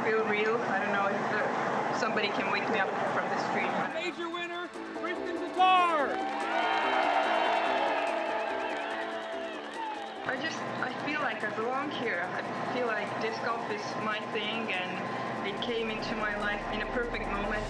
feel real. I don't know if somebody can wake me up from this dream. Major winner, Kristen Tatar! I feel like I belong here. I feel like disc golf is my thing, and it came into my life in a perfect moment.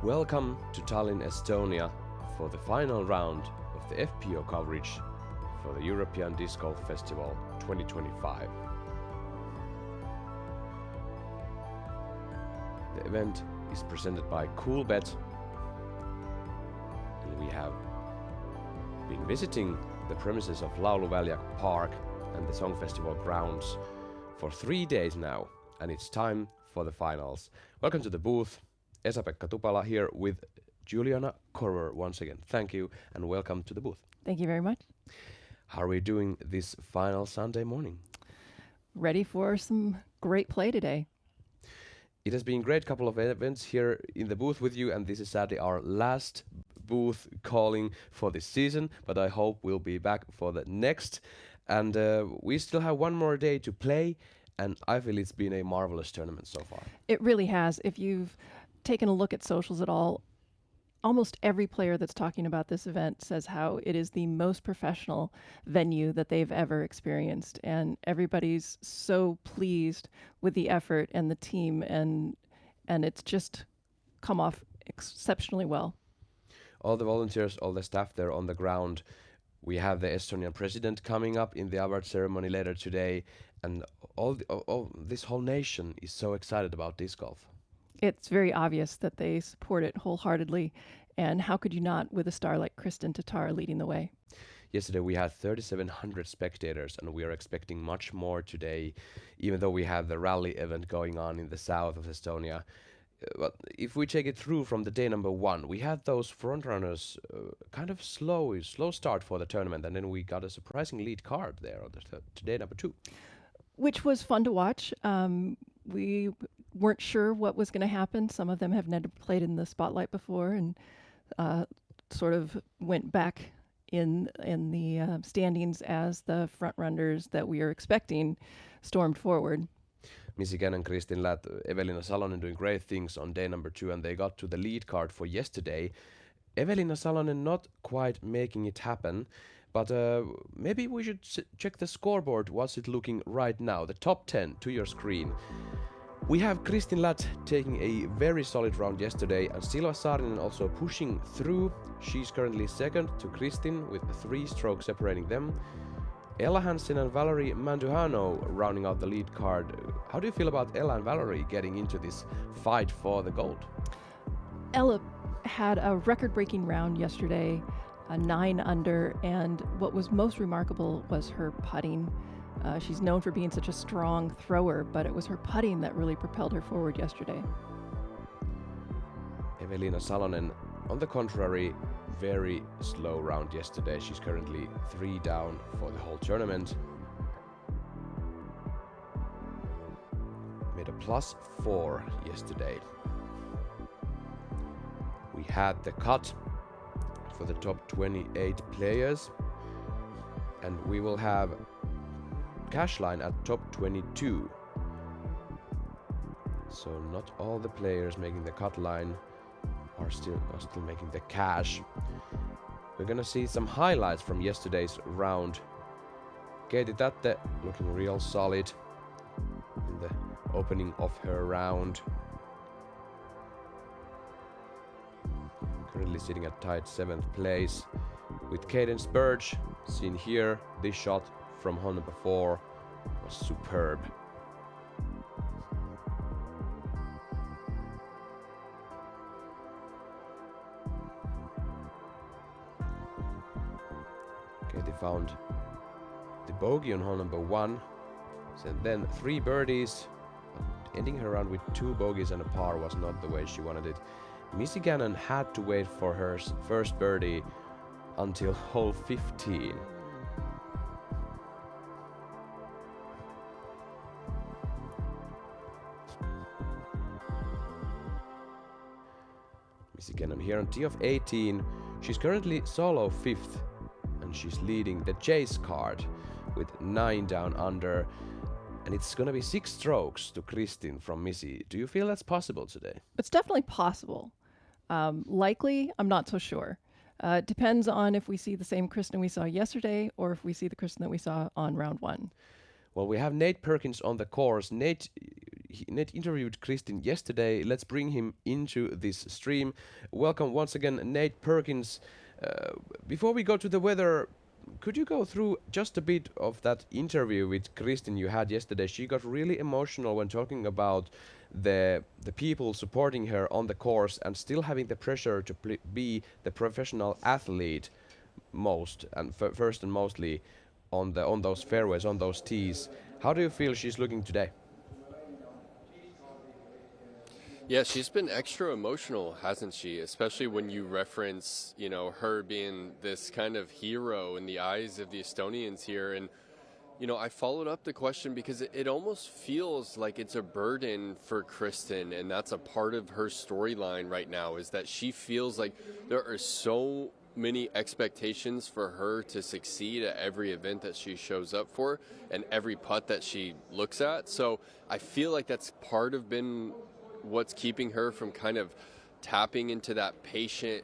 Welcome to Tallinn, Estonia for the final round of the FPO coverage for the European Disc Golf Festival 2025. The event is presented by Coolbet, and we have been visiting the premises of Lauluväljak Park and the Song Festival grounds for 3 days now, and it's time for the finals. Welcome to the booth. Esa-Pekka Tupala here with Juliana Korver once again. Thank you and welcome to the booth. Thank you very much. How are we doing this final Sunday morning? Ready for some great play today. It has been a great couple of events here in the booth with you, and this is sadly our last booth calling for this season, but I hope we'll be back for the next. And we still have one more day to play, and I feel it's been a marvelous tournament so far. It really has. If you've taken a look at socials at all, almost every player that's talking about this event says how it is the most professional venue that they've ever experienced, and everybody's so pleased with the effort and the team, and it's just come off exceptionally well. All the volunteers, all the staff there on the ground. We have the Estonian president coming up in the award ceremony later today, and this whole nation is so excited about disc golf. It's very obvious that they support it wholeheartedly, and how could you not with a star like Kristen Tatar leading the way? Yesterday we had 3,700 spectators, and we are expecting much more today, even though we have the rally event going on in the south of Estonia. But if we take it through from the day number one, we had those frontrunners kind of slow start for the tournament, and then we got a surprising lead card there on day number two. Which was fun to watch. We weren't sure what was going to happen. Some of them have never played in the spotlight before, and sort of went back in the standings as the front runners that we are expecting stormed forward. Missy Gannon, Kristin Latt, Evelina Salonen doing great things on day number two, and they got to the lead card for yesterday. Evelina Salonen not quite making it happen, but maybe we should check the scoreboard. What's it looking right now? The top 10 to your screen. We have Kristin Latt taking a very solid round yesterday, and Silva Saarinen also pushing through. She's currently second to Kristin with 3 strokes separating them. Ella Hansen and Valerie Manduhano rounding out the lead card. How do you feel about Ella and Valerie getting into this fight for the gold? Ella had a record-breaking round yesterday, a 9 under, and what was most remarkable was her putting. She's known for being such a strong thrower, but it was her putting that really propelled her forward yesterday. Evelina Salonen, on the contrary, very slow round yesterday. She's currently 3 down for the whole tournament. Made a +4 yesterday. We had the cut for the top 28 players, and we will have cash line at top 22. So not all the players making the cut line are still making the cash. We're gonna see some highlights from yesterday's round. Katie Tatte looking real solid in the opening of her round. Currently sitting at tied 7th place. With Cadence Burge seen here, this shot from hole number 4 was superb. Okay, they found the bogey on hole number 1. So then 3 birdies. Ending her round with 2 bogeys and a par was not the way she wanted it. Missy Gannon had to wait for her first birdie until hole 15. Missy Gannon here on tee of 18. She's currently solo 5th and she's leading the chase card with 9 down under. And it's gonna be 6 strokes to Kristin from Missy. Do you feel that's possible today? It's definitely possible. Likely, I'm not so sure. It depends on if we see the same Kristin we saw yesterday or if we see the Kristin that we saw on round 1. Well, we have Nate Perkins on the course. Nate interviewed Kristin yesterday. Let's bring him into this stream. Welcome once again, Nate Perkins. Before we go to the weather, could you go through just a bit of that interview with Kristin you had yesterday? She got really emotional when talking about the people supporting her on the course and still having the pressure to be the professional athlete most and first and mostly on those fairways, on those tees. How do you feel she's looking today? Yeah, she's been extra emotional, hasn't she? Especially when you reference, you know, her being this kind of hero in the eyes of the Estonians here. And, you know, I followed up the question because it almost feels like it's a burden for Kristin. And that's a part of her storyline right now, is that she feels like there are so many expectations for her to succeed at every event that she shows up for and every putt that she looks at. So I feel like that's part of what's keeping her from kind of tapping into that patient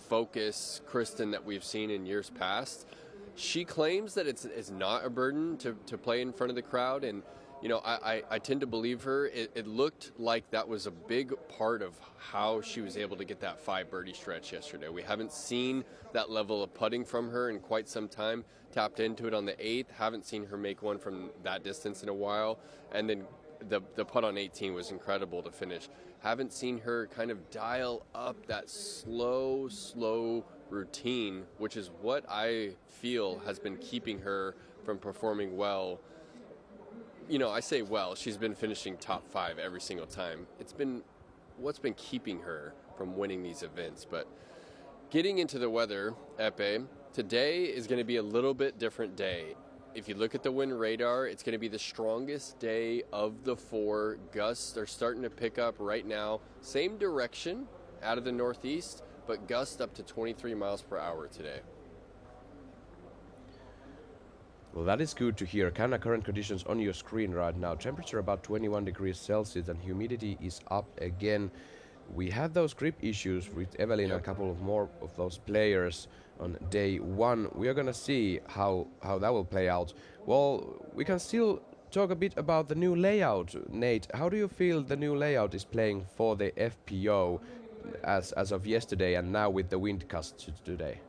focus Kristin that we've seen in years past. She claims that it's not a burden to play in front of the crowd, and you know, I tend to believe her. It looked like that was a big part of how she was able to get that 5 birdie stretch yesterday. We haven't seen that level of putting from her in quite some time. Tapped into it on the 8th. Haven't seen her make one from that distance in a while. And then the putt on 18 was incredible to finish. Haven't seen her kind of dial up that slow routine, which is what I feel has been keeping her from performing well. You know, I say well, she's been finishing top 5 every single time. It's been what's been keeping her from winning these events. But getting into the weather, Epe, today is going to be a little bit different day. If you look at the wind radar, it's going to be the strongest day of the 4. Gusts are starting to pick up right now. Same direction out of the northeast, but gusts up to 23 miles per hour today. Well, that is good to hear. Kind of current conditions on your screen right now. Temperature about 21 degrees Celsius and humidity is up again. We had those grip issues with Evelyn and a couple of more of those players on day 1. We are gonna see how that will play out. Well, we can still talk a bit about the new layout. Nate, how do you feel the new layout is playing for the FPO as of yesterday and now with the wind gusts today?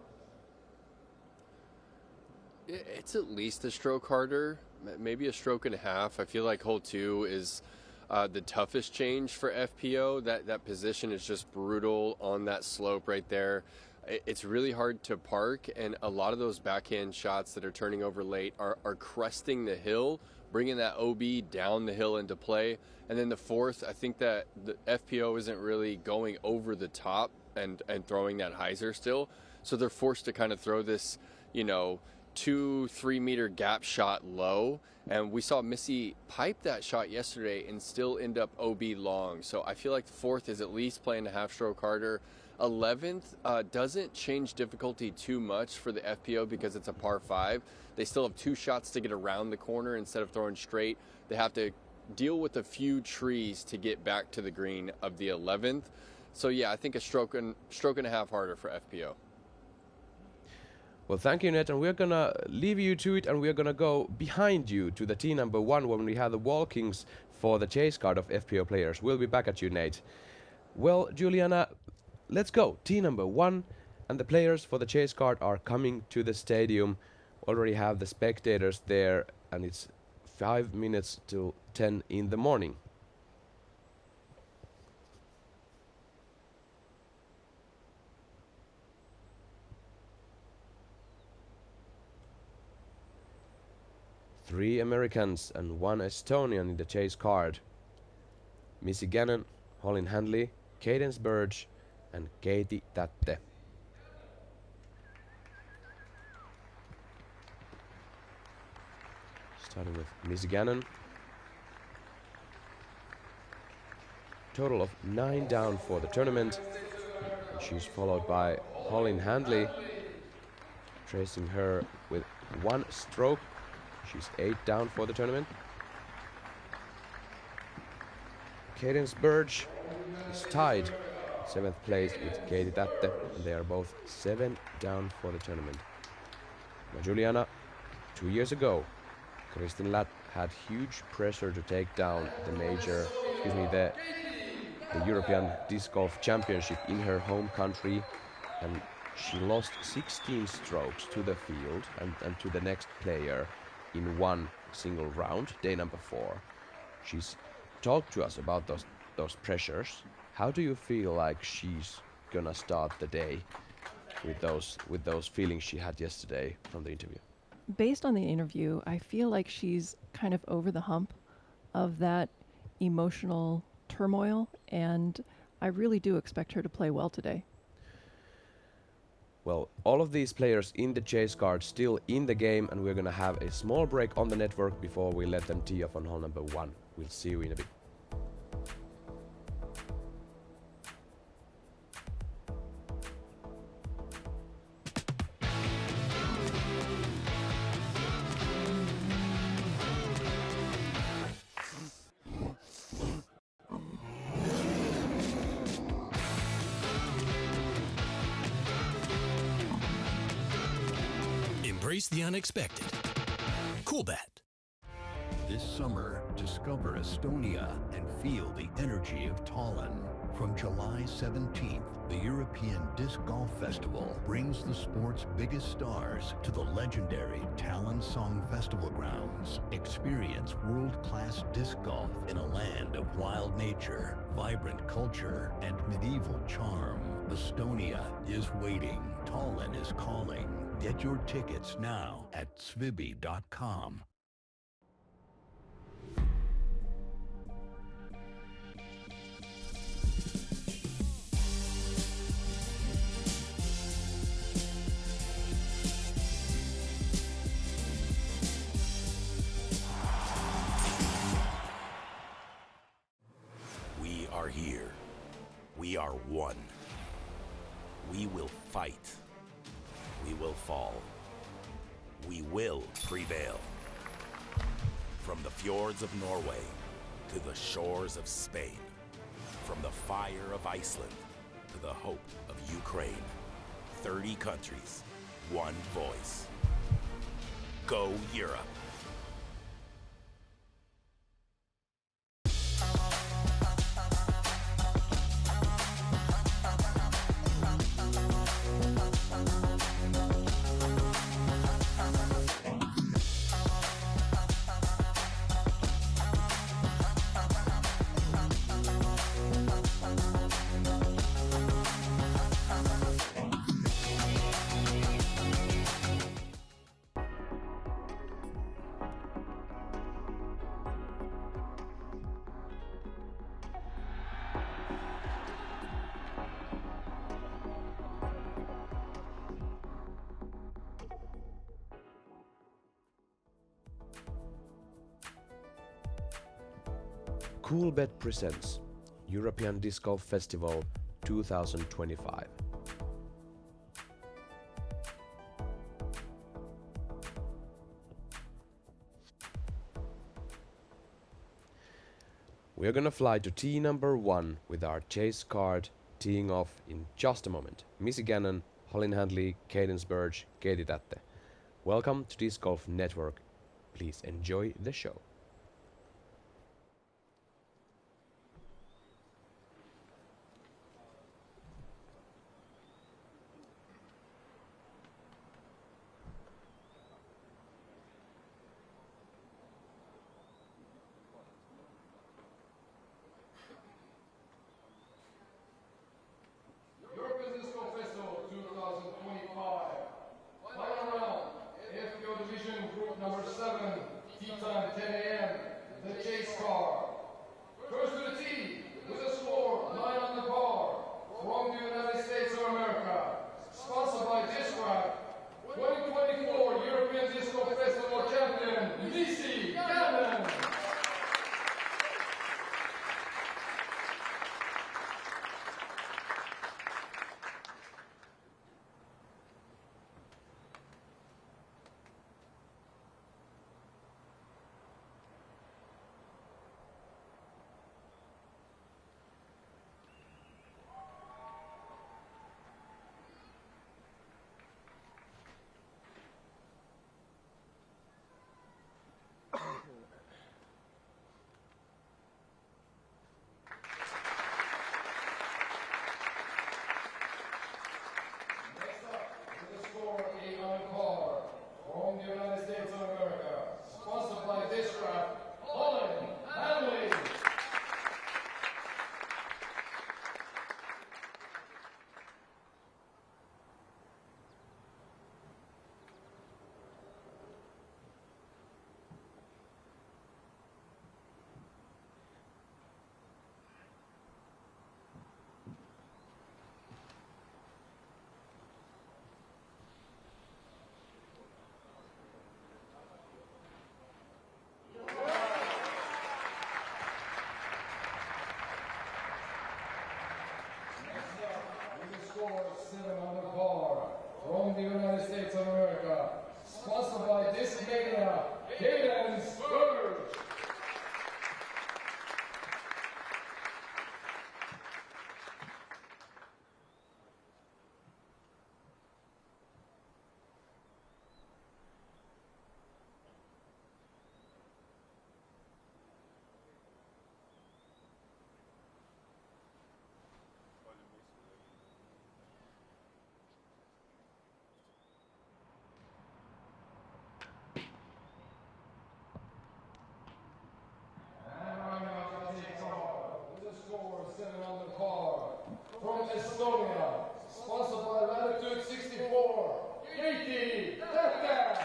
It's at least a stroke harder, maybe a stroke and a half. I feel like hole 2 is the toughest change for FPO. That position is just brutal on that slope right there. It's really hard to park, and a lot of those backhand shots that are turning over late are cresting the hill, bringing that OB down the hill into play. And then the 4th, I think that the FPO isn't really going over the top and throwing that hyzer still. So they're forced to kind of throw this, 2-3 meter gap shot low, and we saw Missy pipe that shot yesterday and still end up OB long. So I feel like the 4th is at least playing a half stroke harder. 11th doesn't change difficulty too much for the FPO because it's a par 5. They still have 2 shots to get around the corner instead of throwing straight. They have to deal with a few trees to get back to the green of the 11th. So yeah, I think a stroke and a half harder for FPO. Well, thank you, Nate, and we're gonna leave you to it, and we're gonna go behind you to the tee number 1 when we have the walkings for the chase card of FPO players. We'll be back at you, Nate. Well, Juliana, let's go. Tee number 1, and the players for the chase card are coming to the stadium. Already have the spectators there, and it's 5 minutes till 10 in the morning. 3 Americans and 1 Estonian in the chase card. Missy Gannon, Holyn Handley, Cadence Burge and Katie Tätte. Starting with Missy Gannon. Total of 9 down for the tournament. And she's followed by Holyn Handley, tracing her with 1 stroke. She's 8 down for the tournament. Cadence Burge is tied 7th place with Katie Tätte, and they are both 7 down for the tournament. Now Juliana, 2 years ago, Kristin Latt had huge pressure to take down the European Disc Golf Championship in her home country, and she lost 16 strokes to the field and to the next player in 1 single round, day number 4. She's talked to us about those pressures. How do you feel like she's gonna start the day with those feelings she had yesterday from the interview? Based on the interview, I feel like she's kind of over the hump of that emotional turmoil, and I really do expect her to play well today. Well, all of these players in the chase card still in the game, and we're gonna have a small break on the network before we let them tee off on hole number 1. We'll see you in a bit. Embrace the unexpected. Cool Bet. This summer, discover Estonia and feel the energy of Tallinn. From July 17th, the European Disc Golf Festival brings the sport's biggest stars to the legendary Tallinn Song Festival grounds. Experience world-class disc golf in a land of wild nature, vibrant culture, and medieval charm. Estonia is waiting. Tallinn is calling. Get your tickets now at svibi.com. We are here. We are one. We will fight. We will fall. We will prevail. From the fjords of Norway to the shores of Spain, from the fire of Iceland to the hope of Ukraine, 30 countries, one voice. Go Europe. Coolbet presents European Disc Golf Festival 2025. We're gonna fly to tee number 1 with our chase card teeing off in just a moment. Missy Gannon, Holyn Handley, Cadence Burge, Katie Tätte. Welcome to Disc Golf Network. Please enjoy the show. European Disc Golf Festival 2025. Final round, FPO Division Group number 7, score 7 under par from the United States of America, sponsored by Discmania, Cadence Burge. From Estonia, sponsored by Latitude 64, Katie Tähkä.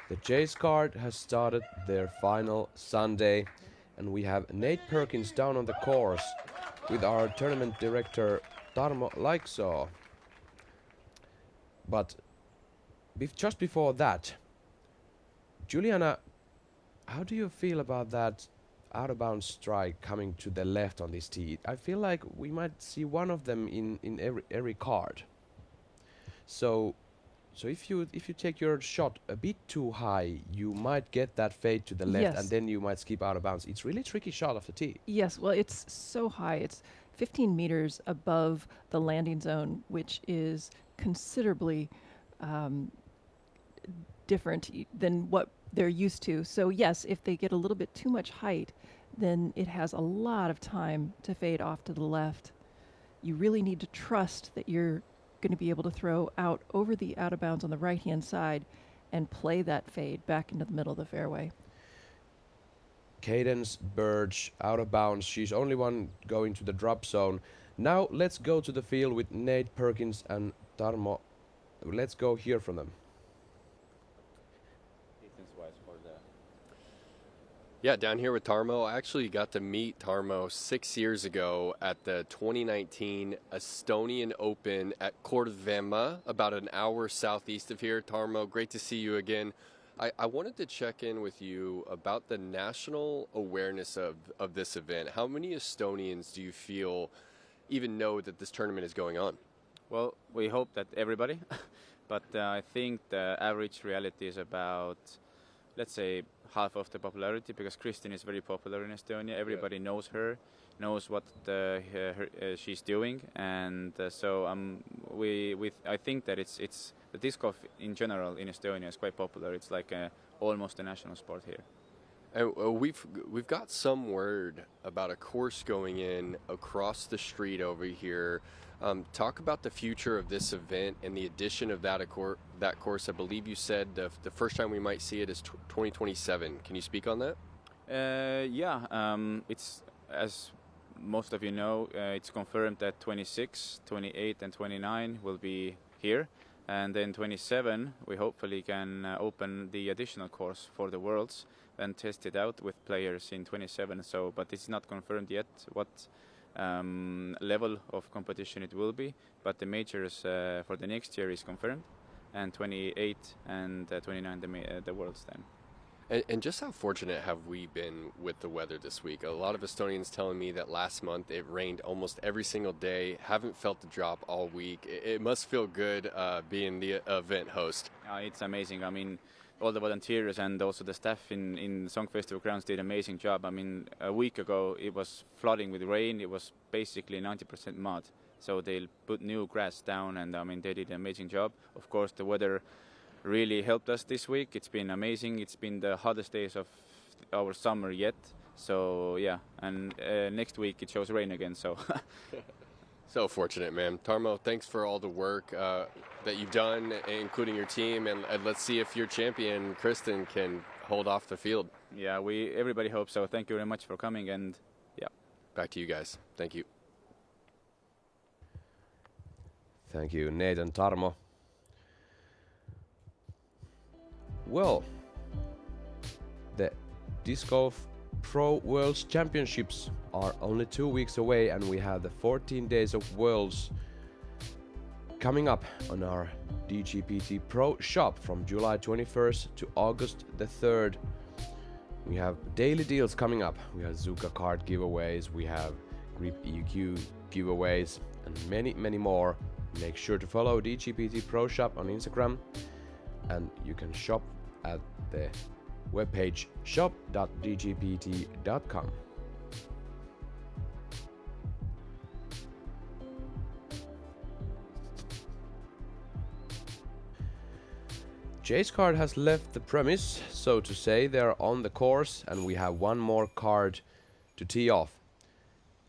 The Chase card has started their final Sunday, and we have Nate Perkins down on the course with our tournament director Tarmo Laiksoo. But just before that, Juliana, how do you feel about that out-of-bounds strike coming to the left on this tee? I feel like we might see one of them in every card. So if you take your shot a bit too high, you might get that fade to the left, Yes. and then you might skip out of bounds. It's really tricky shot off the tee. Yes, well, it's so high. It's 15 meters above the landing zone, which is considerably different than what they're used to. So yes, if they get a little bit too much height, then it has a lot of time to fade off to the left. You really need to trust that you're going to be able to throw out over the out of bounds on the right hand side and play that fade back into the middle of the fairway. Cadence Burge out of bounds. She's only one going to the drop zone. Now let's go to the field with Nate Perkins and Tarmo. Let's go hear from them. Yeah, down here with Tarmo. I actually got to meet Tarmo 6 years ago at the 2019 Estonian Open at Kordvema, about an hour southeast of here. Tarmo, great to see you again. I wanted to check in with you about the national awareness of this event. How many Estonians do you feel even know that this tournament is going on? Well, we hope that everybody, but I think the average reality is about, let's say, half of the popularity, because Kristin is very popular in Estonia. Everybody knows her, knows what she's doing, and so I think that it's the disc golf in general in Estonia is quite popular. It's like almost a national sport here. We've got some word about a course going in across the street over here. Talk about the future of this event and the addition of that course. I believe you said the first time we might see it is 2027. Can you speak on that? It's, as most of you know, it's confirmed that 26, 28 and 29 will be here. And then 27, we hopefully can open the additional course for the Worlds and test it out with players in 27. So, but it's not confirmed yet what level of competition it will be. But the majors for the next year is confirmed, and 28 and 29 the Worlds then. And just how fortunate have we been with the weather this week? A lot of Estonians telling me that last month it rained almost every single day. Haven't felt the drop all week. It must feel good being the event host. It's amazing. I mean, all the volunteers and also the staff in Song Festival grounds did an amazing job. I mean, a week ago it was flooding with rain. It was basically 90% mud. So they put new grass down, and I mean, they did an amazing job. Of course, the weather really helped us this week. It's been amazing. It's been the hottest days of our summer yet. So yeah, and next week it shows rain again. So so fortunate, man. Tarmo, thanks for all the work that you've done, including your team, and let's see if your champion Kristin can hold off the field. Yeah, everybody hopes so. Thank you very much for coming, and yeah. Back to you guys. Thank you. Thank you, Nate and Tarmo. Well, the Disc Golf Pro Worlds Championships are only 2 weeks away, and we have the 14 Days of Worlds coming up on our DGPT Pro shop from July 21st to August the 3rd. We have daily deals coming up. We have Zuka card giveaways, we have Grip EQ giveaways, and many more. Make sure to follow DGPT Pro Shop on Instagram, and you can shop at the webpage shop.dgpt.com. Chase card has left the premise, so to say. They're on the course, and we have one more card to tee off.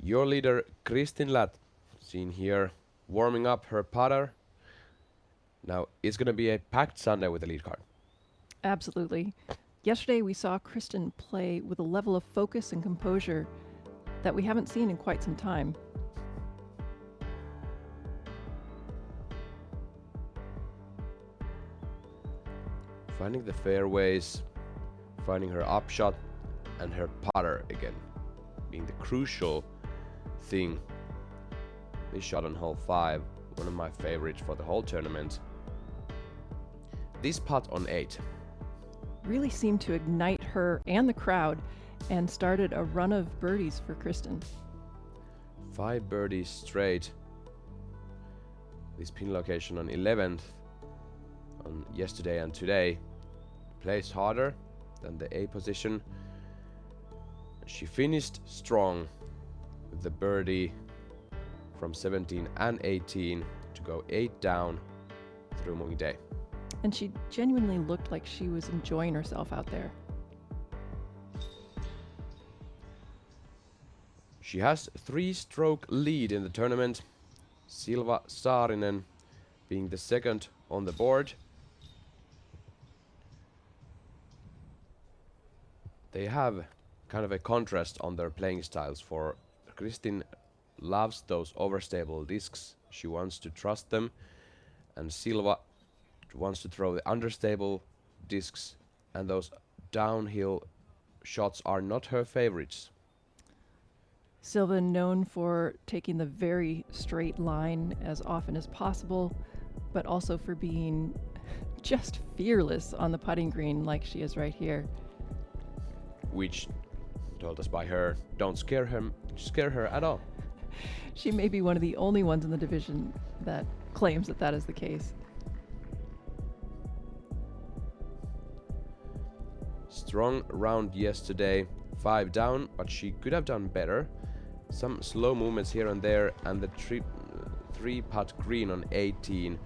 Your leader Kristin Latt, seen here warming up her putter. Now it's gonna be a packed Sunday with the lead card. Absolutely. Yesterday we saw Kristin play with a level of focus and composure that we haven't seen in quite some time. Finding the fairways, finding her upshot and her putter again, being the crucial thing. This shot on hole 5, one of my favorites for the whole tournament. This putt on 8. Really seemed to ignite her and the crowd and started a run of birdies for Kristin. 5 birdies straight. This pin location on 11th on yesterday and today plays harder than the A position. She finished strong with the birdie from 17 and 18 to go 8 down through Mogi Day. And she genuinely looked like she was enjoying herself out there. She has 3-stroke lead in the tournament. Silva Saarinen being the second on the board. They have kind of a contrast on their playing styles. For Kristin loves those overstable discs. She wants to trust them, and Silva wants to throw the understable discs, and those downhill shots are not her favorites. Silva known for taking the very straight line as often as possible, but also for being just fearless on the putting green like she is right here. Which, told us by her, don't scare her at all. She may be one of the only ones in the division that claims that that is the case. Strong round yesterday, 5 down, but she could have done better. Some slow movements here and there, and the 3-putt green on 18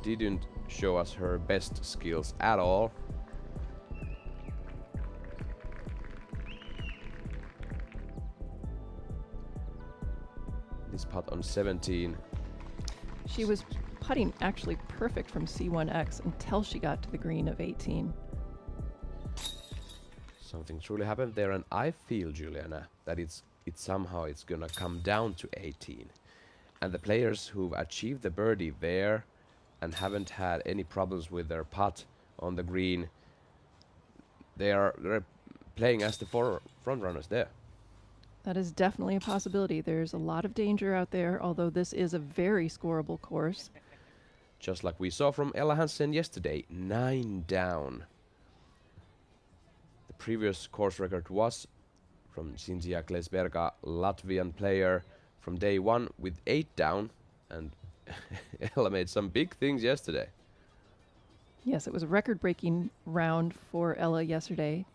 didn't show us her best skills at all. This putt on 17. She was putting actually perfect from C1X until she got to the green of 18. Something truly happened there, and I feel, Juliana, that it's gonna come down to 18. And the players who've achieved the birdie there and haven't had any problems with their putt on the green, they're playing as the front runners there. That is definitely a possibility. There's a lot of danger out there, although this is a very scoreable course. Just like we saw from Ella Hansen yesterday, 9 down. The previous course record was from Cinzia Klesberga, Latvian player, from day 1 with 8 down, and Ella made some big things yesterday. Yes, it was a record-breaking round for Ella yesterday,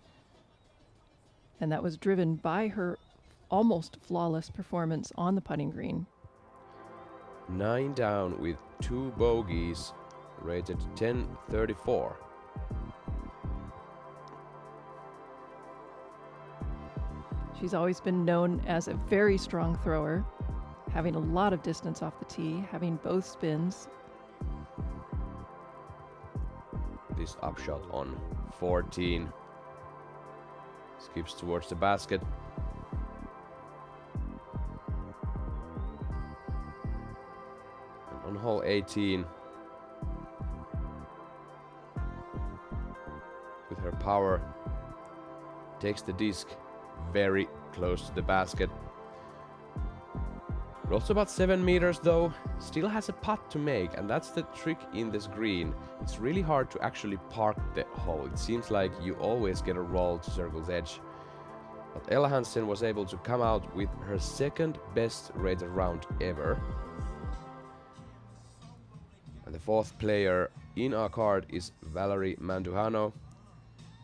and that was driven by her almost flawless performance on the putting green. 9 down with 2 bogeys, rated 10.34. She's always been known as a very strong thrower, having a lot of distance off the tee, having both spins. this upshot on 14. Skips towards the basket. And on hole 18, with her power, takes the disc very close to the basket. Also about 7 meters though, still has a putt to make, and that's the trick in this green. It's really hard to actually park the hole. It seems like you always get a roll to circle's edge. But Ella Hansen was able to come out with her second best rated round ever. And the fourth player in our card is Valerie Manduhano,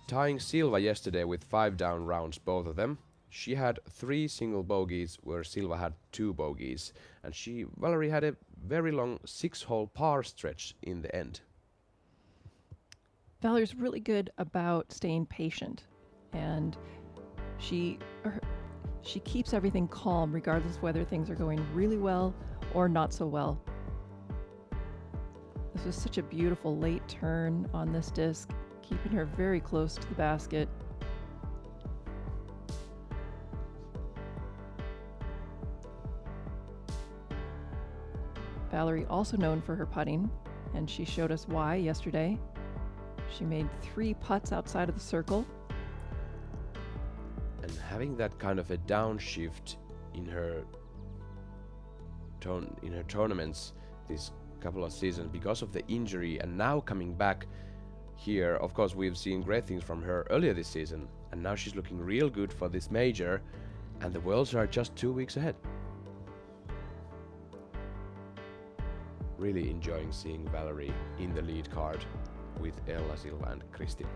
tying Silva yesterday with 5 down rounds, both of them. She had 3 single bogeys, where Silva had 2 bogeys, and Valerie had a very long 6-hole par stretch in the end. Valerie's really good about staying patient, and she keeps everything calm regardless of whether things are going really well or not so well. This was such a beautiful late turn on this disc, keeping her very close to the basket. Valerie also known for her putting, and she showed us why yesterday. She made 3 putts outside of the circle. And having that kind of a downshift in her tournaments this couple of seasons because of the injury, and now coming back here, of course we've seen great things from her earlier this season, and now she's looking real good for this major, and the Worlds are just 2 weeks ahead. Really enjoying seeing Valerie in the lead card with Ella, Silva and Kristin.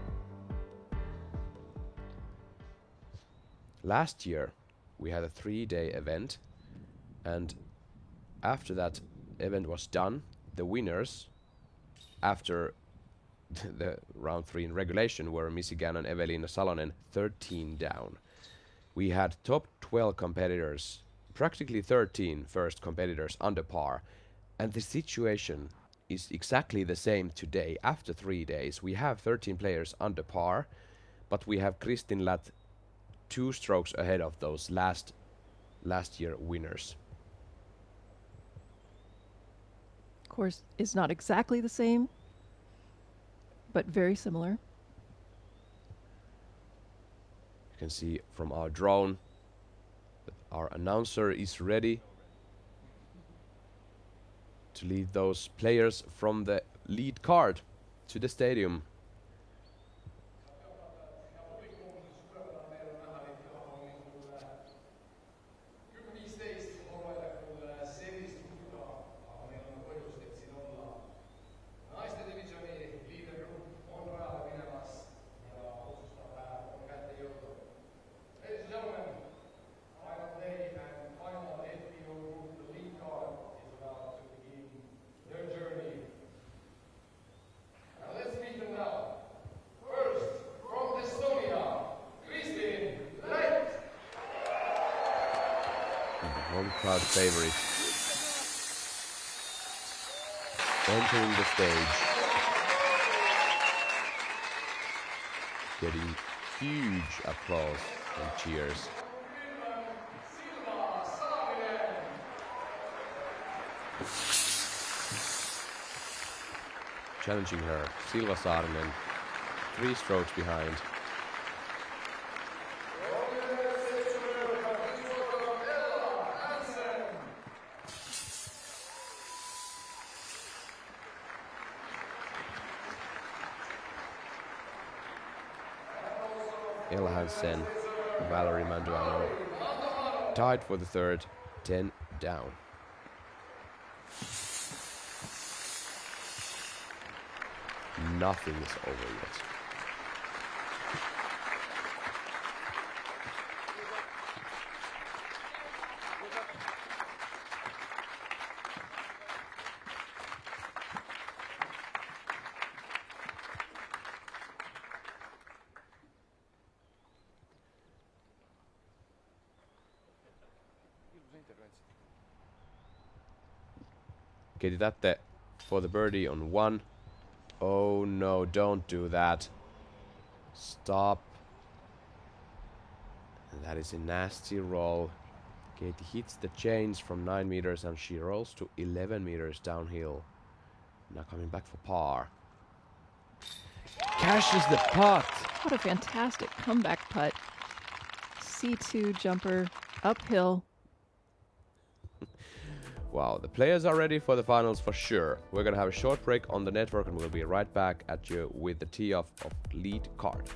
Last year we had a 3-day event, and after that event was done, the winners after the round 3 in regulation were Missy Gannon and Evelina Salonen, 13 down. We had top 12 competitors, practically 13 first competitors under par. And the situation is exactly the same today. After 3 days, we have 13 players under par, but we have Kristin Ladd 2 strokes ahead of those last year winners. Of course, it's not exactly the same, but very similar. You can see from our drone that our announcer is ready to lead those players from the lead card to the stadium. Home crowd favorite entering the stage, getting huge applause and cheers. Challenging her, Silva Saarinen, 3 strokes behind. Ella Hansen, Valerie Manduhano, tied for the third, 10 down. Nothing is over yet. Katie Tätte for the birdie on 1. Oh no, don't do that. Stop. And that is a nasty roll. Katie hits the chains from 9 meters and she rolls to 11 meters downhill. Now coming back for par. Cashes the putt. What a fantastic comeback putt. C2 jumper uphill. Wow, the players are ready for the finals for sure. We're gonna have a short break on the network and we'll be right back at you with the tee-off of lead card.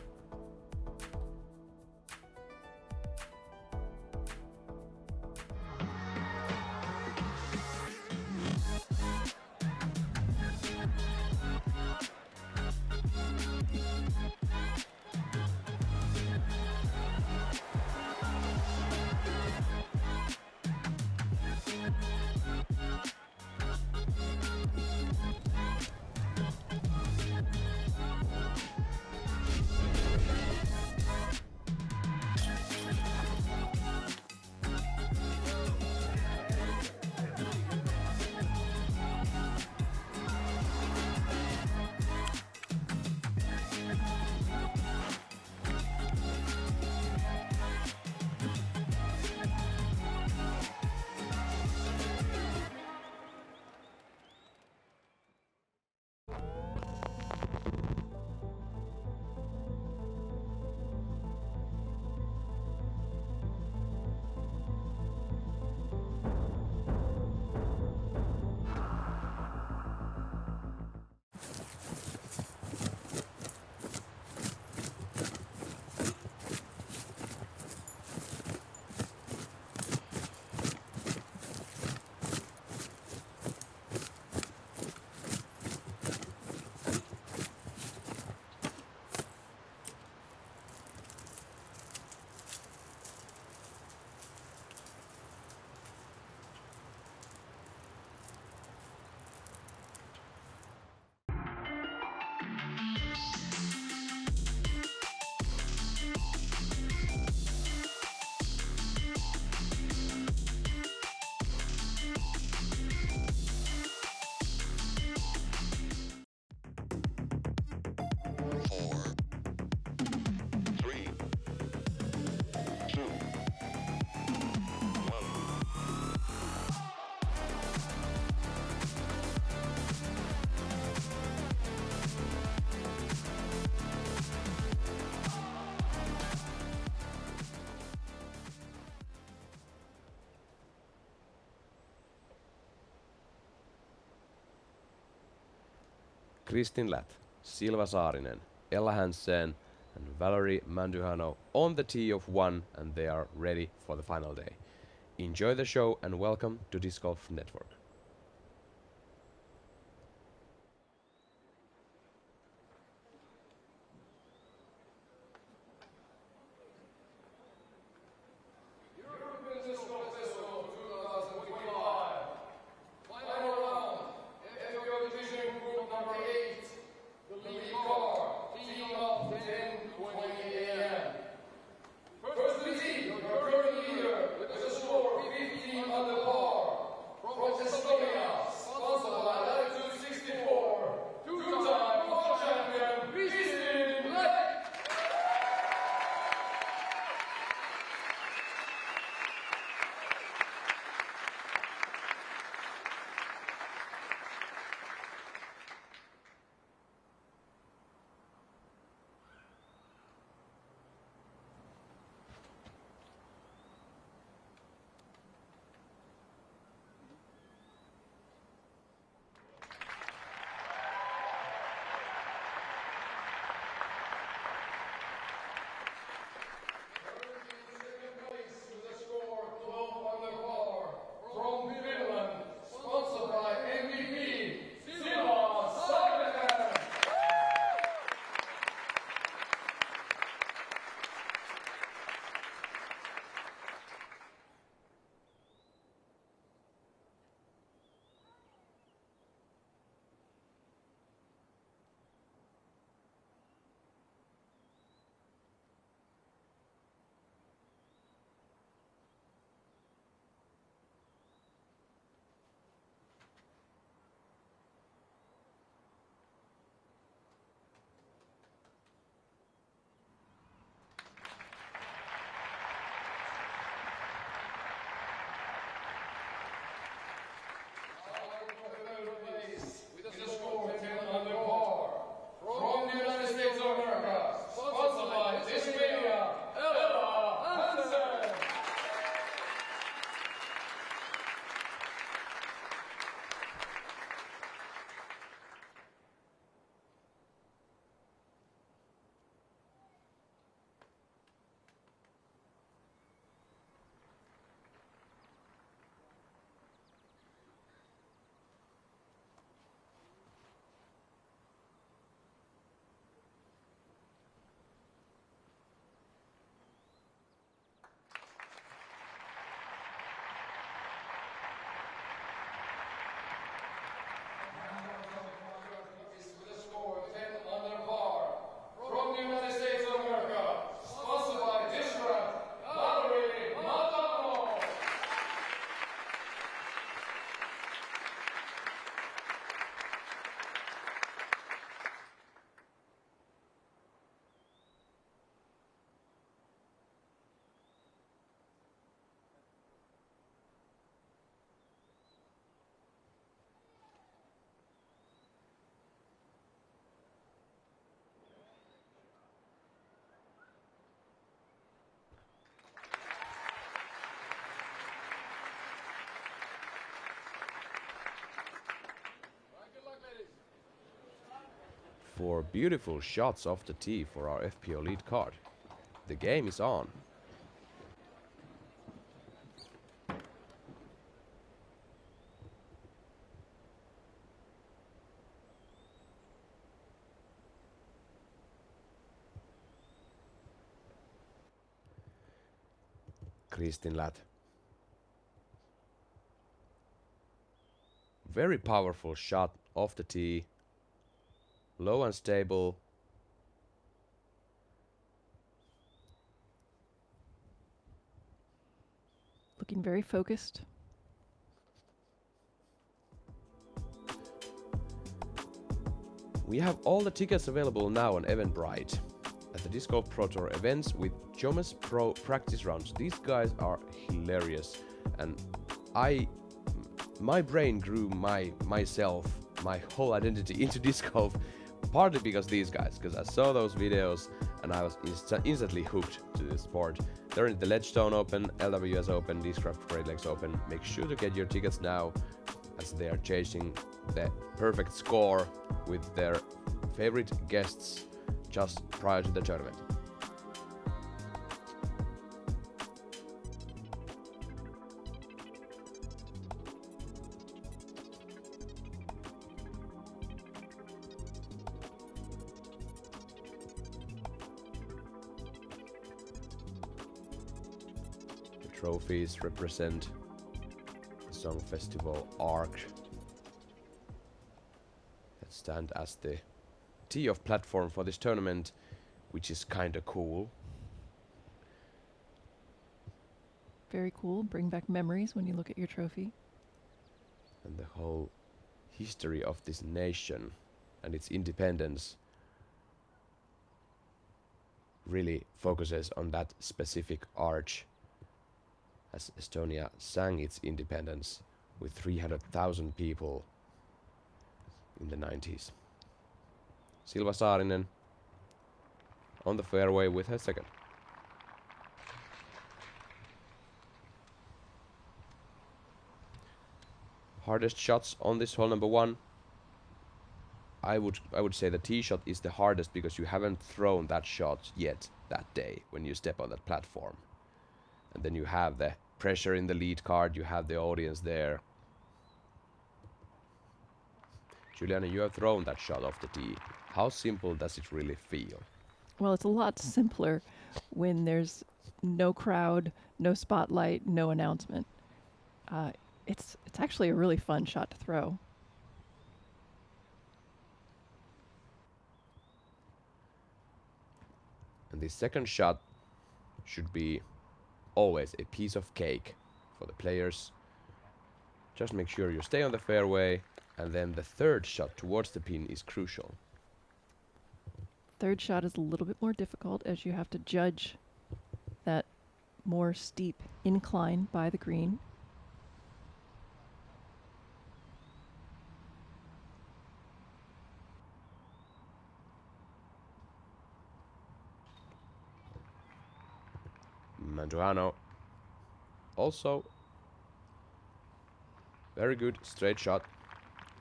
Kristin Lath, Silva Saarinen, Ella Hansen and Valerie Manduhano on the tee of 1 and they are ready for the final day. Enjoy the show and welcome to Disc Golf Network. Protest for beautiful shots off the tee for our FPO lead card. The game is on. Kristin Lath. Very powerful shot off the tee. Low and stable. Looking very focused. We have all the tickets available now on Eventbrite at the Disc Golf Pro Tour events with Jomas Pro practice rounds. These guys are hilarious, and my brain grew my whole identity into disc golf partly because these guys, because I saw those videos and I was instantly hooked to the sport. They're in the Ledgestone Open, LWS Open, Discraft Great Lakes Open. Make sure to get your tickets now as they are chasing the perfect score with their favorite guests just prior to the tournament. Trophies represent the Song Festival arc that stand as the tee off platform for this tournament, which is kinda cool. Very cool. Bring back memories when you look at your trophy. And the whole history of this nation and its independence really focuses on that specific arch, as Estonia sang its independence with 300,000 people in the 90s. Silva Saarinen on the fairway with her second. Hardest shots on this hole, number one. I would say the tee shot is the hardest because you haven't thrown that shot yet that day when you step on that platform. And then you have the pressure in the lead card, you have the audience there. Juliana, you have thrown that shot off the tee. How simple does it really feel? Well, it's a lot simpler when there's no crowd, no spotlight, no announcement. It's actually a really fun shot to throw. And the second shot should be always a piece of cake for the players. Just make sure you stay on the fairway, and then the third shot towards the pin is crucial. Third shot is a little bit more difficult as you have to judge that more steep incline by the green. Manduano also very good straight shot.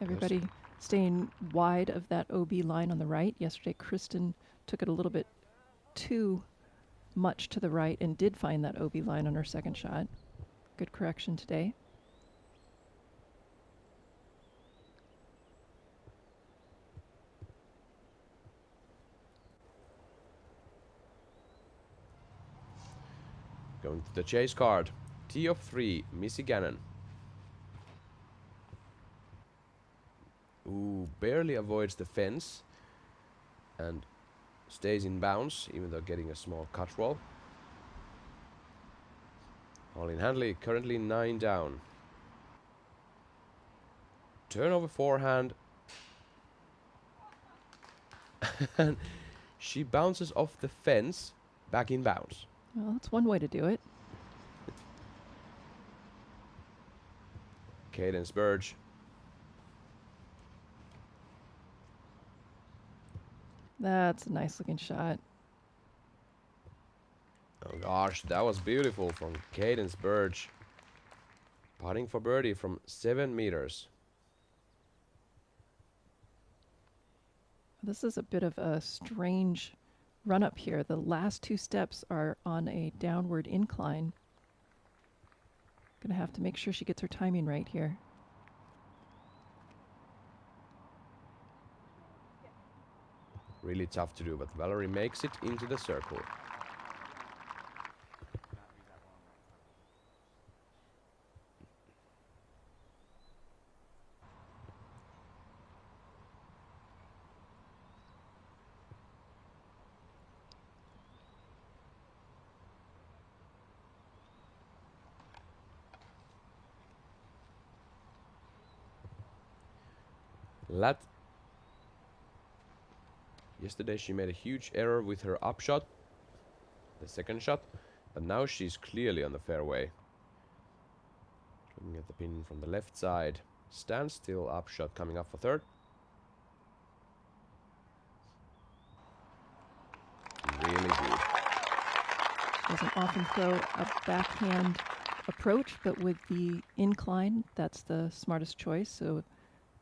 Everybody staying wide of that OB line on the right. Yesterday, Kristen took it a little bit too much to the right and did find that OB line on her second shot. Good correction today. Going to the chase card. Tee of 3, Missy Gannon. Ooh, barely avoids the fence and stays in bounds, even though getting a small cut roll. Colin Handley currently 9 down. Turnover forehand. And she bounces off the fence back in bounds. Well, that's one way to do it. Cadence Burge. That's a nice looking shot. Oh gosh, that was beautiful from Cadence Burge. Putting for birdie from 7 meters. This is a bit of a strange run up here. The last 2 steps are on a downward incline. Gonna have to make sure she gets her timing right here. Really tough to do, but Valerie makes it into the circle. Lat. Yesterday she made a huge error with her upshot, the second shot, but now she's clearly on the fairway. Looking at the pin from the left side. Stand still upshot coming up for third. Really good. Doesn't often throw a backhand approach, but with the incline, that's the smartest choice. So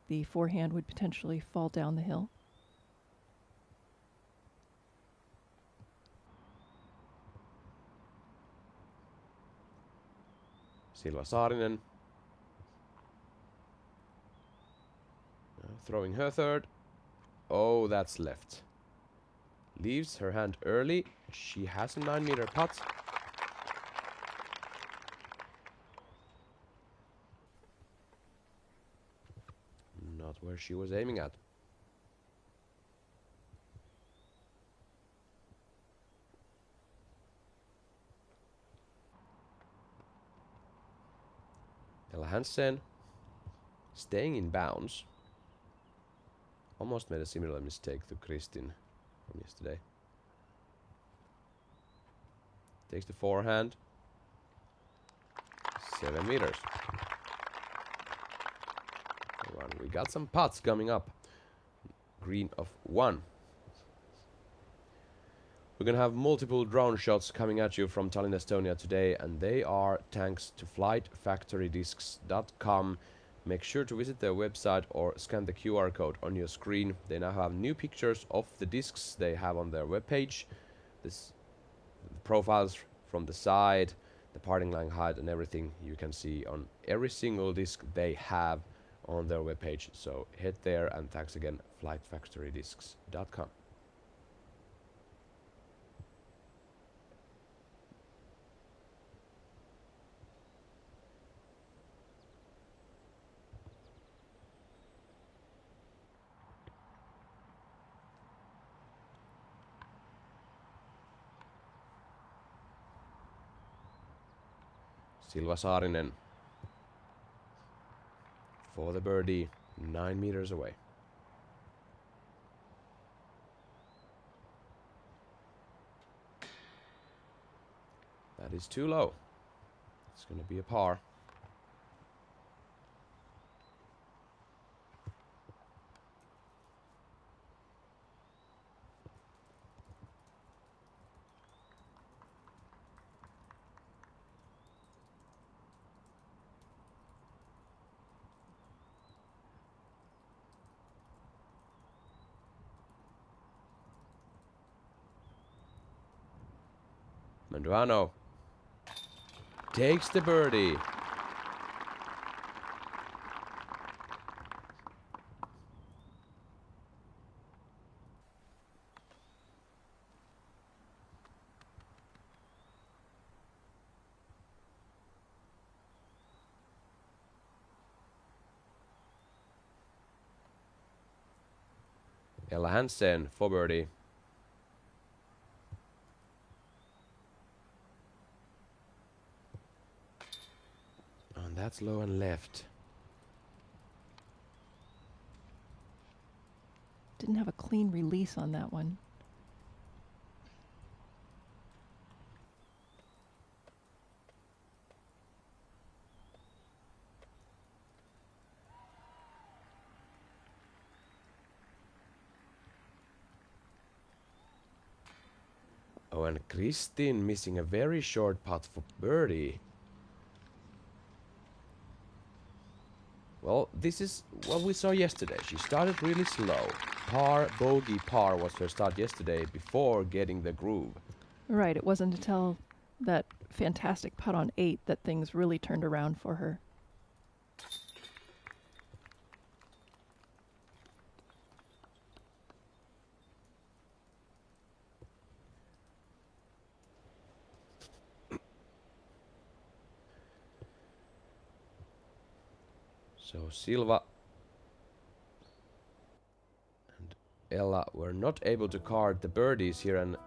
the forehand would potentially fall down the hill. Silva Saarinen. Throwing her third. Oh, that's left. Leaves her hand early. She has a 9-meter putt. Not where she was aiming at. Ella Hansen staying in bounds. Almost made a similar mistake to Kristin from yesterday. Takes the forehand. 7 meters. Alright, we got some putts coming up. Green of 1. We're gonna have multiple drone shots coming at you from Tallinn, Estonia today, and they are thanks to flightfactorydiscs.com. Make sure to visit their website or scan the QR code on your screen. They now have new pictures of the discs they have on their webpage. This profiles from the side, the parting line height and everything you can see on every single disc they have on their webpage. So head there, and thanks again, flightfactorydiscs.com. Silva Saarinen for the birdie, 9 meters away. That is too low. It's going to be a par. Manduano takes the birdie. Ella Hansen for birdie. That's low and left. Didn't have a clean release on that one. Oh, and Kristin missing a very short putt for birdie. Well, this is what we saw yesterday. She started really slow, bogey par was her start yesterday before getting the groove. Right, it wasn't until that fantastic putt on 8 that things really turned around for her. So Silva and Ella were not able to card the birdies here, and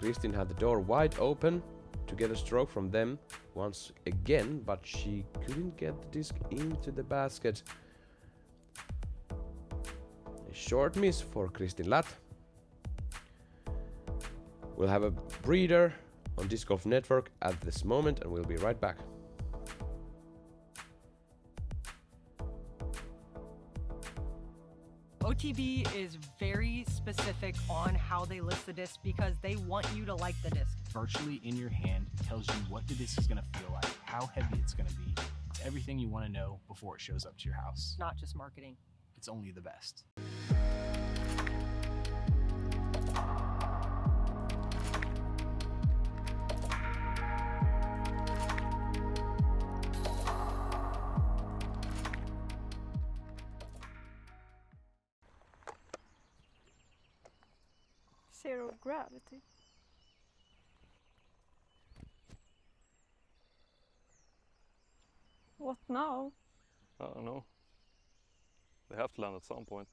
Kristin had the door wide open to get a stroke from them once again, but she couldn't get the disc into the basket. A short miss for Kristin Latt. We'll have a breather on Disc Golf Network at this moment, and we'll be right back. OTB is very specific on how they list the disc because they want you to like the disc. Virtually in your hand tells you what the disc is going to feel like, how heavy it's going to be. It's everything you want to know before it shows up to your house. Not just marketing. It's only the best. Zero gravity. What now? I don't know. They have to land at some point.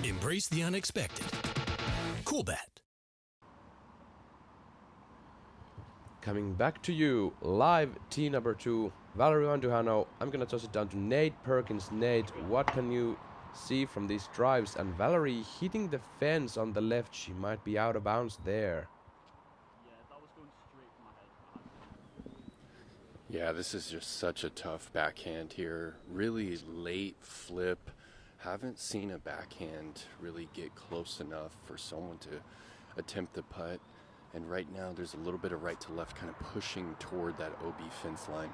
Embrace the unexpected. Cool bet. Coming back to you, live tee number 2, Valerie Vanduhano. I'm gonna toss it down to Nate Perkins. Nate, what can you see from these drives? And Valerie hitting the fence on the left, she might be out of bounds there. Yeah, that was going straight for my head. Yeah, this is just such a tough backhand here. Really late flip. Haven't seen a backhand really get close enough for someone to attempt the putt. And right now there's a little bit of right to left kind of pushing toward that OB fence line.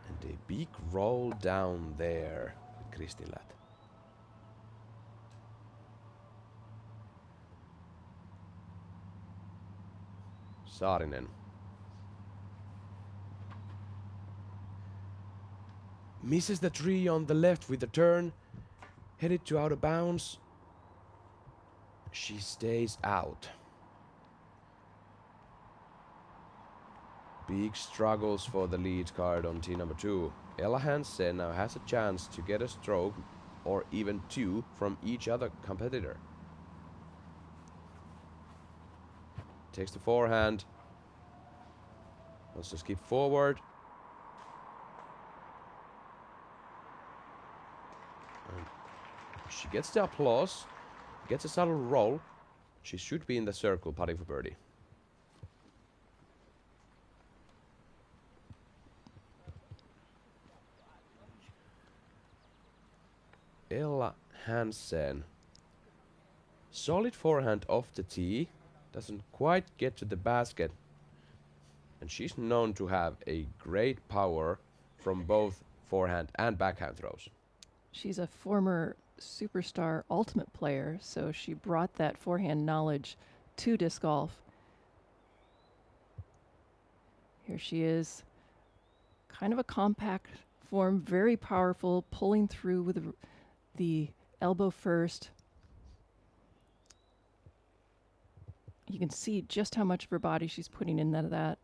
And a big roll down there with Kristin Latt. Saarinen. Misses the tree on the left with the turn. Headed to out of bounds. She stays out. Big struggles for the lead card on tee number 2. Ella Hansen now has a chance to get a stroke or even 2 from each other competitor. Takes the forehand. Wants to skip forward. And she gets the applause. Gets a subtle roll. She should be in the circle putting for birdie. Ella Hansen. Solid forehand off the tee. Doesn't quite get to the basket. And she's known to have a great power from both forehand and backhand throws. She's a former superstar ultimate player, so she brought that forehand knowledge to disc golf. Here she is. Kind of a compact form, very powerful, pulling through with the elbow first. You can see just how much of her body she's putting in that.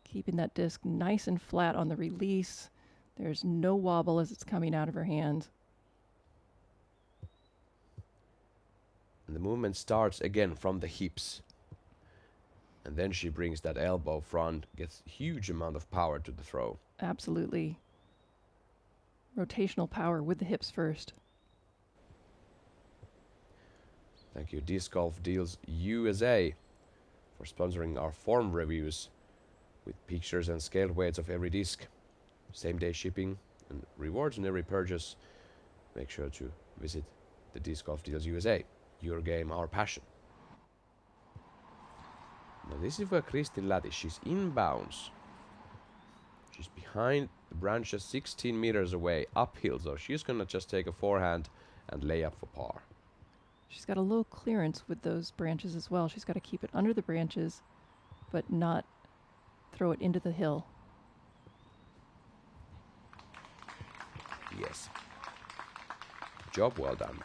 Keeping that disc nice and flat on the release. There's no wobble as it's coming out of her hand. And the movement starts again from the hips. And then she brings that elbow front, gets huge amount of power to the throw. Absolutely. Rotational power with the hips first. Thank you Disc Golf Deals USA for sponsoring our form reviews with pictures and scaled weights of every disc, same day shipping and rewards on every purchase. Make sure to visit the Disc Golf Deals USA. Your game, our passion. Now this is where Kristin Läti, she's inbounds. She's behind the branches 16 meters away, uphill, so she's gonna just take a forehand and lay up for par. She's got a low clearance with those branches as well. She's got to keep it under the branches, but not throw it into the hill. Yes. Job well done.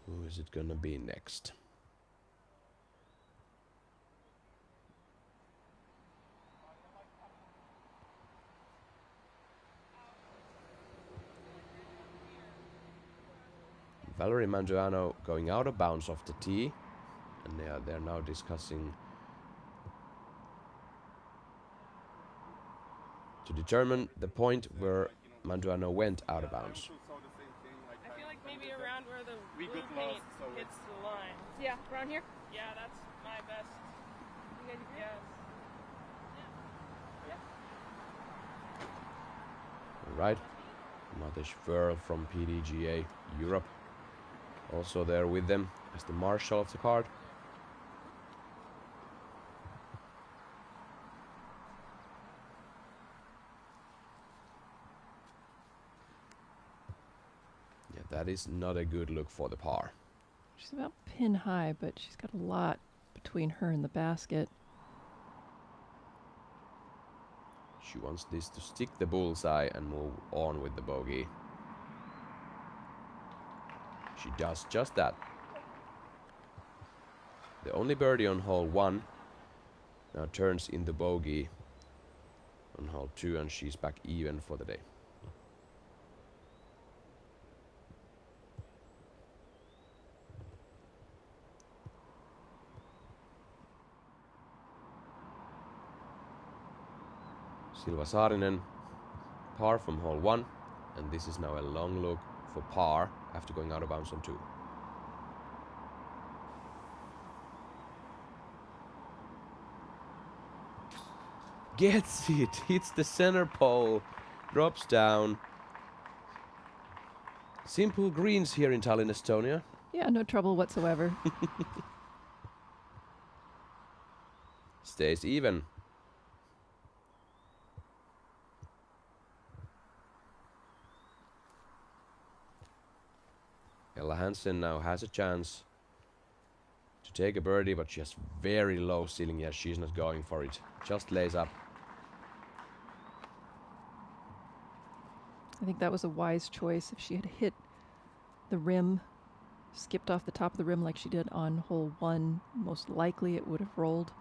Who is it gonna be next? Valerie Manduano going out of bounds off the tee, and they're now discussing to determine the point where Manduano went out of bounds. I feel like maybe around where the blue paint hits the line. Yeah, around here? Yeah, that's my best. You guys agree? Yes. Yeah. Right. Matej Verl from PDGA Europe also there with them as the marshal of the card. Yeah, that is not a good look for the par. She's about pin high, but she's got a lot between her and the basket. She wants this to stick the bullseye and move on with the bogey. She does just that. The only birdie on hole 1 now turns into bogey on hole 2, and she's back even for the day. Silva Saarinen, par from hole 1, and this is now a long look for par after going out of bounds on 2. Gets it, hits the center pole, drops down. Simple greens here in Tallinn, Estonia. Yeah, no trouble whatsoever. Stays even. Ella Hansen now has a chance to take a birdie, but she has very low ceiling. Yes, she's not going for it. Just lays up. I think that was a wise choice. If she had hit the rim, skipped off the top of the rim like she did on hole 1, most likely it would have rolled.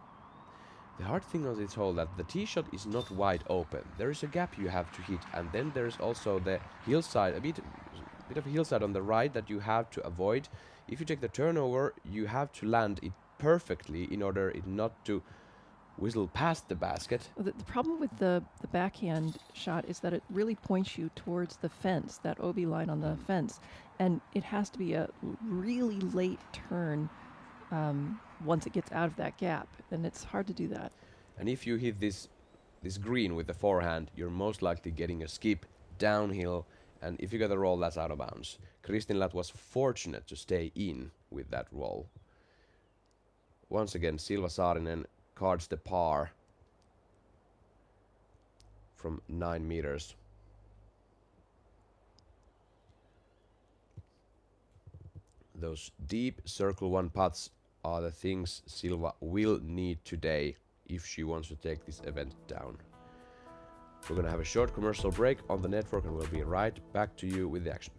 The hard thing on this hole that the tee shot is not wide open. There is a gap you have to hit, and then there is also the hillside, a bit of a hillside on the right that you have to avoid. If you take the turnover, you have to land it perfectly in order it not to whistle past the basket. The problem with the backhand shot is that it really points you towards the fence, that OB line on the fence, and it has to be a really late turn once it gets out of that gap, and it's hard to do that. And if you hit this green with the forehand, you're most likely getting a skip downhill, and if you get a roll, that's out of bounds. Kristin Läti was fortunate to stay in with that roll. Once again, Silva Saarinen cards the par from 9 meters. Those deep circle 1 putts are the things Silva will need today if she wants to take this event down. We're gonna have a short commercial break on the network, and we'll be right back to you with the action.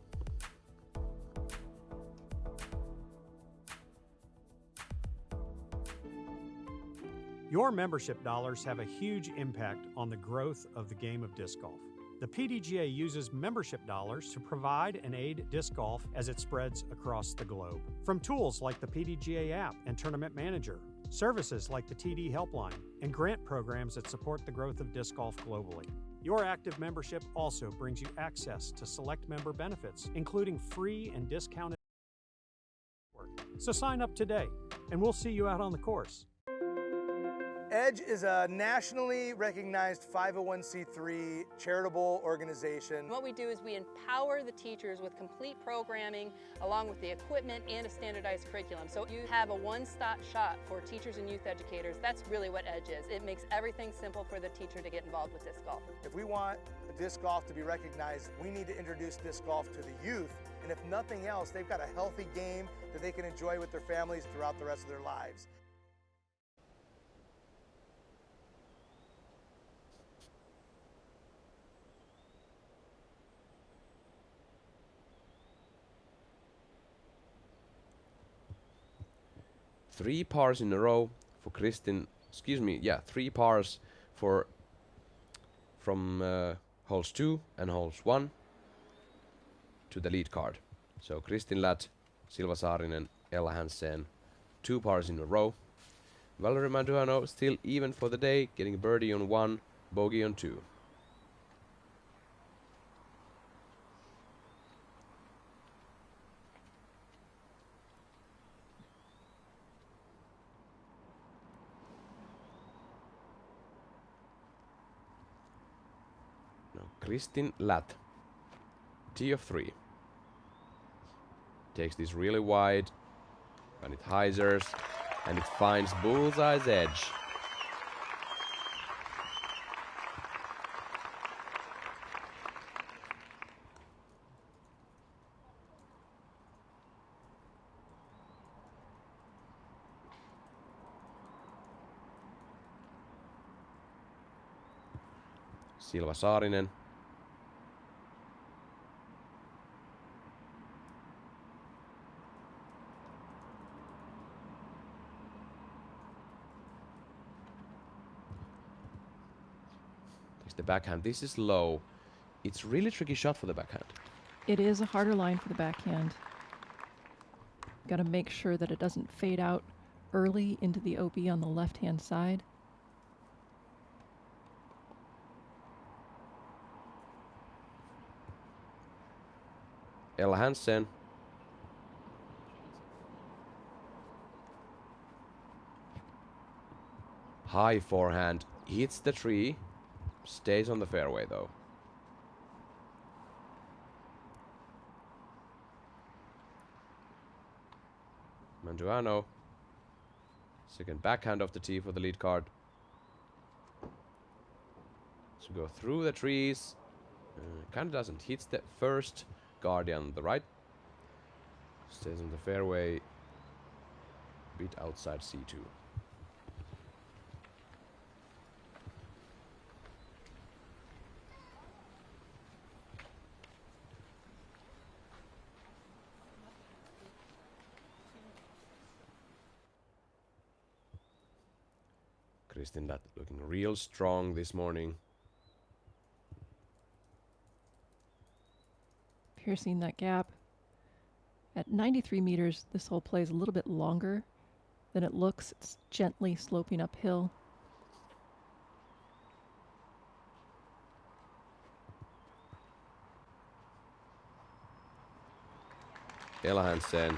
Your membership dollars have a huge impact on the growth of the game of disc golf. The PDGA uses membership dollars to provide and aid disc golf as it spreads across the globe. From tools like the PDGA app and Tournament Manager, services like the TD Helpline, and grant programs that support the growth of disc golf globally. Your active membership also brings you access to select member benefits, including free and discounted work. So sign up today, and we'll see you out on the course. EDGE is a nationally recognized 501c3 charitable organization. What we do is we empower the teachers with complete programming along with the equipment and a standardized curriculum. So you have a one-stop shop for teachers and youth educators. That's really what EDGE is. It makes everything simple for the teacher to get involved with disc golf. If we want disc golf to be recognized, we need to introduce disc golf to the youth. And if nothing else, they've got a healthy game that they can enjoy with their families throughout the rest of their lives. Three pars in a row for Kristin. Excuse me, yeah, 3 pars for from holes 2 and holes 1 to the lead card. So Kristin Ladd, Silva Saarinen, Ella Hansen, 2 pars in a row. Valerie Manduano still even for the day, getting birdie on 1, bogey on 2. Kristin Ladd, tee of 3. Takes this really wide, and it hyzers, and it finds bullseye's edge. Silva Saarinen. The backhand. This is low. It's really tricky shot for the backhand. It is a harder line for the backhand. Got to make sure that it doesn't fade out early into the OB on the left-hand side. Ella Hansen. High forehand. Hits the tree. Stays on the fairway though. Manduano. Second backhand off the tee for the lead card. So go through the trees. Kind of doesn't. Hits the first guardian on the right. Stays on the fairway. Bit outside C2. Kristin Ladd looking real strong this morning. Piercing that gap. At 93 meters, this hole plays a little bit longer than it looks. It's gently sloping uphill. Ella Hansen.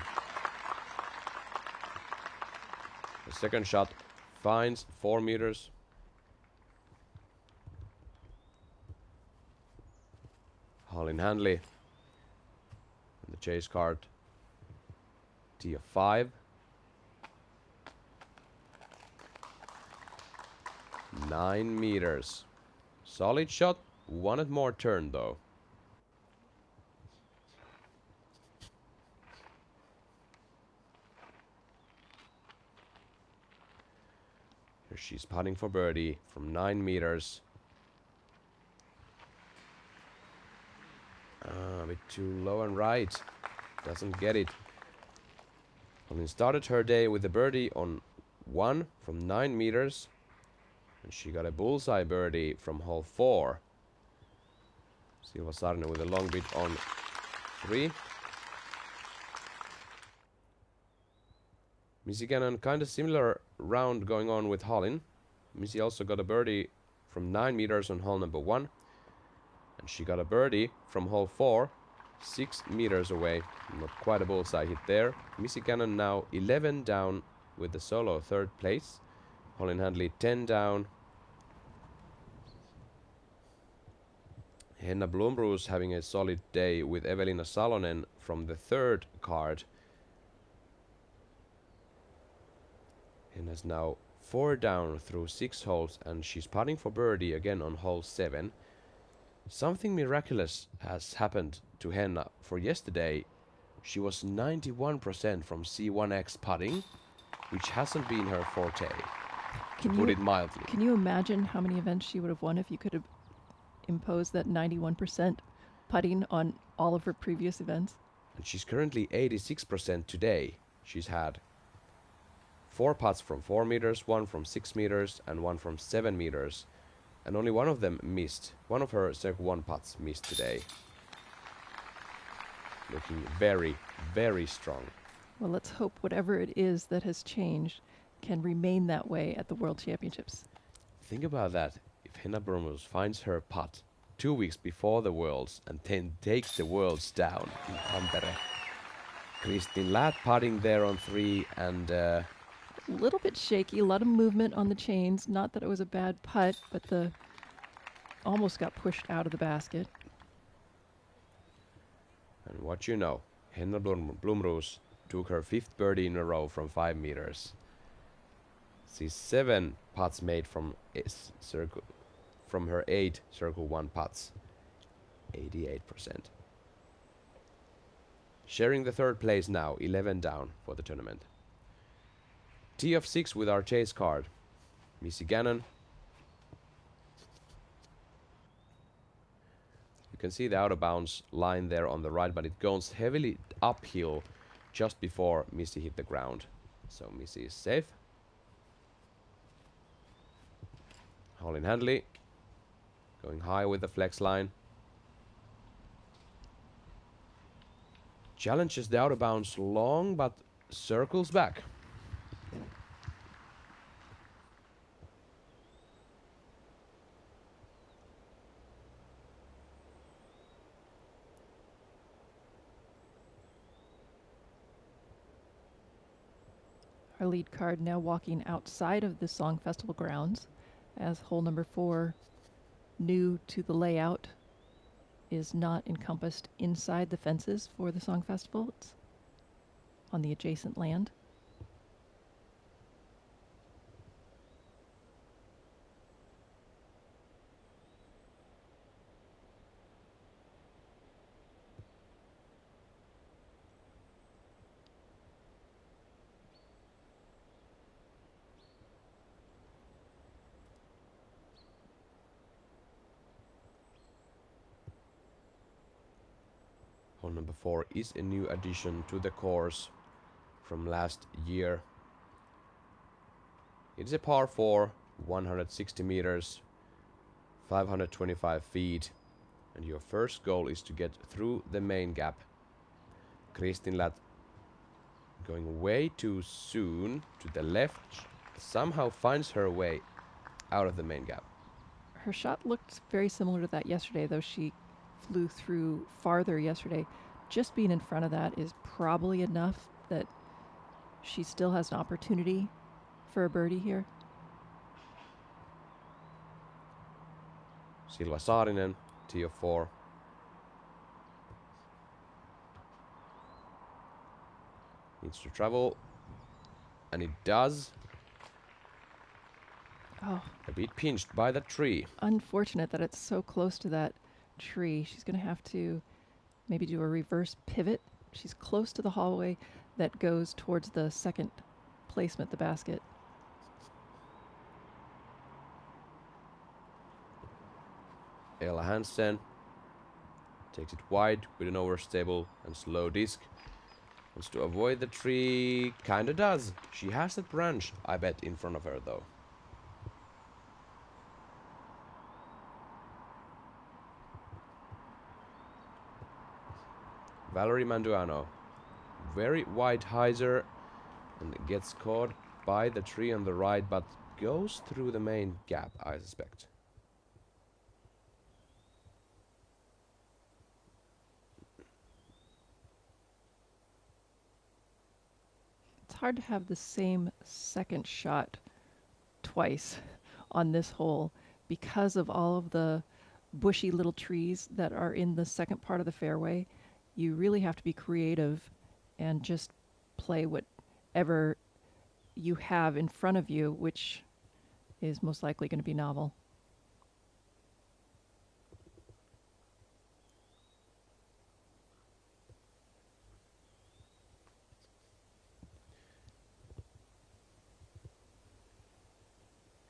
The second shot finds 4 meters. Holin Handley. And the chase card. Tee of 5. 9 meters. Solid shot. Wanted more turn though. Here she's putting for birdie from 9 meters. A bit too low and right. Doesn't get it. Colin started her day with a birdie on 1 from 9 meters. And she got a bullseye birdie from hole 4. Silva Saarinen with a long bid on 3. Missy Cannon, kind of similar round going on with Tallinn. Missy also got a birdie from 9 meters on hole number 1. And she got a birdie from hole 4, 6 meters away. Not quite a bullseye hit there. Missy Cannon now 11 down with the solo 3rd place. Colin Handley 10 down. Henna Blomroos having a solid day with Evelina Salonen from the 3rd card. Henna's now 4 down through 6 holes and she's putting for birdie again on hole 7. Something miraculous has happened to Henna. For yesterday, she was 91% from C1X putting, which hasn't been her forte, to put it mildly. Can you imagine how many events she would have won if you could have imposed that 91% putting on all of her previous events? And she's currently 86% today. She's had 4 putts from 4 meters, 1 from 6 meters, and 1 from 7 meters. And only one of them missed. One of her circle 1 putts missed today. Looking very, very strong. Well, let's hope whatever it is that has changed can remain that way at the World Championships. Think about that. If Henna Blomroos finds her putt 2 weeks before the Worlds and then takes the Worlds down in Tampere. Kristin Ladd putting there on 3 and... a little bit shaky, a lot of movement on the chains. Not that it was a bad putt, but the almost got pushed out of the basket. And what you know, Henna Blomroos took her 5th birdie in a row from 5 meters. She's 7 putts made from her 8 circle 1 putts. 88%. Sharing the 3rd place now, 11 down for the tournament. Tee of 6 with our chase card. Missy Cannon. You can see the out of bounds line there on the right, but it goes heavily uphill just before Missy hit the ground. So Missy is safe. Colin Handley going high with the flex line. Challenges the out of bounds long, but circles back. Our lead card now walking outside of the Song Festival grounds as hole number 4, new to the layout, is not encompassed inside the fences for the Song Festival. It's on the adjacent land. Hole number 4 is a new addition to the course from last year. It is a par 4, 160 meters, 525 feet, and your first goal is to get through the main gap. Kristin Ladd going way too soon to the left, somehow finds her way out of the main gap. Her shot looked very similar to that yesterday, though she flew through farther yesterday. Just being in front of that is probably enough that she still has an opportunity for a birdie here. Silva Saarinen, tee of 4. Needs to travel, and it does. Oh, a bit pinched by the tree. Unfortunate that it's so close to that tree. She's going to have to maybe do a reverse pivot. She's close to the hallway that goes towards the 2nd placement, the basket. Ella Hansen takes it wide with an overstable and slow disc. Wants to avoid the tree. Kinda does. She has that branch, I bet, in front of her though. Valerie Manduano. Very wide hyzer and gets caught by the tree on the right, but goes through the main gap, I suspect. It's hard to have the same second shot twice on this hole because of all of the bushy little trees that are in the second part of the fairway. You really have to be creative and just play whatever you have in front of you, which is most likely going to be novel.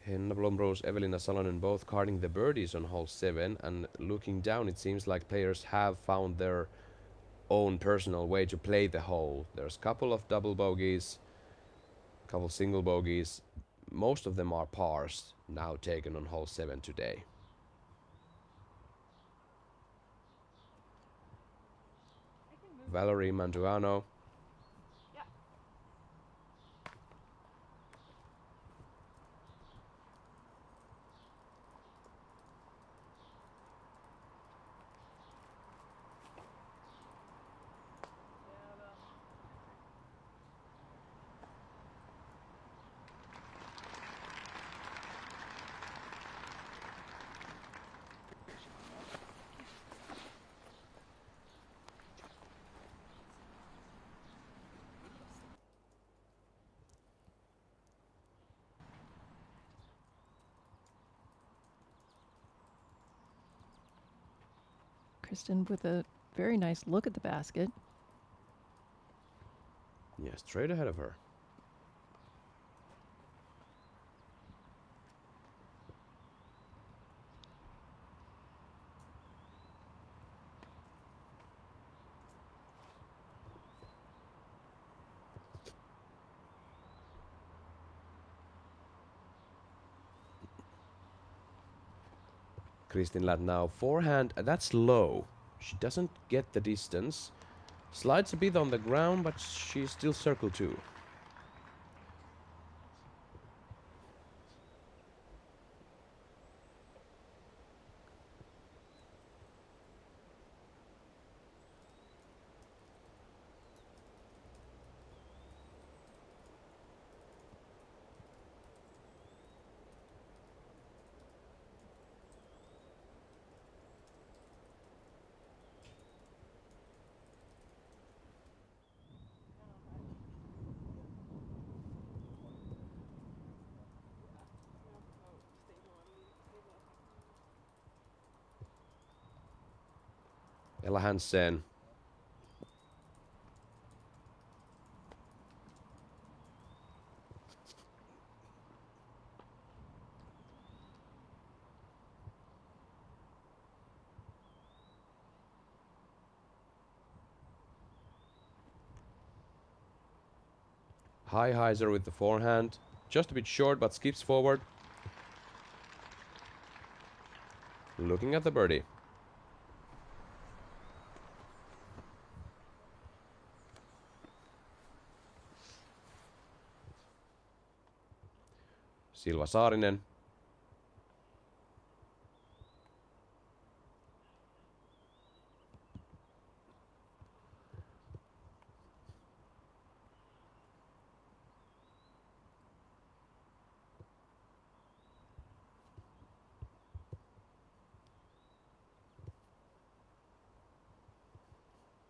Henna Blomros, Evelina Salonen both carding the birdies on hole 7, and looking down it seems like players have found their own personal way to play the hole. There's a couple of double bogeys, a couple single bogeys. Most of them are pars now taken on hole 7 today. Valerie Manduano. Kristen with a very nice look at the basket. Yeah, straight ahead of her. Kristin Ladd now forehand, that's low. She doesn't get the distance. Slides a bit on the ground, but she's still circle 2. Ella Hansen. High hyzer with the forehand. Just a bit short, but skips forward. Looking at the birdie. Silva Saarinen.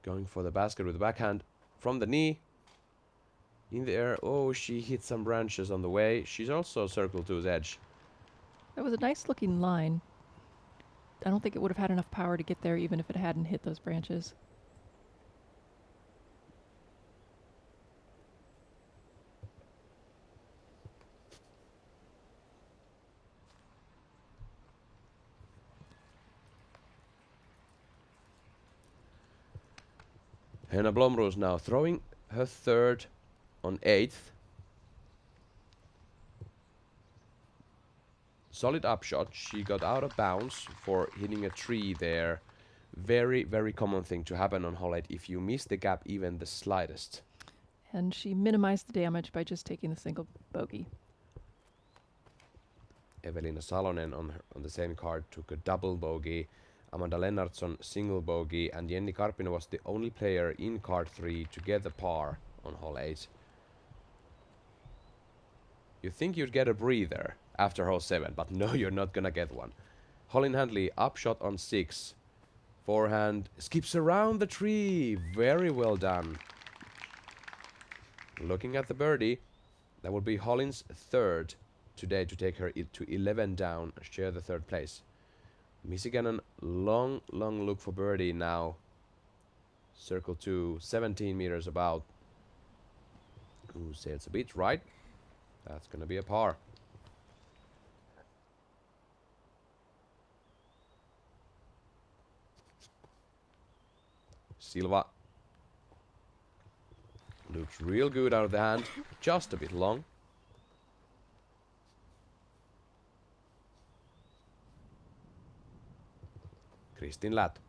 Going for the basket with the backhand from the knee. In the air. Oh, she hit some branches on the way. She's also circle 2's edge. That was a nice looking line. I don't think it would have had enough power to get there even if it hadn't hit those branches. Henna Blomros now throwing her third on 8th. Solid upshot. She got out of bounds for hitting a tree there Very, very common thing to happen on hole 8 if you miss the gap even the slightest. And she minimized the damage by just taking the single bogey. Evelina Salonen on the same card took a double bogey. Amanda Lennartsson single bogey, and Jenni Karpinen was the only player in card 3 to get the par on hole 8. You think you'd get a breather after hole 7, but no, you're not gonna get one. Colin Handley upshot on 6. Forehand skips around the tree. Very well done. Looking at the birdie, that would be Hollin's third today to take her to 11 down, share the third place. Missy Gannon, long look for birdie now. Circle 2, 17 meters about. Ooh, sails a bit right. That's gonna be a par. Silva looks real good out of the hand, just a bit long. Kristin Ladd,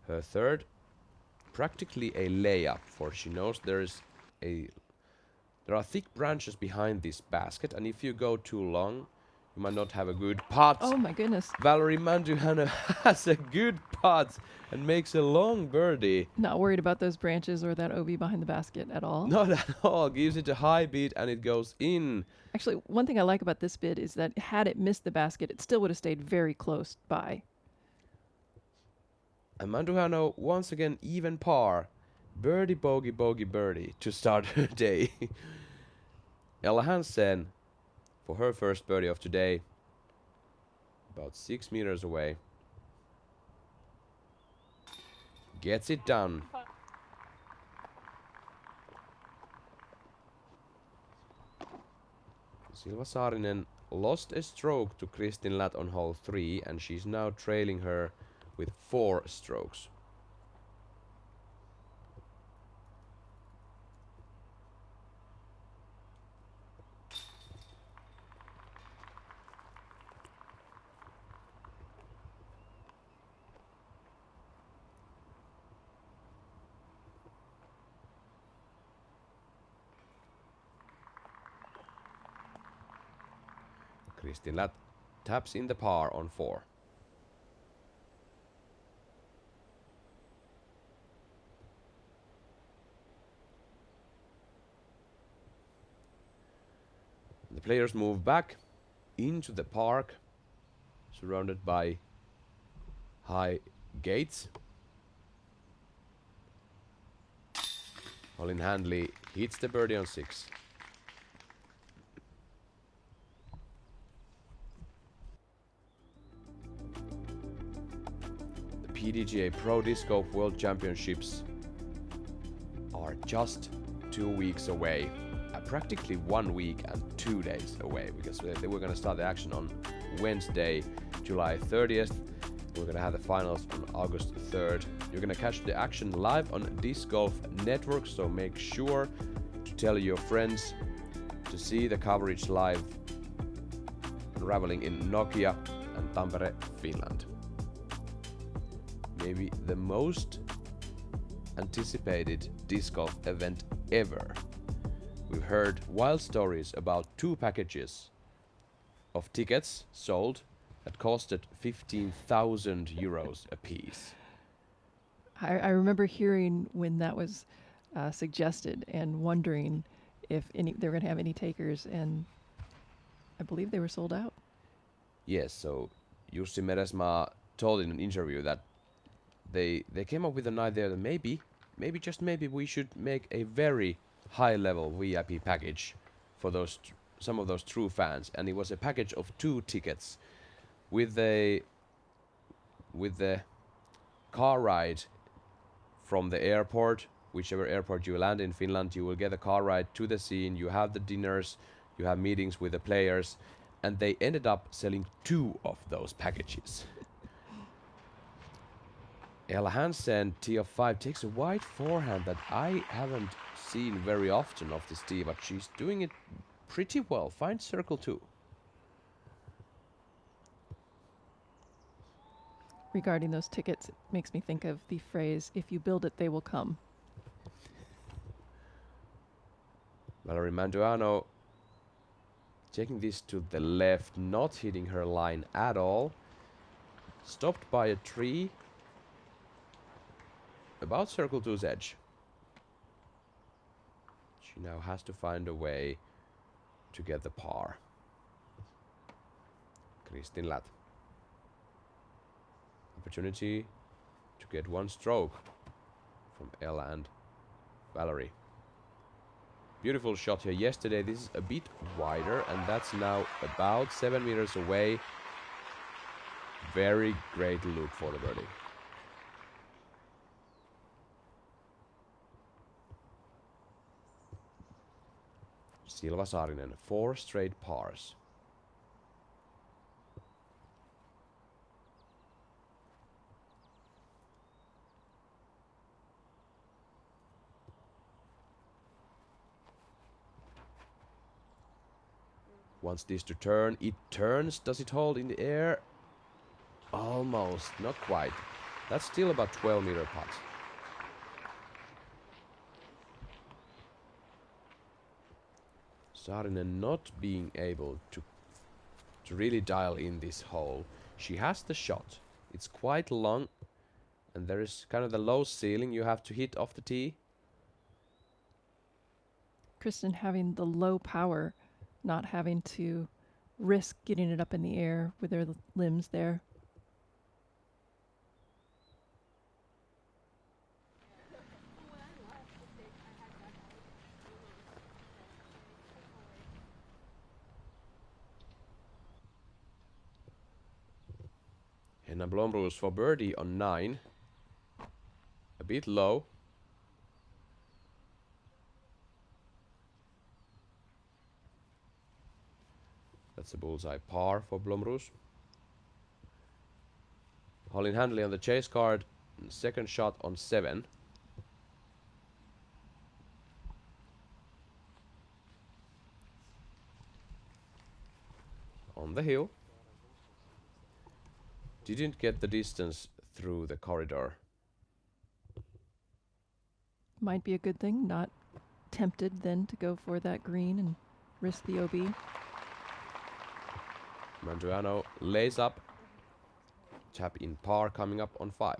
her third, practically a layup, for she knows there are thick branches behind this basket, and if you go too long, you might not have a good putt. Oh my goodness. Valerie Manduhana has a good putt and makes a long birdie. Not worried about those branches or that OB behind the basket at all. Not at all. Gives it a high beat and it goes in. Actually, one thing I like about this bid is that had it missed the basket, it still would have stayed very close by. And Manduhano once again even par. Birdie, bogey, bogey, birdie to start her day. Ella Hansen for her first birdie of today. About 6 meters away. Gets it done. Silva Saarinen lost a stroke to Kristin Ladd on hole 3, and she's now trailing her with 4 strokes. Kristin Ladd taps in the par on 4. The players move back into the park, surrounded by high gates. Colin Handley hits the birdie on 6. PDGA Pro Disc Golf World Championships are just 2 weeks away. Practically 1 week and 2 days away, because they were going to start the action on Wednesday, July 30th. We're going to have the finals on August 3rd. You're going to catch the action live on Disc Golf Network, so make sure to tell your friends to see the coverage live unraveling in Nokia and Tampere, Finland. Maybe the most anticipated disc golf event ever. We've heard wild stories about 2 packages of tickets sold that costed 15,000 euros a piece. I remember hearing when that was suggested and wondering if they were going to have any takers, and I believe they were sold out. Yes, so Jussi Meresmaa told in an interview that they came up with an idea that maybe just maybe we should make a very high-level VIP package for those some of those true fans, and it was a package of 2 tickets with the car ride from the airport, whichever airport you land in Finland. You will get a car ride to the scene, you have the dinners, you have meetings with the players, and they ended up selling 2 of those packages. Ella Hansen, tee of 5, takes a wide forehand that I haven't seen very often of this tee, but she's doing it pretty well. Finds circle 2. regarding those tickets, it makes me think of the phrase, if you build it, they will come. Valerie Manduano taking this to the left, not hitting her line at all. Stopped by a tree. About Circle 2's edge. She now has to find a way to get the par. Kristin Lath. Opportunity to get one stroke from Ella and Valerie. Beautiful shot here yesterday. This is a bit wider, and that's now about 7 meters away. Very great look for the birdie. Silva Saarinen, 4 straight pars. Wants this to turn. It turns. Does it hold in the air? Almost. Not quite. That's still about 12-meter putt. Saarinen not being able to really dial in this hole. She has the shot. It's quite long, and there is kind of the low ceiling you have to hit off the tee. Kristin having the low power, not having to risk getting it up in the air with her limbs there. Henna Blomroos for birdie on 9. A bit low. That's a bullseye par for Blomroos. Colin Handley on the chase card. Second shot on 7. On the hill. Didn't get the distance through the corridor. Might be a good thing, not tempted then to go for that green and risk the OB. Manduano lays up. Tap in par coming up on 5.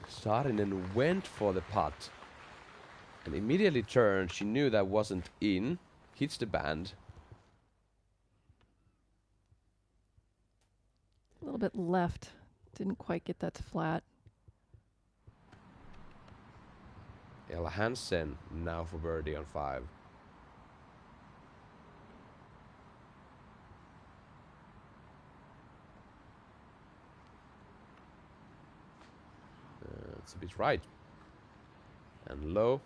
Saarinen went for the putt and immediately turned. She knew that wasn't in. Hits the band. A little bit left. Didn't quite get that to flat. Ella Hansen now for birdie on 5. It's a bit right. And low.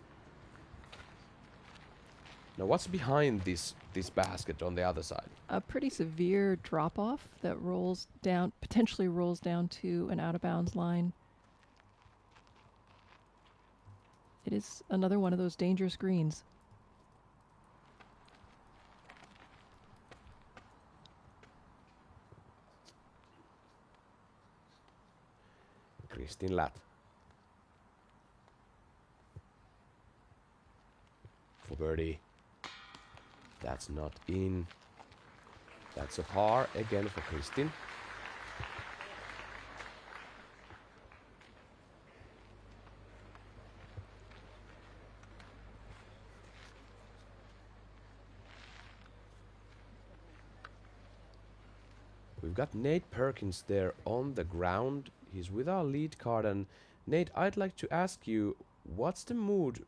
Now what's behind this basket on the other side? A pretty severe drop-off that rolls down, potentially rolls down to an out-of-bounds line. It is another one of those dangerous greens. Kristin Lath. For birdie. That's not in. That's a par again for Kristin. We've got Nate Perkins there on the ground. He's with our lead card. And Nate, I'd like to ask you, what's the mood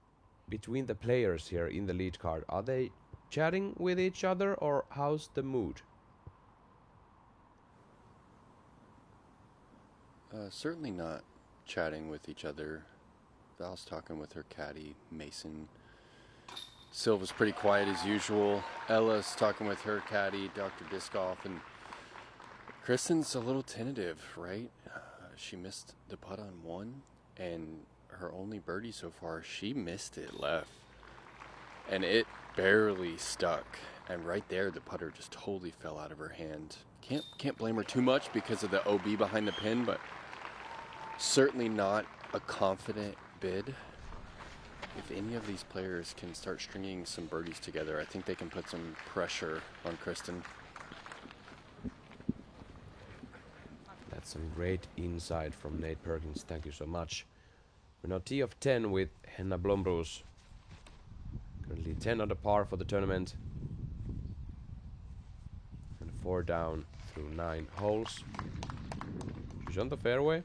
between the players here in the lead card? Are they chatting with each other, or how's the mood? Certainly not chatting with each other. Val's talking with her caddy, Mason. Silva's pretty quiet as usual. Ella's talking with her caddy, Dr. Disc Golf, and Kristen's a little tentative, right? She missed the putt on one, and her only birdie so far, she missed it left. And it barely stuck. And right there, the putter just totally fell out of her hand. Can't blame her too much because of the OB behind the pin, but certainly not a confident bid. If any of these players can start stringing some birdies together, I think they can put some pressure on Kristen. That's some great insight from Nate Perkins. Thank you so much. We're now tee of 10 with Henna Blomroos. Currently 10 under par for the tournament. And 4 down through 9 holes. She's on the fairway.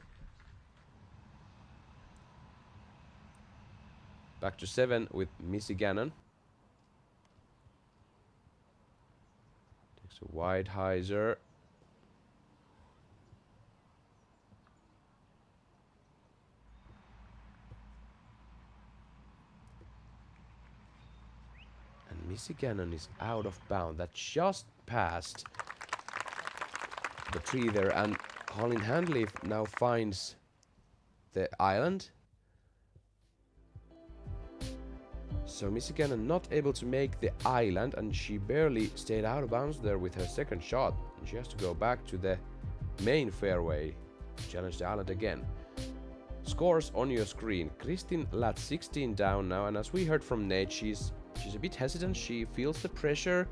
Back to 7 with Missy Gannon. Takes a wide hyzer. And Missy Gannon is out of bounds. That just passed the tree there, and Colin Handley now finds the island. So Missy Gannon not able to make the island, and she barely stayed out of bounds there with her second shot. And she has to go back to the main fairway, challenge the island again. Scores on your screen. Kristin Ladd 16 down now, and as we heard from Nate, she's a bit hesitant. She feels the pressure,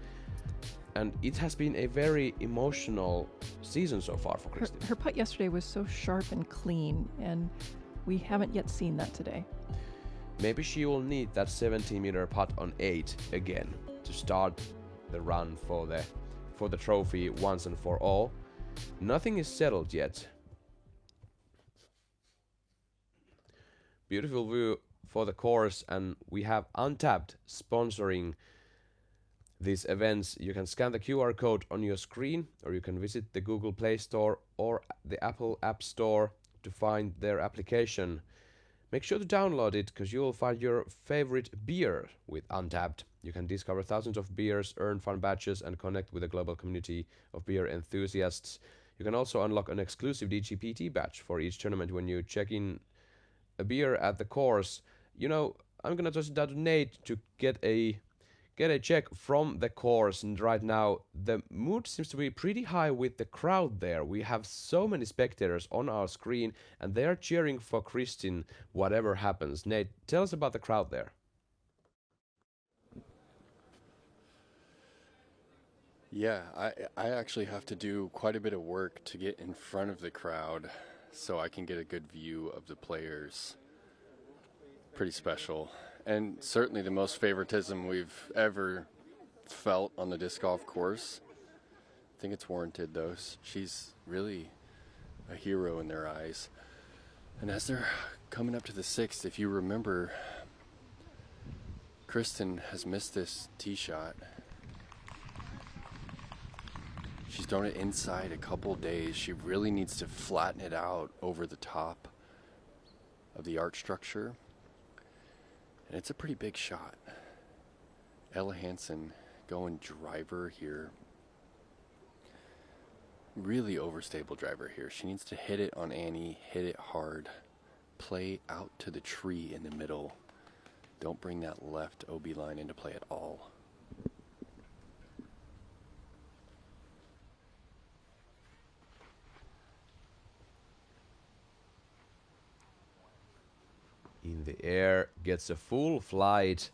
and it has been a very emotional season so far for Kristin. Her putt yesterday was so sharp and clean, and we haven't yet seen that today. Maybe she will need that 17-meter putt on 8 again to start the run for the trophy once and for all. Nothing is settled yet. Beautiful view for the course, and we have Untapped sponsoring these events. You can scan the QR code on your screen, or you can visit the Google Play Store or the Apple App Store to find their application. Make sure to download it, because you will find your favorite beer with Untapped. You can discover thousands of beers, earn fun badges, and connect with a global community of beer enthusiasts. You can also unlock an exclusive DGPT badge for each tournament when you check in a beer at the course. You know, I'm gonna toss it down to Nate to get a check from the course, and right now the mood seems to be pretty high with the crowd there. We have so many spectators on our screen, and they are cheering for Kristin whatever happens. Nate, tell us about the crowd there. Yeah, I actually have to do quite a bit of work to get in front of the crowd so I can get a good view of the players. Pretty special. And certainly the most favoritism we've ever felt on the disc golf course. I think it's warranted, though. She's really a hero in their eyes. And as they're coming up to the 6th, if you remember, Kristin has missed this tee shot. She's thrown it inside a couple days. She really needs to flatten it out over the top of the arch structure. And it's a pretty big shot. Ella Hansen going driver here. Really overstable driver here. She needs to hit it on Annie, hit it hard. Play out to the tree in the middle. Don't bring that left OB line into play at all. In the air, gets a full flight,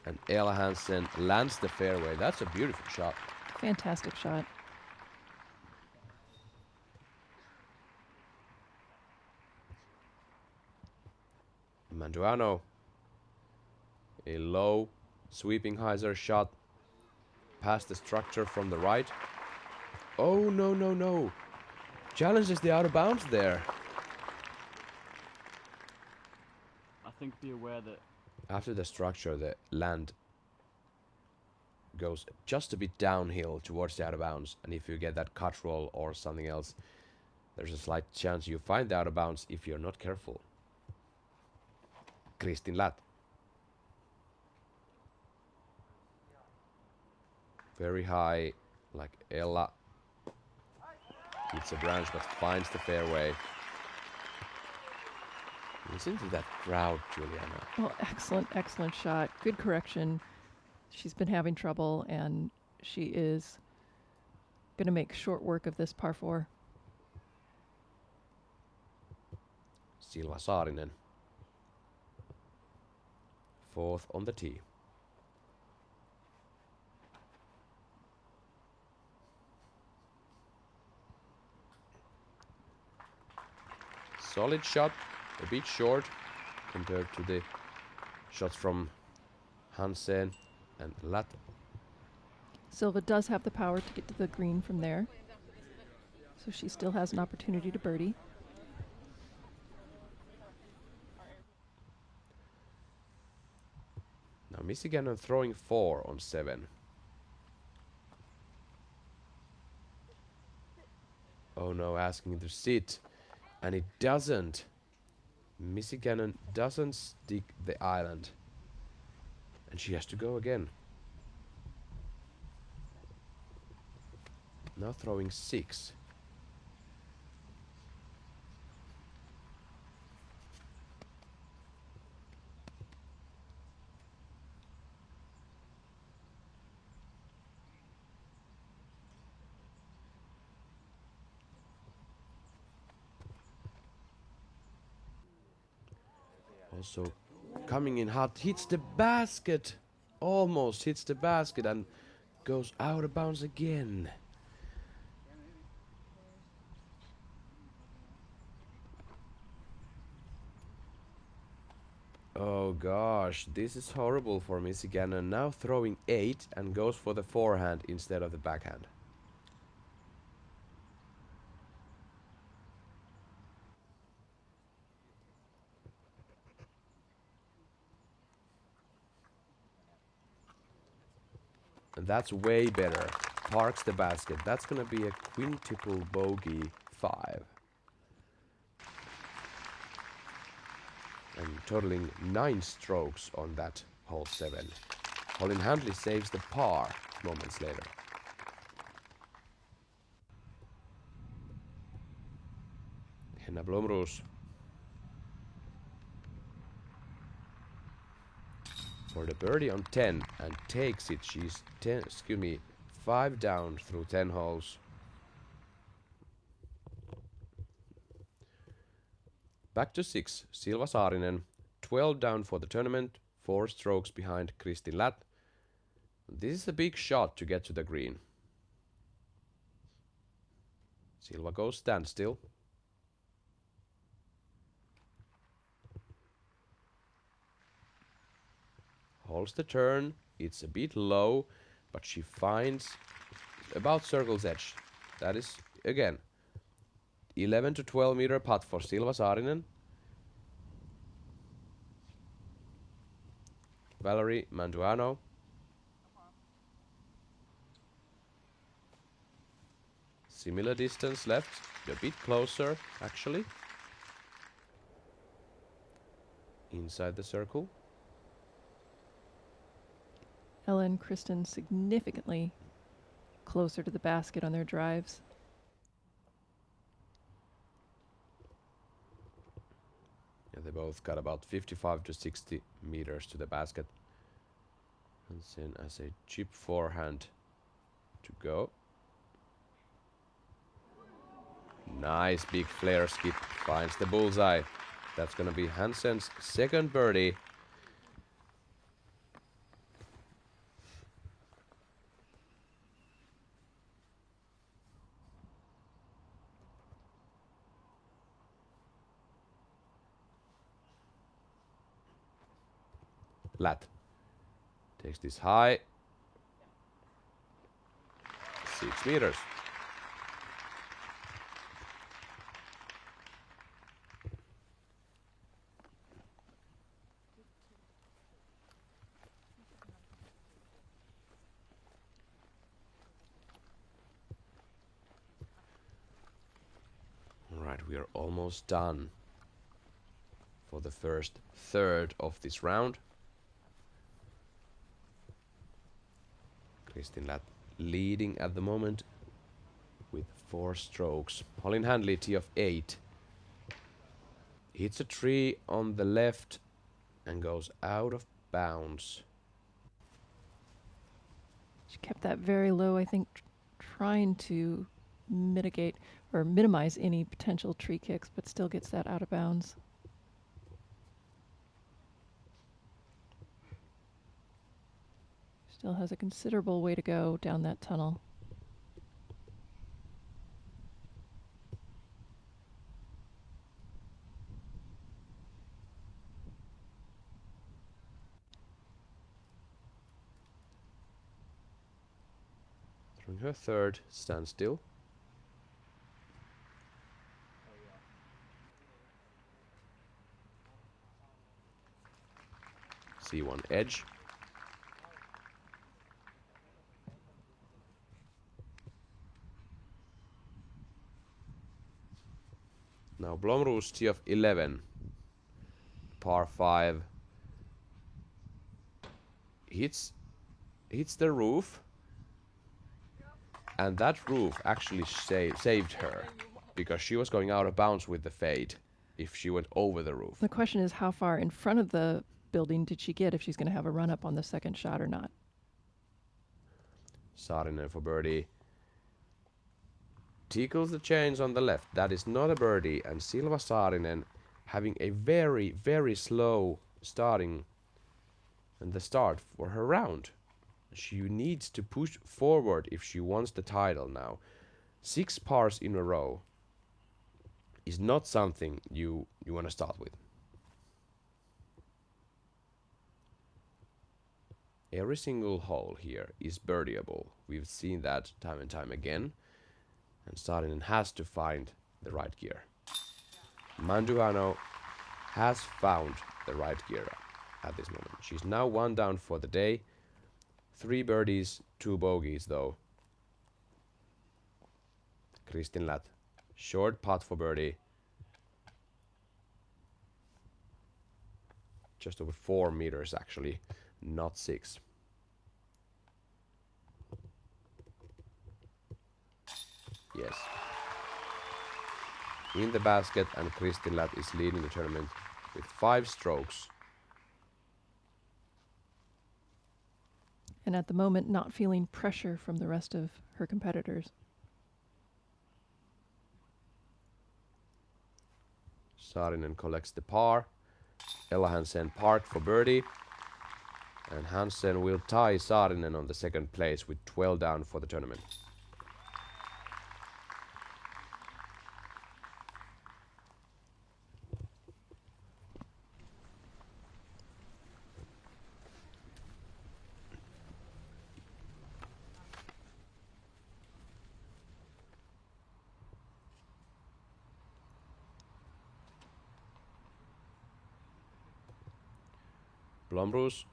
and Ella Hansen lands the fairway. That's a beautiful shot. Fantastic shot. Manduano, a low sweeping hyzer shot past the structure from the right. Oh, no. Challenges the out of bounds there. I think be aware that After the structure, the land goes just a bit downhill towards the out of bounds, and if you get that cut roll or something else, there's a slight chance you find the out of bounds if you're not careful. Kristin Ladd. Very high, like Ella. Hits a branch but finds the fairway. Listen to that crowd, Juliana. Well, excellent, excellent shot. Good correction. She's been having trouble, and she is going to make short work of this par 4. Silva Saarinen. 4th on the tee. Solid shot, a bit short compared to the shots from Hansen and Lat. Silva does have the power to get to the green from there, so she still has an opportunity to birdie. Now Michigan throwing 4 on 7. Oh no, asking to sit. And it doesn't. Michigan doesn't stick the island. And she has to go again. Now throwing 6. Also coming in hot, hits the basket. Almost hits the basket and goes out of bounds again. Oh gosh, this is horrible for Michigan. And now throwing 8 and goes for the forehand instead of the backhand. And that's way better. Parks the basket. That's gonna be a quintuple bogey 5. And totaling 9 strokes on that hole 7. Colin Handley saves the par moments later. Henna Blomroos for the birdie on 10 and takes it. She's 5 down through 10 holes. Back to 6, Silva Saarinen, 12 down for the tournament, 4 strokes behind Kristin Latt. This is a big shot to get to the green. Silva goes standstill. Holds the turn, it's a bit low, but she finds about circle's edge. That is, again, 11 to 12 meter putt for Silva Saarinen. Valerie Manduano. Similar distance left, a bit closer actually. Inside the circle. Ella and Kristen significantly closer to the basket on their drives. Yeah, they both got about 55 to 60 meters to the basket. And then as a chip forehand to go. Nice big flare skip, finds the bullseye. That's gonna be Hansen's second birdie. Latt takes this high. 6 meters. All right, we are almost done for the first third of this round. Kristin Latt leading at the moment with 4 strokes. Colin Handley, tee of 8. Hits a tree on the left and goes out of bounds. She kept that very low, I think, trying to mitigate or minimize any potential tree kicks, but still gets that out of bounds. Still has a considerable way to go down that tunnel. Throwing her third, stand still. C1 edge. Now Blomroos, tee of 11. Par 5. Hits the roof. And that roof actually saved her, because she was going out of bounds with the fade if she went over the roof. The question is, how far in front of the building did she get if she's going to have a run up on the second shot or not? Saarinen for birdie. Tickles the chains on the left. That is not a birdie. And Silva Saarinen having a very, very slow starting and the start for her round. She needs to push forward if she wants the title now. 6 pars in a row is not something you want to start with. Every single hole here is birdieable. We've seen that time and time again. And Saarinen has to find the right gear. Manduano has found the right gear at this moment. She's now 1 down for the day. 3 birdies, 2 bogeys though. Kristin Lath, short putt for birdie. Just over 4 meters actually, not 6. Yes. In the basket, and Kristin Lath is leading the tournament with 5 strokes. And at the moment, not feeling pressure from the rest of her competitors. Saarinen collects the par. Ella Hansen parked for birdie. And Hansen will tie Saarinen on the second place with 12 down for the tournament. Blomroos.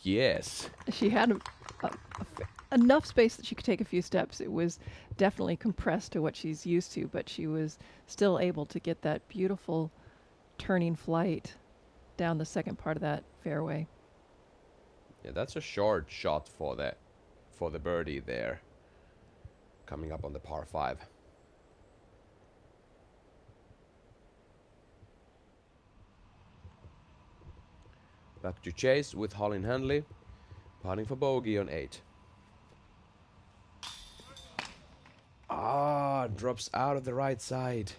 Yes. She had enough space that she could take a few steps. It was definitely compressed to what she's used to, but she was still able to get that beautiful turning flight down the second part of that fairway. Yeah, that's a short shot for the birdie there. Coming up on the par 5. Back to chase with Colin Handley, putting for bogey on 8. Drops out of the right side.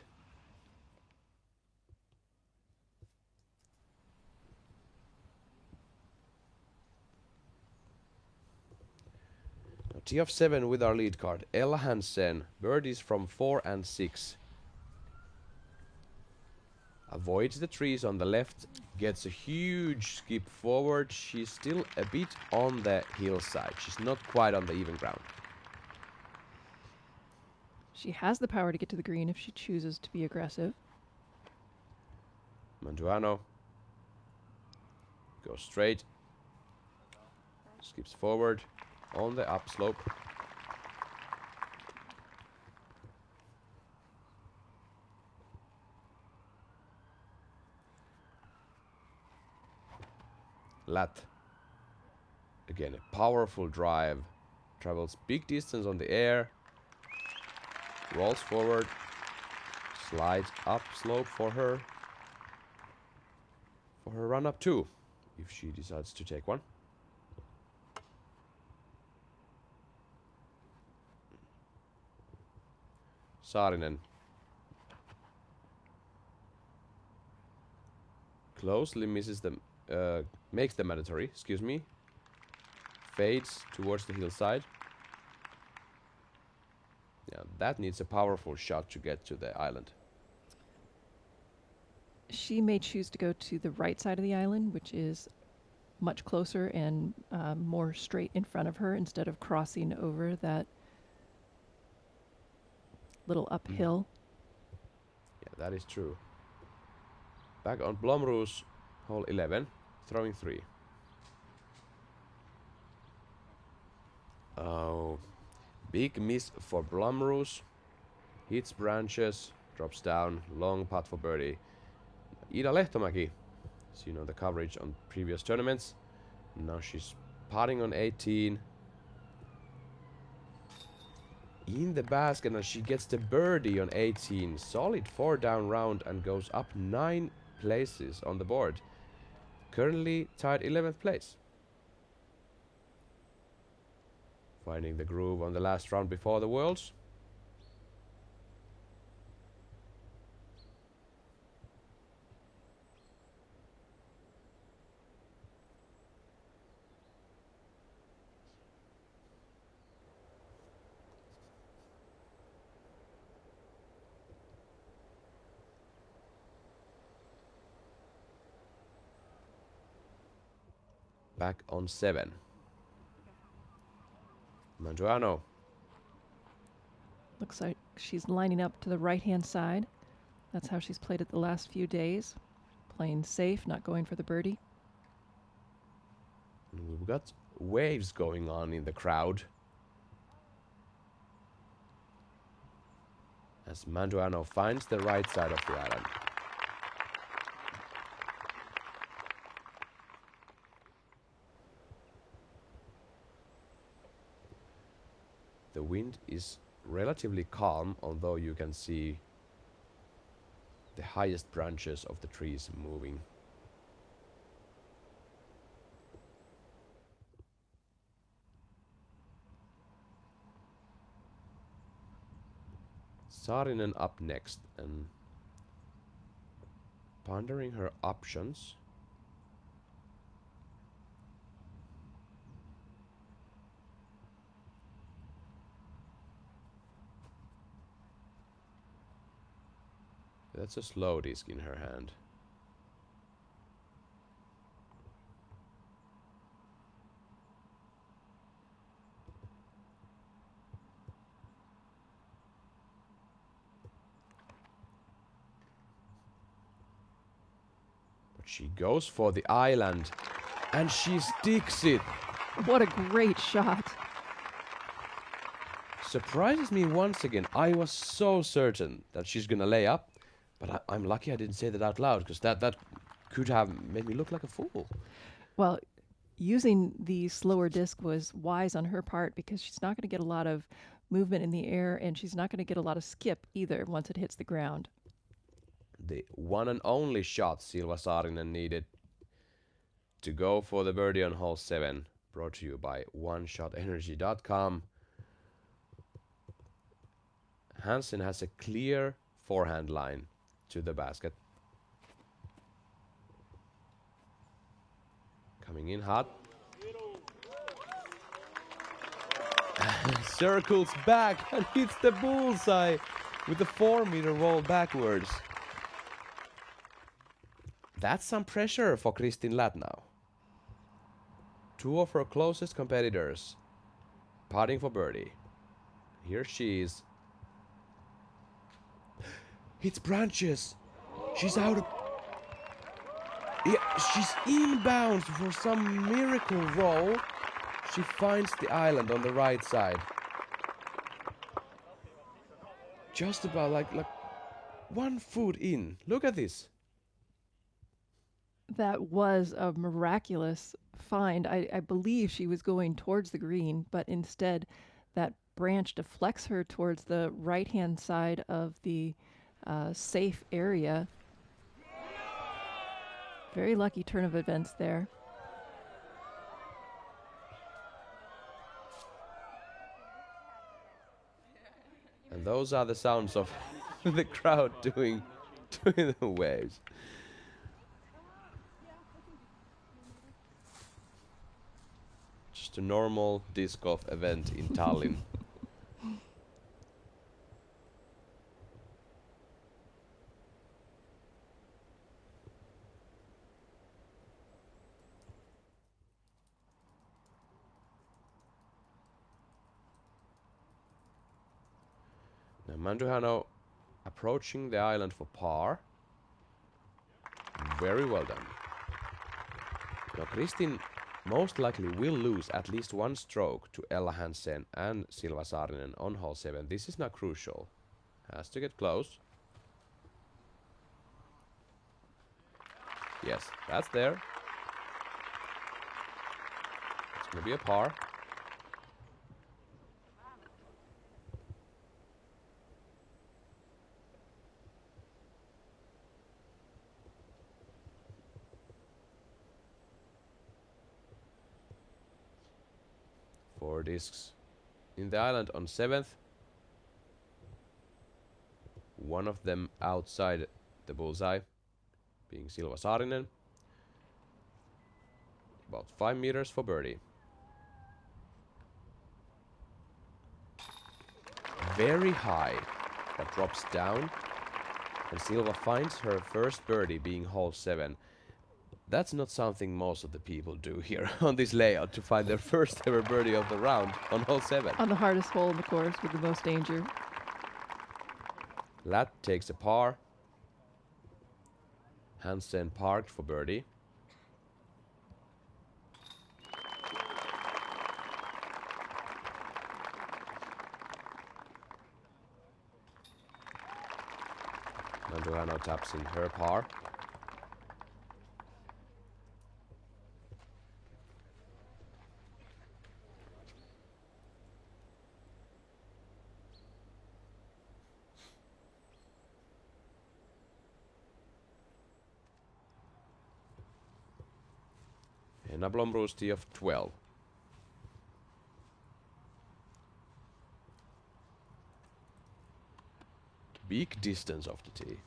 Now, tee of 7 with our lead card. Ella Hansen, birdies from 4 and 6. Avoids the trees on the left, gets a huge skip forward. She's still a bit on the hillside. She's not quite on the even ground. She has the power to get to the green if she chooses to be aggressive. Manduano goes straight, skips forward on the upslope. Lath Again, a powerful drive. Travels big distance on the air. Rolls forward. Slides up slope for her. For her run up 2. If she decides to take one. Saarinen. Closely misses the... makes the mandatory, excuse me. Fades towards the hillside. Yeah, that needs a powerful shot to get to the island. She may choose to go to the right side of the island, which is much closer and more straight in front of her instead of crossing over that little uphill. Yeah, that is true. Back on Blomroos, hole 11, throwing 3. Oh, big miss for Blomroos. Hits branches, drops down, long putt for birdie. Ida Lehtomäki, seen on the coverage on previous tournaments. Now she's putting on 18. In the basket, and she gets the birdie on 18. Solid 4-down round and goes up 9 places on the board. Currently tied 11th place. Finding the groove on the last round before the Worlds. Back on 7. Mangiano. Looks like she's lining up to the right-hand side. That's how she's played it the last few days. Playing safe, not going for the birdie. We've got waves going on in the crowd. As Mangiano finds the right side of the island. The wind is relatively calm, although you can see the highest branches of the trees moving. Saarinen up next and pondering her options. That's a slow disc in her hand. But she goes for the island and she sticks it. What a great shot. Surprises me once again. I was so certain that she's gonna lay up. But I'm lucky I didn't say that out loud, because that could have made me look like a fool. Well, using the slower disc was wise on her part because she's not going to get a lot of movement in the air and she's not going to get a lot of skip either once it hits the ground. The one and only shot Silva Saarinen needed to go for the birdie on hole 7. Brought to you by OneShotEnergy.com. Hansen has a clear forehand line to the basket. Coming in hot. Circles back and hits the bullseye with a 4-meter roll backwards. That's some pressure for Kristin Ladd now. 2 of her closest competitors putting for birdie. Here she is. Hits branches. She's out of... Yeah, she's inbounds for some miracle roll. She finds the island on the right side. Just about like 1 foot in. Look at this. That was a miraculous find. I believe she was going towards the green, but instead that branch deflects her towards the right-hand side of the safe area. Very lucky turn of events there. And those are the sounds of the crowd doing the waves. Just a normal disc golf event in Tallinn. Now Manduhano approaching the island for par. Very well done. Now Kristin most likely will lose at least one stroke to Ella Hansen and Silva Saarinen on hole 7. This is now crucial. Has to get close. Yes, that's there. It's gonna be a par. Four discs in the island on 7th. One of them outside the bullseye, being Silva Saarinen. About 5 meters for birdie. Very high, but drops down. And Silva finds her first birdie, being hole 7. That's not something most of the people do here on this layout, to find their first ever birdie of the round on hole 7. On the hardest hole in the course with the most danger. Lat takes a par. Hansen parked for birdie. Manduhano taps in her par. And a Blomroos tee of 12. Big distance of the tee.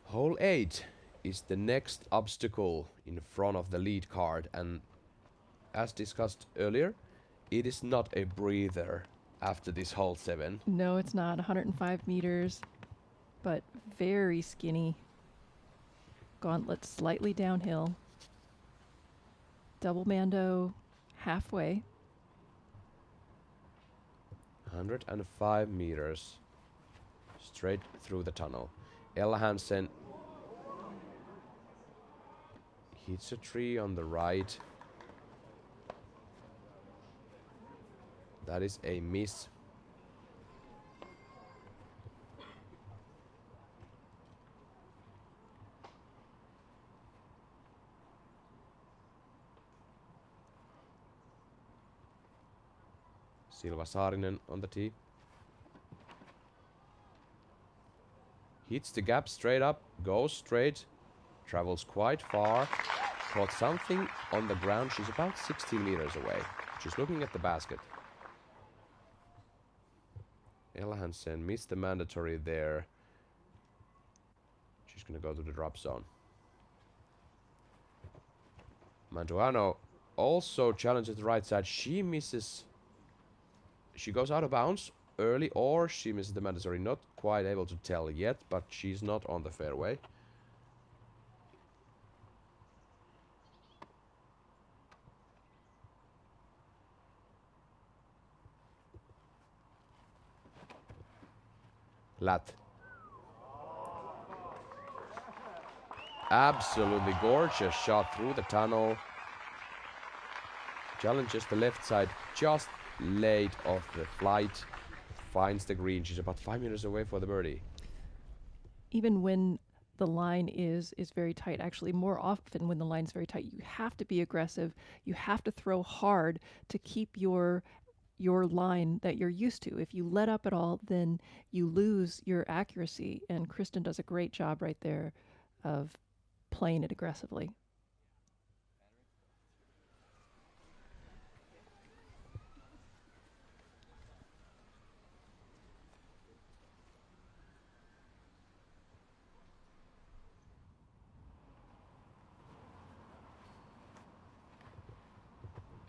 Hole 8 is the next obstacle in front of the lead card, and as discussed earlier, it is not a breather after this hole 7. No, it's not. 105 meters, but very skinny. Gauntlet slightly downhill. Double Mando halfway. 105 meters straight through the tunnel. Ella Hansen hits a tree on the right. That is a miss. Silva Saarinen on the tee. Hits the gap straight up, goes straight, travels quite far, caught something on the ground. She's about 16 meters away. She's looking at the basket. Ella Hansen missed the mandatory there. She's going to go to the drop zone. Manduhano also challenges the right side. She misses. She goes out of bounds early, or she misses the mandatory. Not quite able to tell yet, but she's not on the fairway. Lat. Absolutely gorgeous shot through the tunnel. Challenges the left side just late off the flight. Finds the green. She's about 5 meters away for the birdie. Even when the line is very tight, actually more often when the line's very tight, you have to be aggressive. You have to throw hard to keep your line that you're used to. If you let up at all, then you lose your accuracy. And Kristen does a great job right there of playing it aggressively.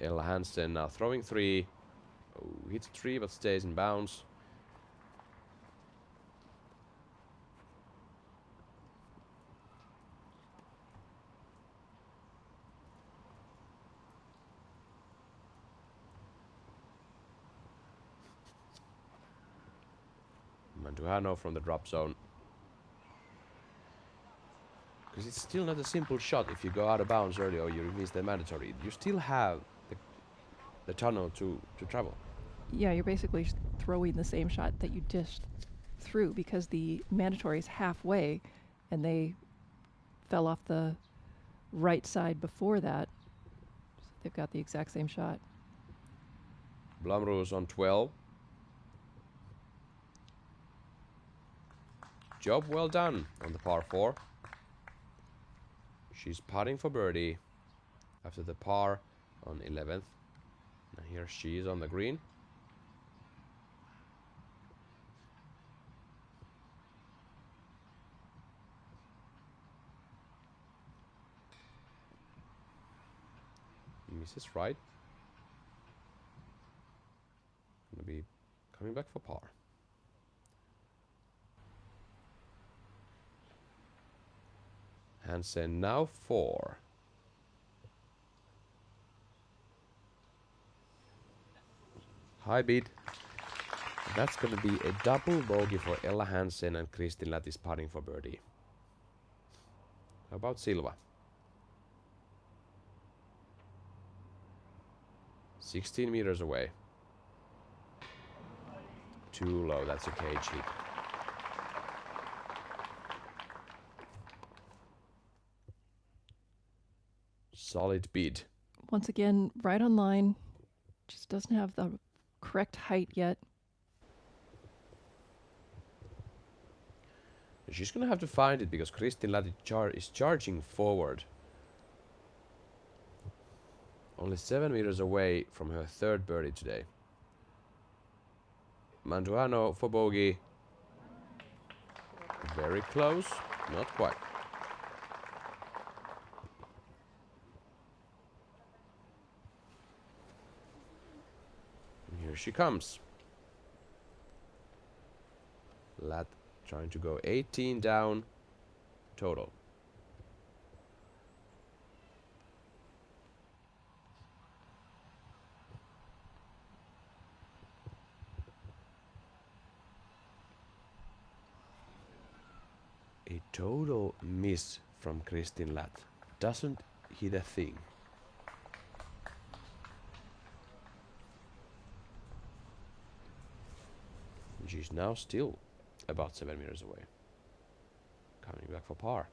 Ella Hansen now throwing 3. Oh, hits 3 but stays in bounds. Manduano from the drop zone. Because it's still not a simple shot if you go out of bounds early or you miss the mandatory. You still have the tunnel to travel. Yeah, you're basically throwing the same shot that you dished through because the mandatory is halfway and they fell off the right side before that. So they've got the exact same shot. Blomroos on 12. Job well done on the par 4. She's putting for birdie after the par on 11th. And here she is on the green. Misses right. Gonna be coming back for par. Hansen now 4. High beat. That's going to be a double bogey for Ella Hansen and Kristin Lattis putting for birdie. How about Silva? 16 meters away. Too low, that's a cage hit. Solid beat. Once again, right on line. Just doesn't have the correct height yet. She's going to have to find it because Kristin Lattis is charging forward. Only 7 meters away from her 3rd birdie today. Manduano for bogey. Very close, not quite. And here she comes. Lat trying to go 18 down total. A total miss from Kristin Lat. Doesn't hit a thing. And she's now still about 7 meters away. Coming back for par.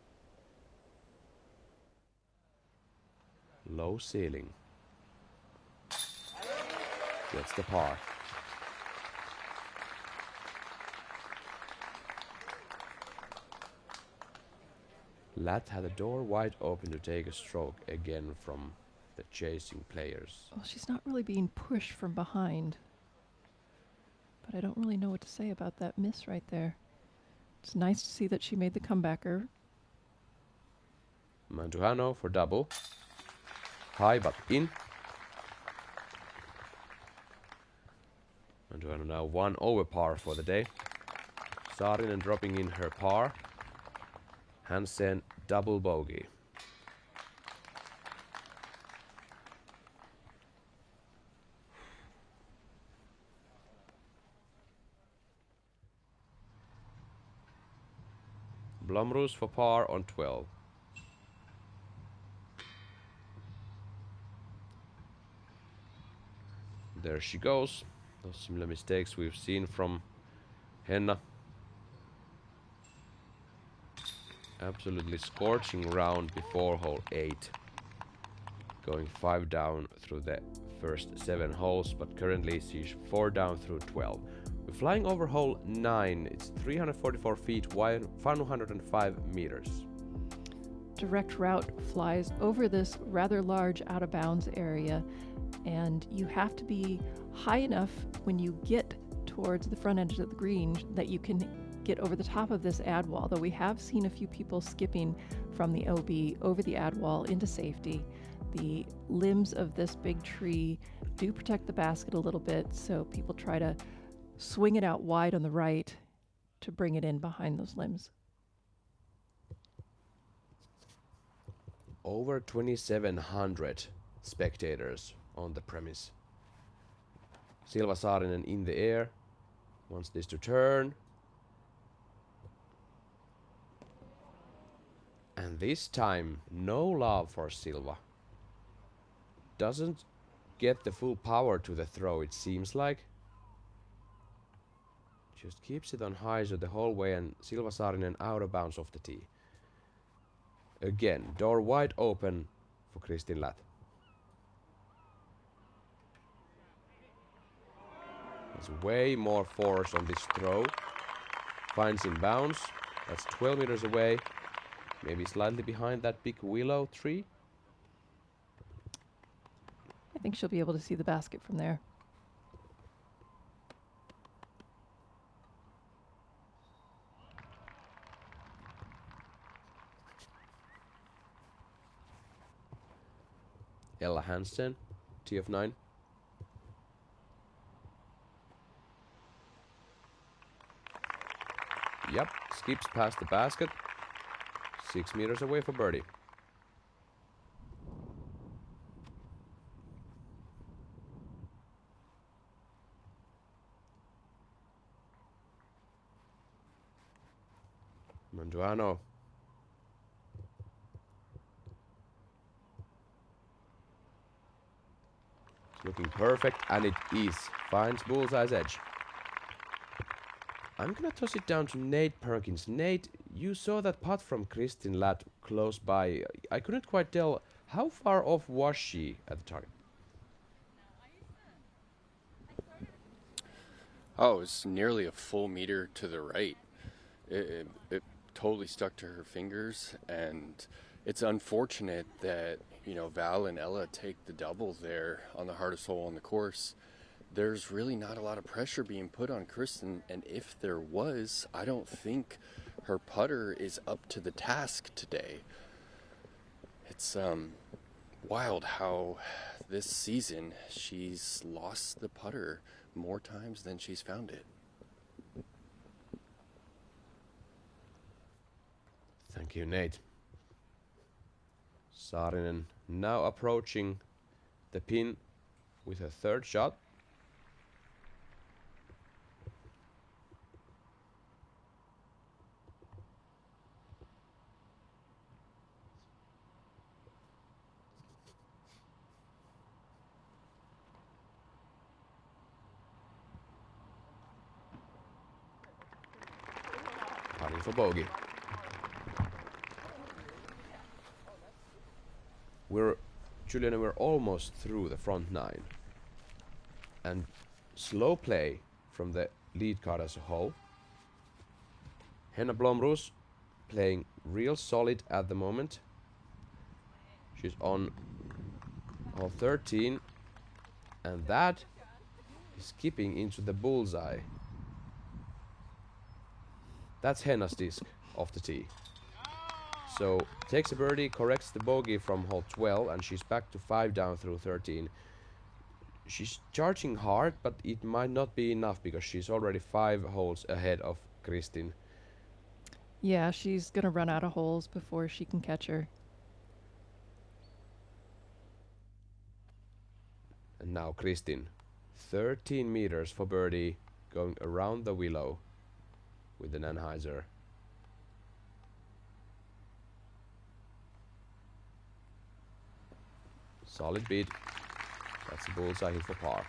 Low ceiling. Gets the par. Lat had the door wide open to take a stroke again from the chasing players. Well, she's not really being pushed from behind. But I don't really know what to say about that miss right there. It's nice to see that she made the comebacker. Manduano for double. High but in. Manduano now 1 over par for the day. Saarinen dropping in her par. Hansen double bogey. Blomroos for par on 12. There she goes. Those similar mistakes we've seen from Henna. Absolutely scorching round before hole 8. Going 5 down through the first 7 holes, but currently she's 4 down through 12. We're flying over hole 9. It's 344 feet wide, 105 meters. Direct route flies over this rather large out of bounds area, and you have to be high enough when you get towards the front edge of the green that you can get over the top of this ad wall, though we have seen a few people skipping from the OB over the ad wall into safety. The limbs of this big tree do protect the basket a little bit, so people try to swing it out wide on the right to bring it in behind those limbs. Over 2,700 spectators on the premise. Silva Saarinen in the air, wants this to turn. And this time, no love for Silva. Doesn't get the full power to the throw, it seems like. Just keeps it on hyzer the whole way, and Silva Saarinen out of bounds off the tee. Again, door wide open for Kristin Lath. There's way more force on this throw. Finds in bounds. That's 12 meters away. Maybe slightly behind that big willow tree. I think she'll be able to see the basket from there. Ella Hansen, tee of 9. Yep, skips past the basket. 6 meters away for birdie. Manduano. It's looking perfect, and it is. Finds bullseye's edge. I'm gonna toss it down to Nate Perkins. Nate, you saw that putt from Kristin Lath close by. I couldn't quite tell, how far off was she at the target? Oh, it's nearly a full meter to the right. It totally stuck to her fingers, and it's unfortunate that, you know, Val and Ella take the double there on the hardest hole on the course. There's really not a lot of pressure being put on Kristin, and if there was, I don't think her putter is up to the task today. It's wild how this season she's lost the putter more times than she's found it. Thank you, Nate. Saarinen now approaching the pin with her third shot. Putting for bogey. Juliana, we're almost through the front 9. And slow play from the lead card as a whole. Henna Blomroos playing real solid at the moment. She's on hole 13. And that is skipping into the bullseye. That's Henna's disc off the tee. So takes a birdie, corrects the bogey from hole 12, and she's back to 5 down through 13. She's charging hard, but it might not be enough because she's already 5 holes ahead of Kristin. Yeah, she's gonna run out of holes before she can catch her. And now Kristin, 13 meters for birdie, going around the willow with the Anheuser. Solid beat. That's a bullseye hit for par.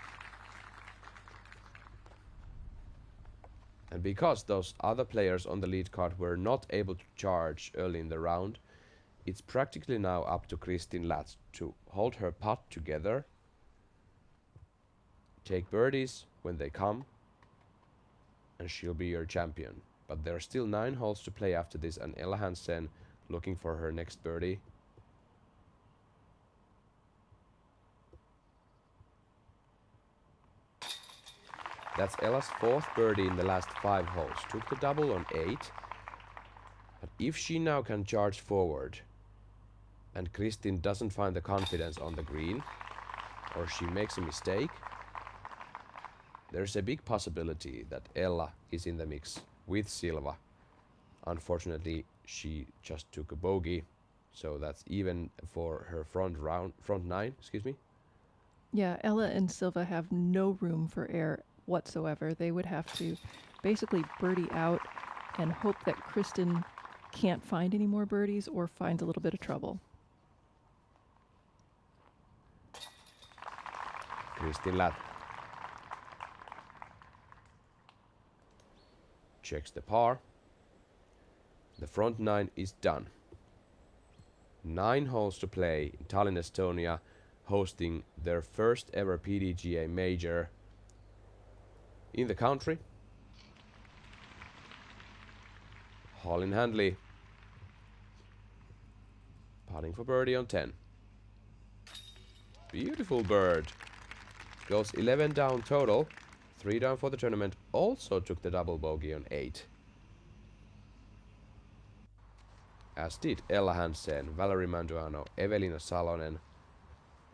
And because those other players on the lead card were not able to charge early in the round, it's practically now up to Kristin Lath to hold her putt together, take birdies when they come, and she'll be your champion. But there are still 9 holes to play after this, and Ella Hansen looking for her next birdie. That's Ella's 4th birdie in the last 5 holes. Took the double on 8. But if she now can charge forward and Kristin doesn't find the confidence on the green, or she makes a mistake, there's a big possibility that Ella is in the mix with Silva. Unfortunately, she just took a bogey, so that's even for her front 9, excuse me. Yeah, Ella and Silva have no room for error whatsoever. They would have to basically birdie out and hope that Kristin can't find any more birdies or finds a little bit of trouble. Kristin Lath checks the par. The front 9 is done. 9 holes to play in Tallinn, Estonia, hosting their first ever PDGA Major in the country. Colin Handley putting for birdie on 10. Beautiful bird. Goes 11 down total. 3 down for the tournament. Also took the double bogey on 8. As did Ella Hansen, Valerie Manduano, Evelina Salonen,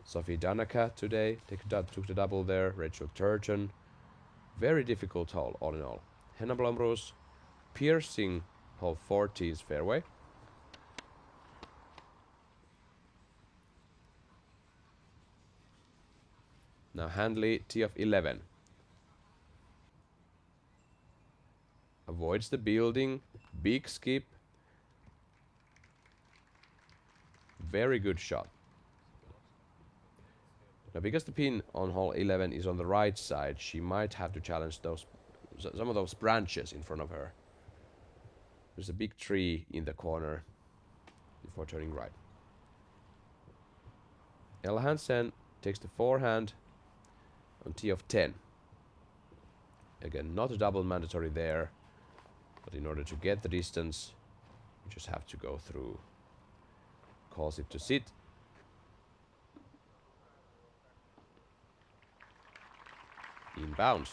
Sophie Danaka today took the double there. Rachel Turgeon. Very difficult hole all in all. Henna Blomroos piercing hole 14's fairway. Now Handley, tee of 11. Avoids the building. Big skip. Very good shot. Now because the pin on hole 11 is on the right side, she might have to challenge some of those branches in front of her. There's a big tree in the corner before turning right. Ella Hansen takes the forehand on tee of 10. Again, not a double mandatory there, but in order to get the distance, you just have to go through. Calls it to sit. Inbounds.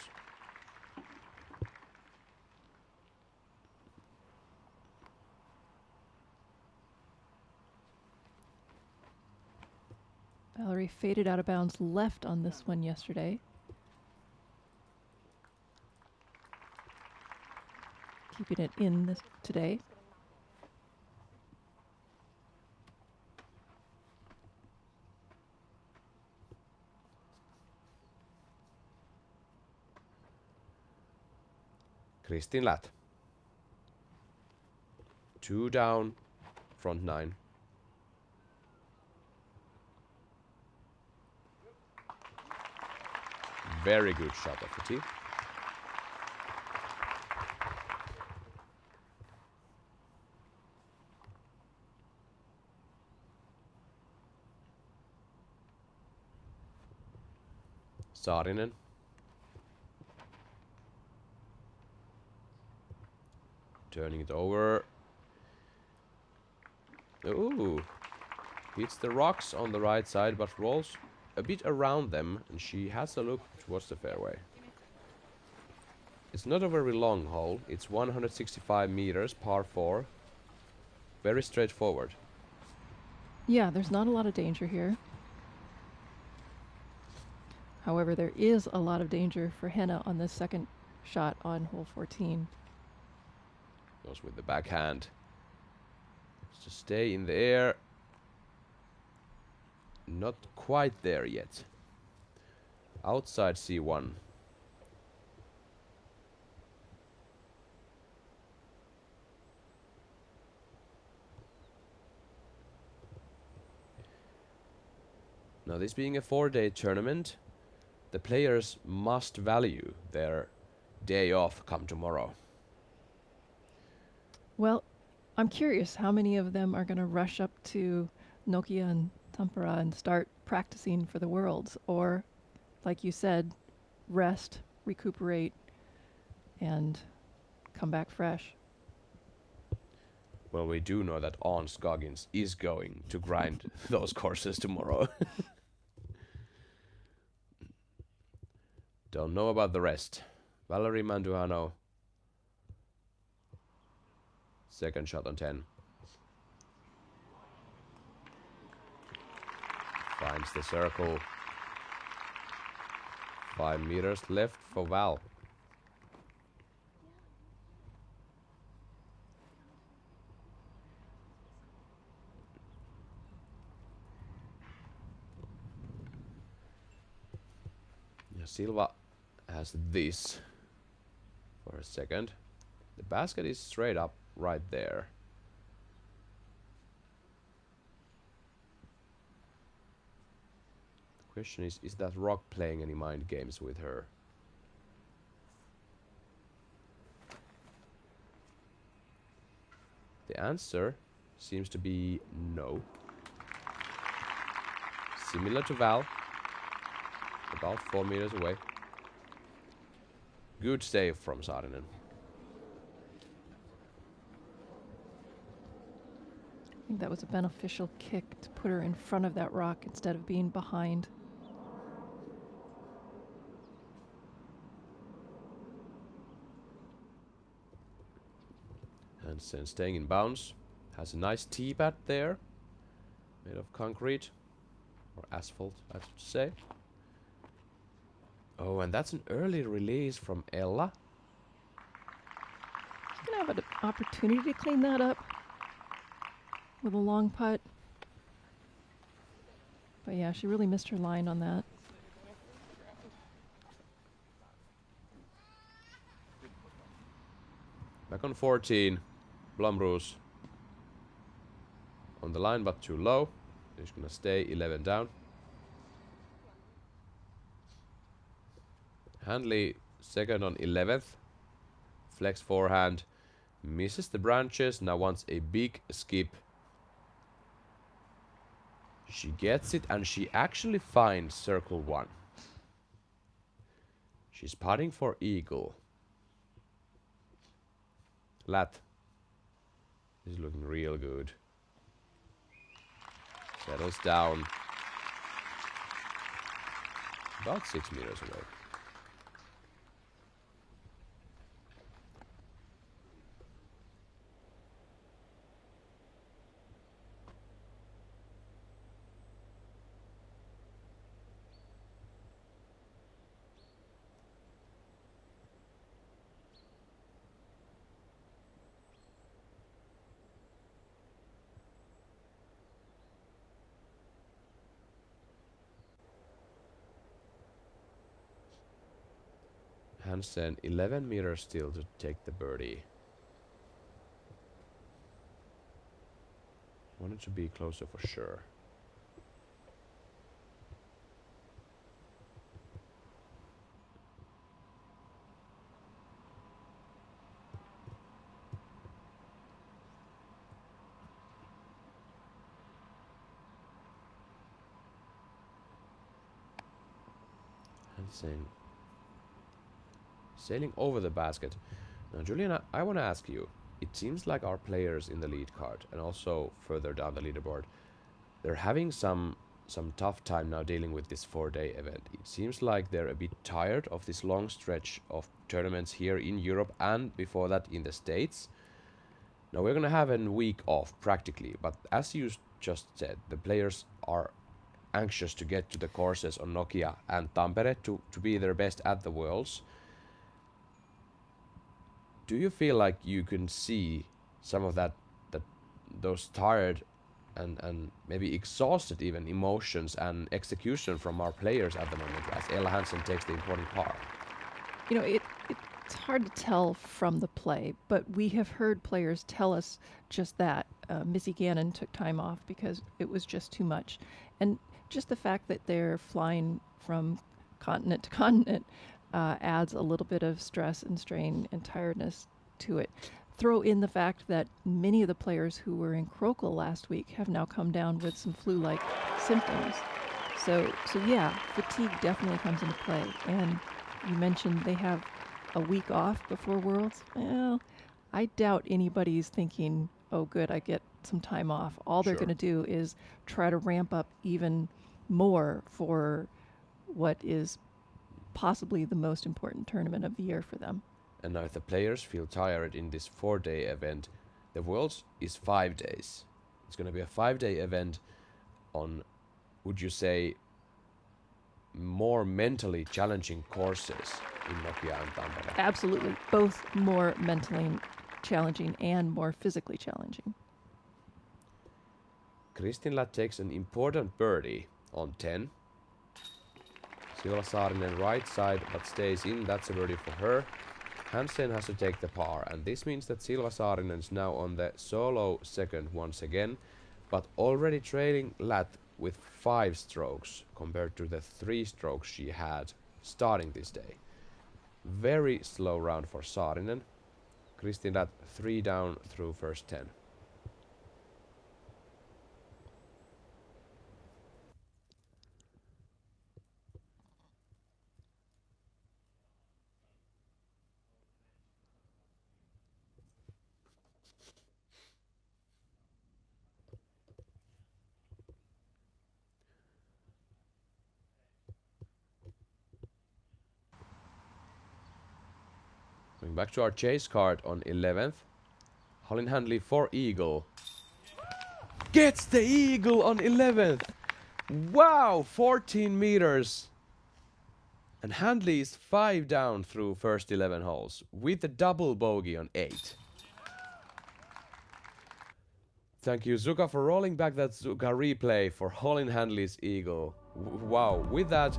Valerie faded out of bounds left on this one yesterday. Keeping it in this today. Kristin Lath. 2 down, front 9. Very good shot at the tee. Saarinen. Turning it over. Ooh. Hits the rocks on the right side, but rolls a bit around them, and she has a look towards the fairway. It's not a very long hole. It's 165 meters, par 4. Very straightforward. Yeah, there's not a lot of danger here. However, there is a lot of danger for Henna on this second shot on hole 14. Goes with the backhand. Just stay in the air. Not quite there yet. Outside C1. Now, this being a 4-day tournament, the players must value their day off come tomorrow. Well, I'm curious how many of them are going to rush up to Nokia and Tampere and start practicing for the Worlds, or, like you said, rest, recuperate, and come back fresh. Well, we do know that Ans Goggins is going to grind those courses tomorrow. Don't know about the rest. Valerie Manduano. Second shot on 10. Finds the circle. 5 meters left for Val. Yeah, Silva has this for a second. The basket is straight up right there. The question is that rock playing any mind games with her? The answer seems to be no. Similar to Val. About 4 meters away. Good save from Saarinen. I think that was a beneficial kick to put her in front of that rock instead of being behind. Hansen staying in bounds. Has a nice tee pad there. Made of concrete. Or asphalt, I should say. Oh, and that's an early release from Ella. She's going to have an opportunity to clean that up with a long putt. But yeah, she really missed her line on that. Back on 14. Blomroos on the line, but too low. He's going to stay 11 down. Handley second on 11th. Flex forehand. Misses the branches. Now wants a big skip. She gets it and she actually finds circle 1. She's putting for eagle. Lat. This is looking real good. Settles down. About 6 meters away. Hansen 11 meters still to take the birdie. Wanted to be closer for sure. Hansen sailing over the basket. Now, Juliana, I want to ask you, it seems like our players in the lead card and also further down the leaderboard, they're having some tough time now dealing with this 4-day event. It seems like they're a bit tired of this long stretch of tournaments here in Europe and before that in the States. Now, we're going to have a week off practically, but as you just said, the players are anxious to get to the courses on Nokia and Tampere to be their best at the Worlds. Do you feel like you can see some of those tired and maybe exhausted even emotions and execution from our players at the moment as Ella Hansen takes the important par? You know, it's hard to tell from the play, but we have heard players tell us just that. Missy Gannon took time off because it was just too much. And just the fact that they're flying from continent to continent, adds a little bit of stress and strain and tiredness to it. Throw in the fact that many of the players who were in Krokl last week have now come down with some flu-like symptoms. So yeah, fatigue definitely comes into play. And you mentioned they have a week off before Worlds. Well, I doubt anybody's thinking, oh good, I get some time off. All they're going to do is try to ramp up even more for what is possibly the most important tournament of the year for them. And now if the players feel tired in this 4-day event, the Worlds is 5 days. It's going to be a 5-day event on, would you say, more mentally challenging courses in Nokia and Tampere? Absolutely. Both more mentally challenging and more physically challenging. Kristin Ladd takes an important birdie on 10. Silva Saarinen right side, but stays in. That's a birdie for her. Hansen has to take the par, and this means that Silva Saarinen is now on the solo second once again, but already trailing Ladd with 5 strokes compared to the 3 strokes she had starting this day. Very slow round for Saarinen. Kristin Ladd 3 down through first 10. Going back to our chase card on 11th. Colin Handley for eagle. Gets the eagle on 11th! Wow! 14 meters! And Handley is 5 down through first 11 holes with a double bogey on 8. Thank you, Zuka, for rolling back that Zuka replay for Colin Handley's eagle. Wow, with that,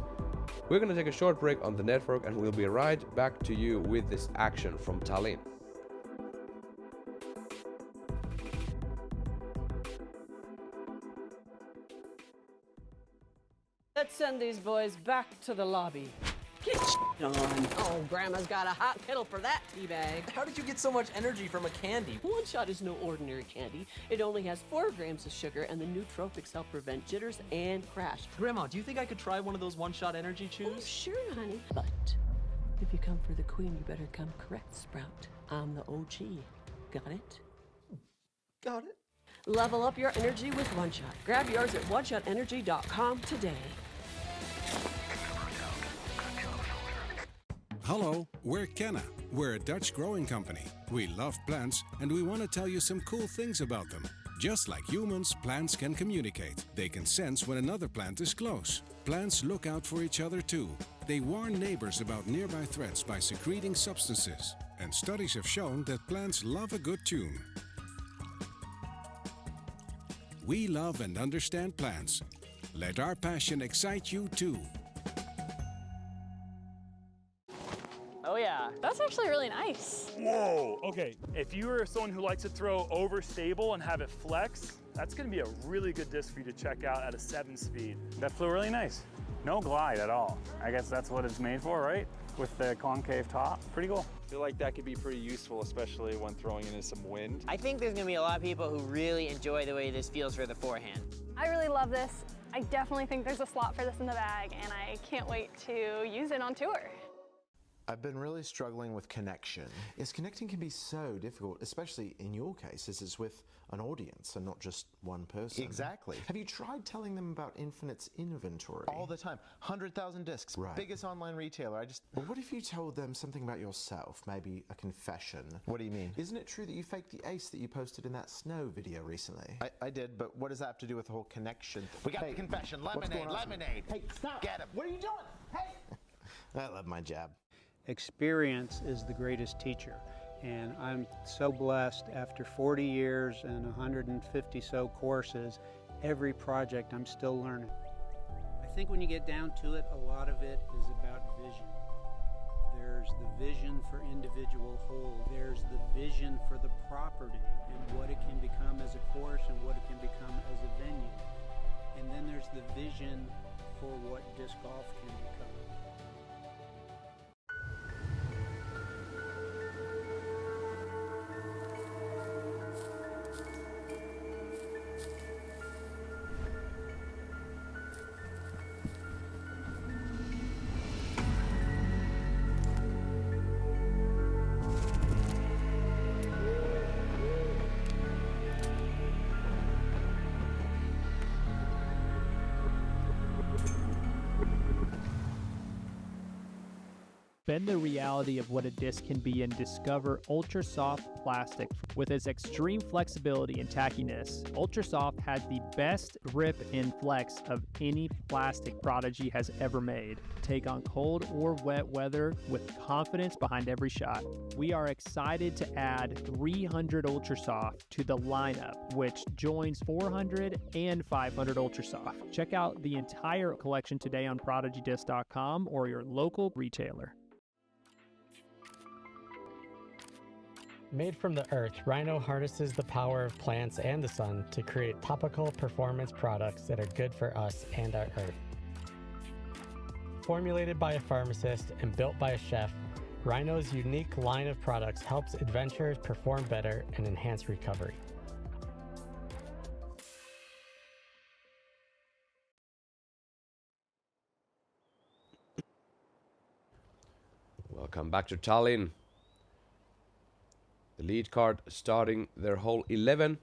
we're gonna take a short break on the network and we'll be right back to you with this action from Tallinn. Let's send these boys back to the lobby. Get on. Oh, Grandma's got a hot kettle for that teabag. How did you get so much energy from a candy? One Shot is no ordinary candy. It only has 4 grams of sugar, and the nootropics help prevent jitters and crash. Grandma, do you think I could try one of those One Shot energy chews? Oh, sure, honey. But if you come for the queen, you better come correct, Sprout. I'm the OG. Got it? Got it. Level up your energy with One Shot. Grab yours at oneshotenergy.com today. Hello, we're Kenna. We're a Dutch growing company. We love plants and we want to tell you some cool things about them. Just like humans, plants can communicate. They can sense when another plant is close. Plants look out for each other too. They warn neighbors about nearby threats by secreting substances. And studies have shown that plants love a good tune. We love and understand plants. Let our passion excite you too. Oh yeah. That's actually really nice. Whoa, okay. If you are someone who likes to throw overstable and have it flex, that's gonna be a really good disc for you to check out at a 7-speed. That flew really nice. No glide at all. I guess that's what it's made for, right? With the concave top, pretty cool. I feel like that could be pretty useful, especially when throwing into some wind. I think there's gonna be a lot of people who really enjoy the way this feels for the forehand. I really love this. I definitely think there's a slot for this in the bag, and I can't wait to use it on tour. I've been really struggling with connection. Yes, connecting can be so difficult, especially in your case, as it's with an audience and not just one person. Exactly. Have you tried telling them about Infinite's inventory? All the time. 100,000 discs. Right. Biggest online retailer. Well, what if you told them something about yourself? Maybe a confession? What do you mean? Isn't it true that you faked the ace that you posted in that snow video recently? I did, but what does that have to do with the whole connection? We got the confession. Lemonade, lemonade. Hey, stop. Get him. What are you doing? Hey! I love my jab. Experience is the greatest teacher, and I'm so blessed after 40 years and 150 so courses, every project I'm still learning. I think when you get down to it, a lot of it is about vision. There's the vision for individual whole, there's the vision for the property and what it can become as a course and what it can become as a venue. And then there's the vision for what disc golf can become. Bend the reality of what a disc can be and discover ultra soft plastic. With its extreme flexibility and tackiness, Ultra Soft has the best grip and flex of any plastic Prodigy has ever made. Take on cold or wet weather with confidence behind every shot. We are excited to add 300 Ultra Soft to the lineup, which joins 400 and 500 Ultra Soft. Check out the entire collection today on ProdigyDisc.com or your local retailer. Made from the earth, Rhino harnesses the power of plants and the sun to create topical performance products that are good for us and our earth. Formulated by a pharmacist and built by a chef, Rhino's unique line of products helps adventurers perform better and enhance recovery. Welcome back to Tallinn. The lead card starting their hole 11.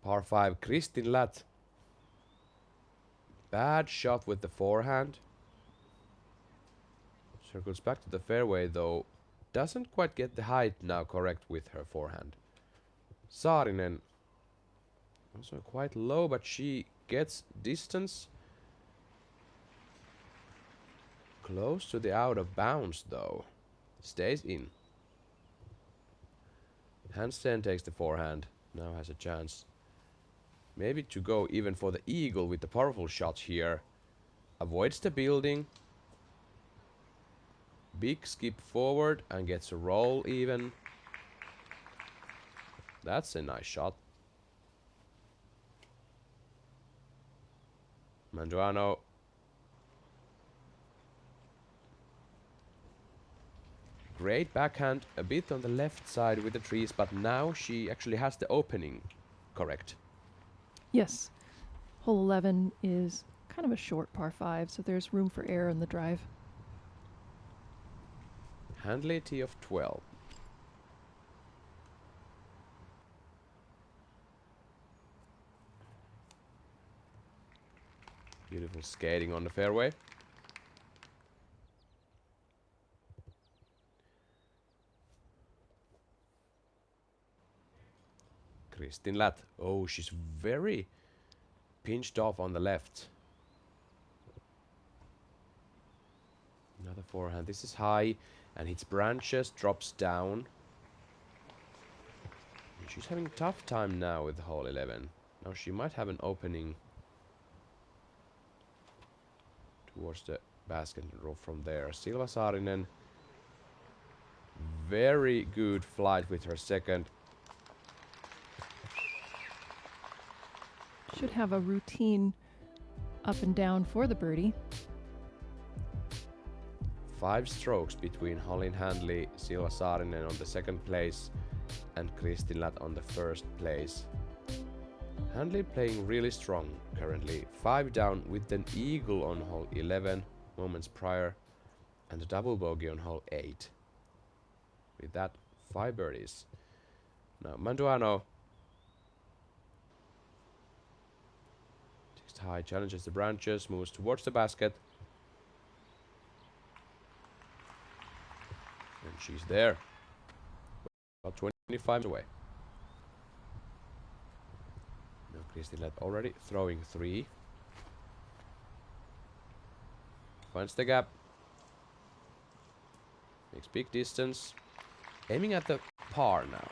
Par 5, Kristin Latt. Bad shot with the forehand. Circles back to the fairway though. Doesn't quite get the height now correct with her forehand. Saarinen. Also quite low, but she gets distance. Close to the out of bounds though. Stays in. Hansen takes the forehand. Now has a chance. Maybe to go even for the eagle with the powerful shot here. Avoids the building. Big skip forward and gets a roll even. That's a nice shot. Manduano. Great backhand, a bit on the left side with the trees, but now she actually has the opening correct. Yes. Hole 11 is kind of a short par 5, so there's room for error in the drive. Handley tee of 12. Beautiful skating on the fairway. Kristin Latt. Oh, she's very pinched off on the left. Another forehand. This is high and hits branches, drops down. And she's having a tough time now with hole 11. Now she might have an opening towards the basket and roll from there. Silva Saarinen. Very good flight with her second. Should have a routine up and down for the birdie. 5 strokes between Holin Handley, Silva Saarinen on the second place and Kristin Latt on the first place. Handley playing really strong currently. 5 down with an eagle on hole 11 moments prior and a double bogey on hole 8. With that, 5 birdies. Now Manduano takes high, challenges the branches, moves towards the basket. And she's there. About 25 away. Now Kristin Latt already throwing 3. Finds the gap. Makes big distance. Aiming at the par now.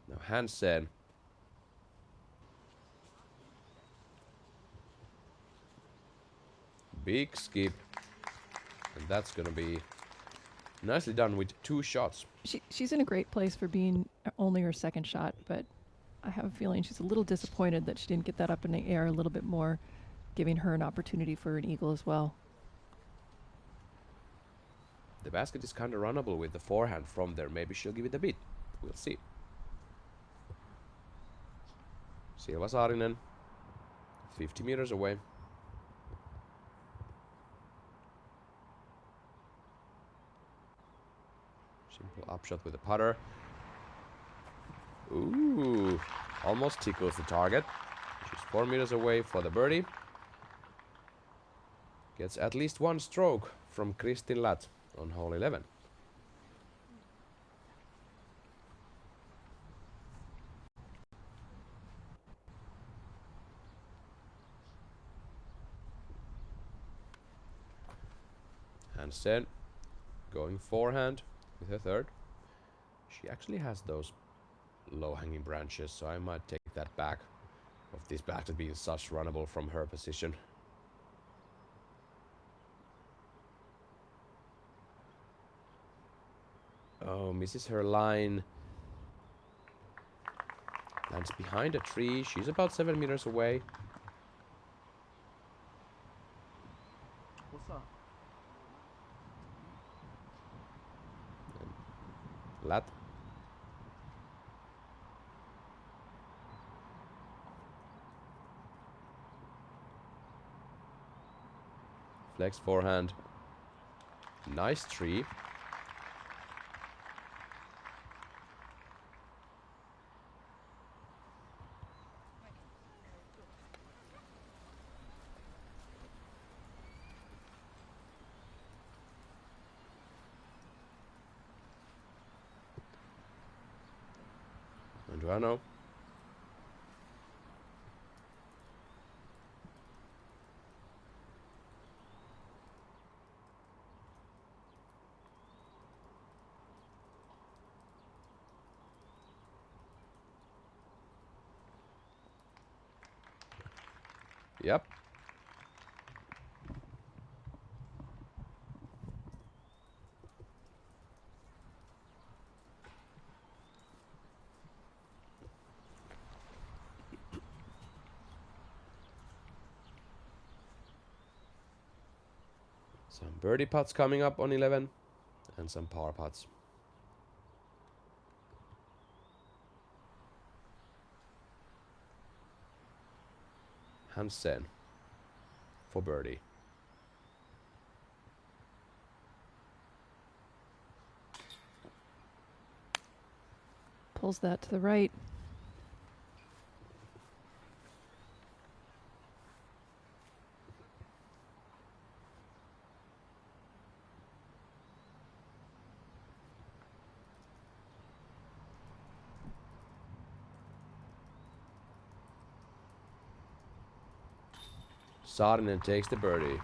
Now Hansen. Big skip. And that's gonna be nicely done with 2 shots. She's in a great place for being only her second shot, but I have a feeling she's a little disappointed that she didn't get that up in the air a little bit more, giving her an opportunity for an eagle as well. The basket is kind of runnable with the forehand from there. Maybe she'll give it a bit. We'll see. Silva Saarinen, 50 meters away. Simple upshot with the putter. Ooh. Almost tickles the target. She's 4 meters away for the birdie. Gets at least one stroke from Kristin Latt on hole 11. Hansen going forehand with her third. She actually has those low-hanging branches, so I might take that back of this back to being such runnable from her position. Oh, misses her line. Lands behind a tree. She's about 7 meters away. What's up? Latt. Flex forehand. Nice tree. Andrano. Yep. Some birdie putts coming up on 11 and some par putts. Hansen for birdie. Pulls that to the right. Saarinen takes the birdie.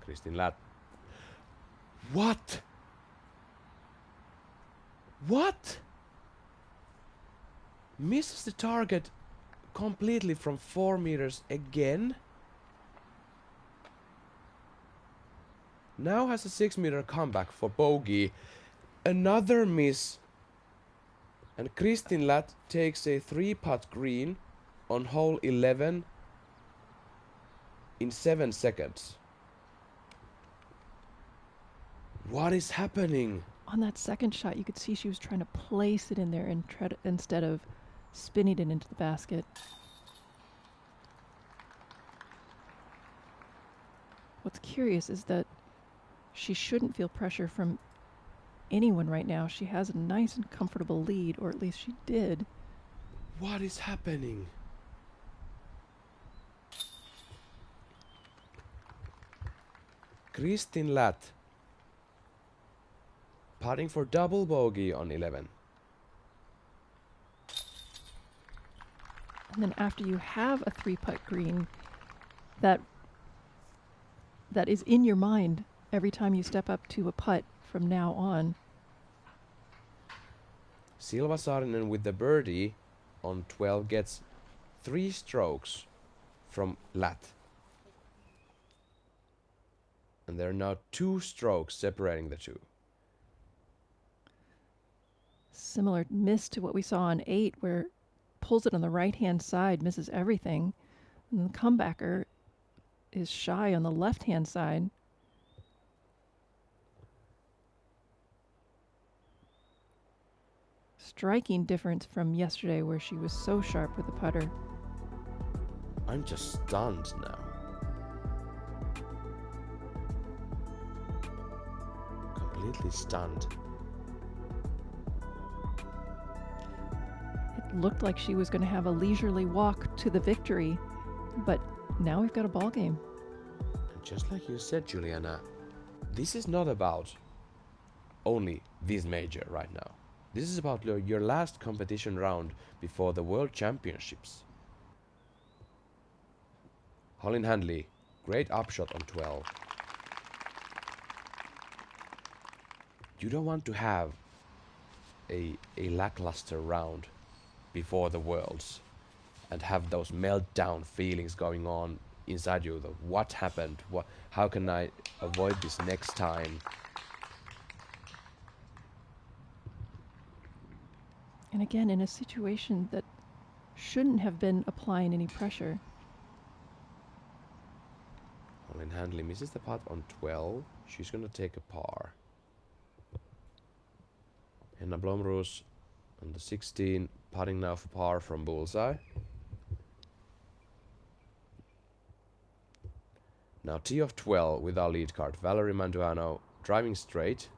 Kristin Latt. What? What? Misses the target completely from 4 meters again? Now has a 6 meter comeback for bogey. Another miss. And Kristin Latt takes a 3-putt green on hole 11 in 7 seconds. What is happening? On that second shot, you could see she was trying to place it in there and instead of spinning it into the basket. What's curious is that she shouldn't feel pressure from anyone right now. She has a nice and comfortable lead, or at least she did. What is happening? Kristin Latt putting for double bogey on 11. And then after you have a 3-putt green, that is in your mind every time you step up to a putt from now on. Silva Saarinen with the birdie on 12 gets 3 strokes from Latt. And there are now 2 strokes separating the two. Similar miss to what we saw on 8, where pulls it on the right-hand side, misses everything. And the comebacker is shy on the left-hand side. Striking difference from yesterday, where she was so sharp with the putter. I'm just stunned now. Completely stunned. It looked like she was going to have a leisurely walk to the victory, but now we've got a ball game. And just like you said, Juliana, this is not about only this major right now. This is about your last competition round before the World Championships. Colin Handley, great upshot on 12. You don't want to have a lackluster round before the Worlds and have those meltdown feelings going on inside you. What happened? How can I avoid this next time? And again, in a situation that shouldn't have been applying any pressure. Colin Handley misses the putt on 12. She's going to take a par. Henna Blomroos on the 16, putting now for par from bullseye. Now tee of 12 with our lead card, Valerie Manduano, driving straight.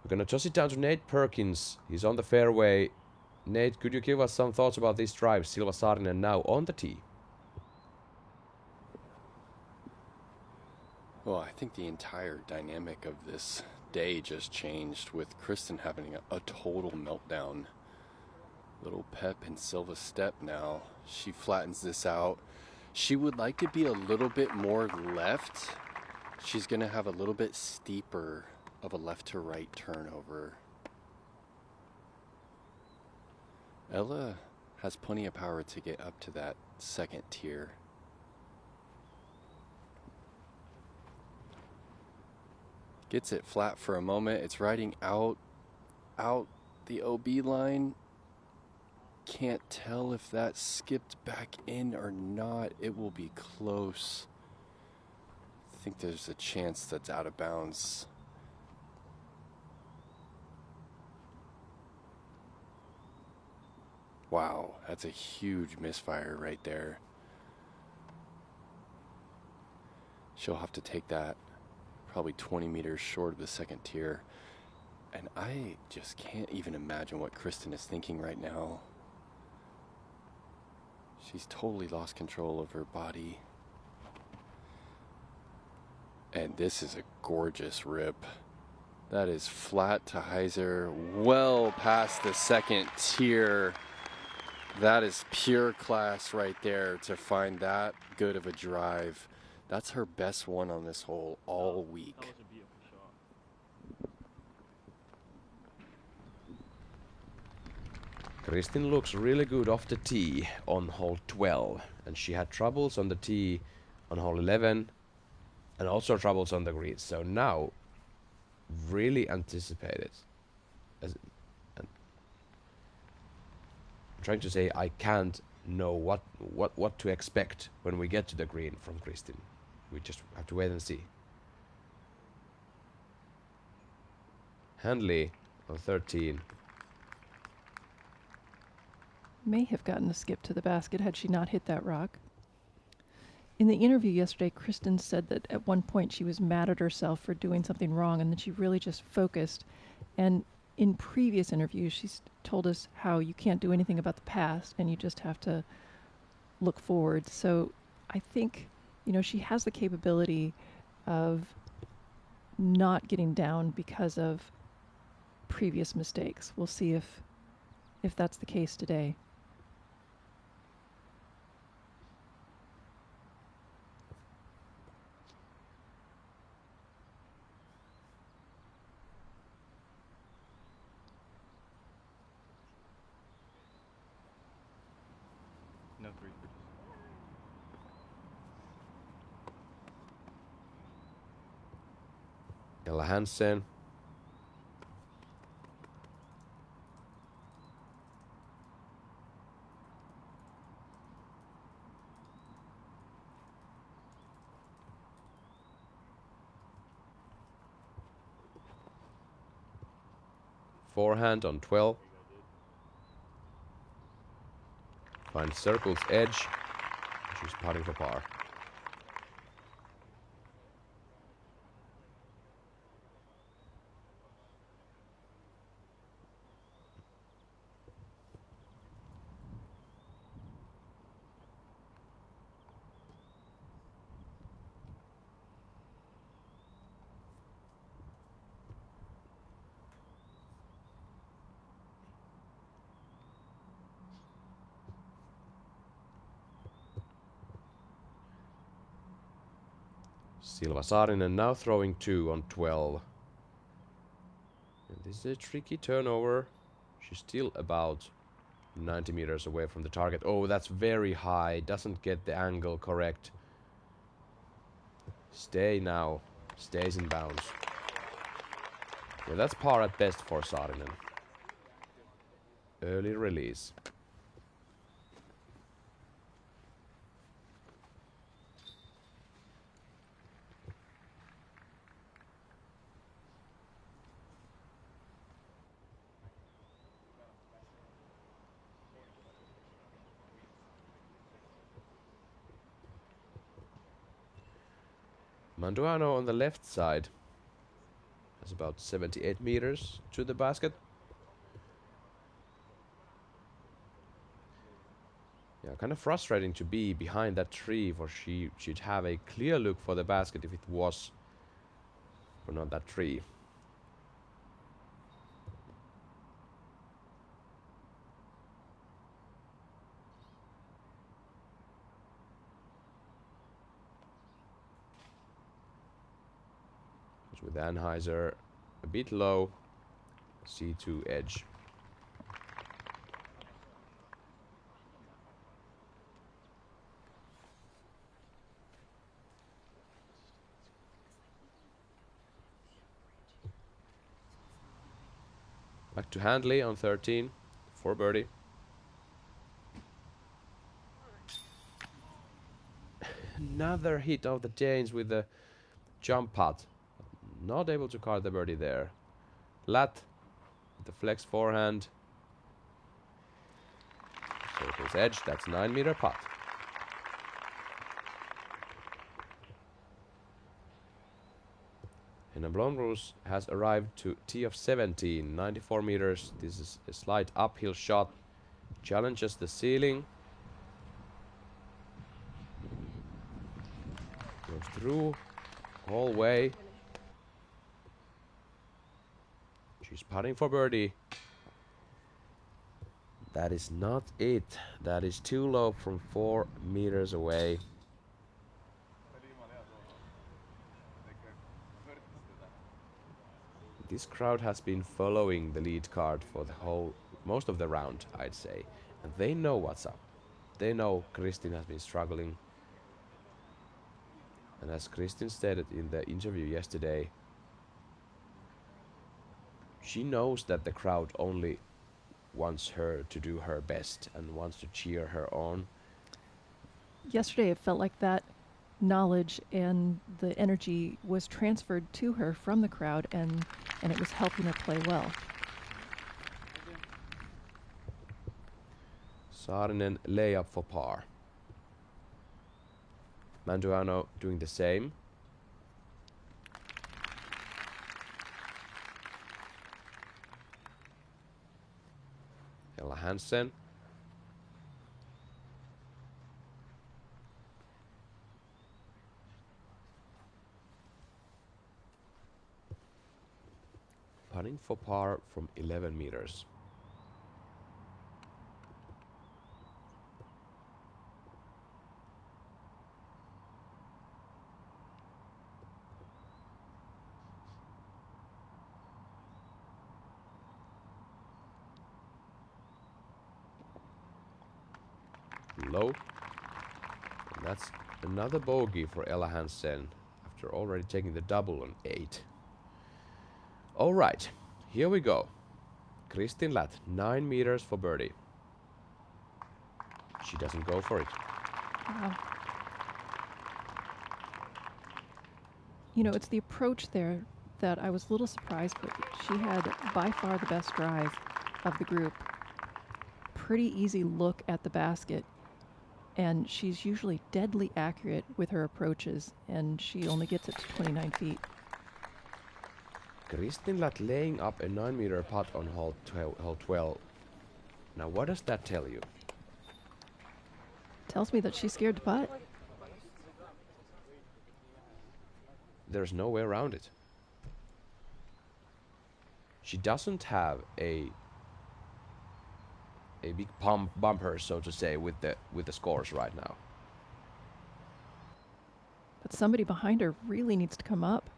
We're gonna toss it down to Nate Perkins. He's on the fairway. Nate, could you give us some thoughts about this drive? Silva Saarinen now on the tee. Well, I think the entire dynamic of this day just changed with Kristen having a total meltdown. Little pep in Silva's step now. She flattens this out. She would like to be a little bit more left. She's gonna have a little bit steeper of a left to right turnover. Ella has plenty of power to get up to that second tier. Gets it flat for a moment. It's riding out the OB line. Can't tell if that skipped back in or not. It will be close. I think there's a chance that's out of bounds. Wow, that's a huge misfire right there. She'll have to take that probably 20 meters short of the second tier. And I just can't even imagine what Kristen is thinking right now. She's totally lost control of her body. And this is a gorgeous rip. That is flat to hyzer, well past the second tier. That is pure class right there to find that good of a drive. That's her best one on this hole all week. Kristin looks really good off the tee on hole 12, and she had troubles on the tee on hole 11 and also troubles on the green. So now really anticipated. I'm trying to say I can't know what to expect when we get to the green from Kristin. We just have to wait and see. Handley on 13. May have gotten a skip to the basket had she not hit that rock. In the interview yesterday, Kristen said that at one point she was mad at herself for doing something wrong and that she really just focused. And in previous interviews, she's told us how you can't do anything about the past and you just have to look forward. So I think, you know, she has the capability of not getting down because of previous mistakes. We'll see if that's the case today. No three. Ella Hansen. forehand on 12. Finds circle's edge. She's putting for par. Silva Saarinen now throwing 2 on 12. And this is a tricky turnover. She's still about 90 meters away from the target. Oh, that's very high. Doesn't get the angle correct. Stay now. Stays in bounds. Yeah, that's par at best for Saarinen. Early release. Manduano on the left side has about 78 meters to the basket. Yeah, kind of frustrating to be behind that tree, for she'd have a clear look for the basket if it was for not that tree. With Anheuser a bit low, C2 edge. Back to Handley on 13 for birdie. Another hit of the Danes with the jump putt. Not able to card the birdie there. Lat, the flex forehand. Circle's edge, that's 9-meter putt. Henna Blomroos has arrived to tee of 17, 94 meters. This is a slight uphill shot. Challenges the ceiling. Goes through, whole way. She's putting for birdie. That is not it. That is too low from 4 meters away. This crowd has been following the lead card for the most of the round, I'd say. And they know what's up. They know Kristin has been struggling. And as Kristin stated in the interview yesterday, she knows that the crowd only wants her to do her best and wants to cheer her on. Yesterday, it felt like that knowledge and the energy was transferred to her from the crowd, and it was helping her play well. Saarinen layup for par. Manduano doing the same. Ella Hansen. Putting for par from 11 meters. Low. And that's another bogey for Ella Hansen after already taking the double on 8. All right, here we go. Kristin Lat, 9 meters for birdie. She doesn't go for it. Wow. You know, it's the approach there that I was a little surprised, but she had by far the best drive of the group. Pretty easy look at the basket, and she's usually deadly accurate with her approaches, and she only gets it to 29 feet. Kristin Latt laying up a 9-meter putt on hole 12. Now what does that tell you? Tells me that she's scared to putt. There's no way around it. She doesn't have a big bumper, so to say, with the scores right now. But somebody behind her really needs to come up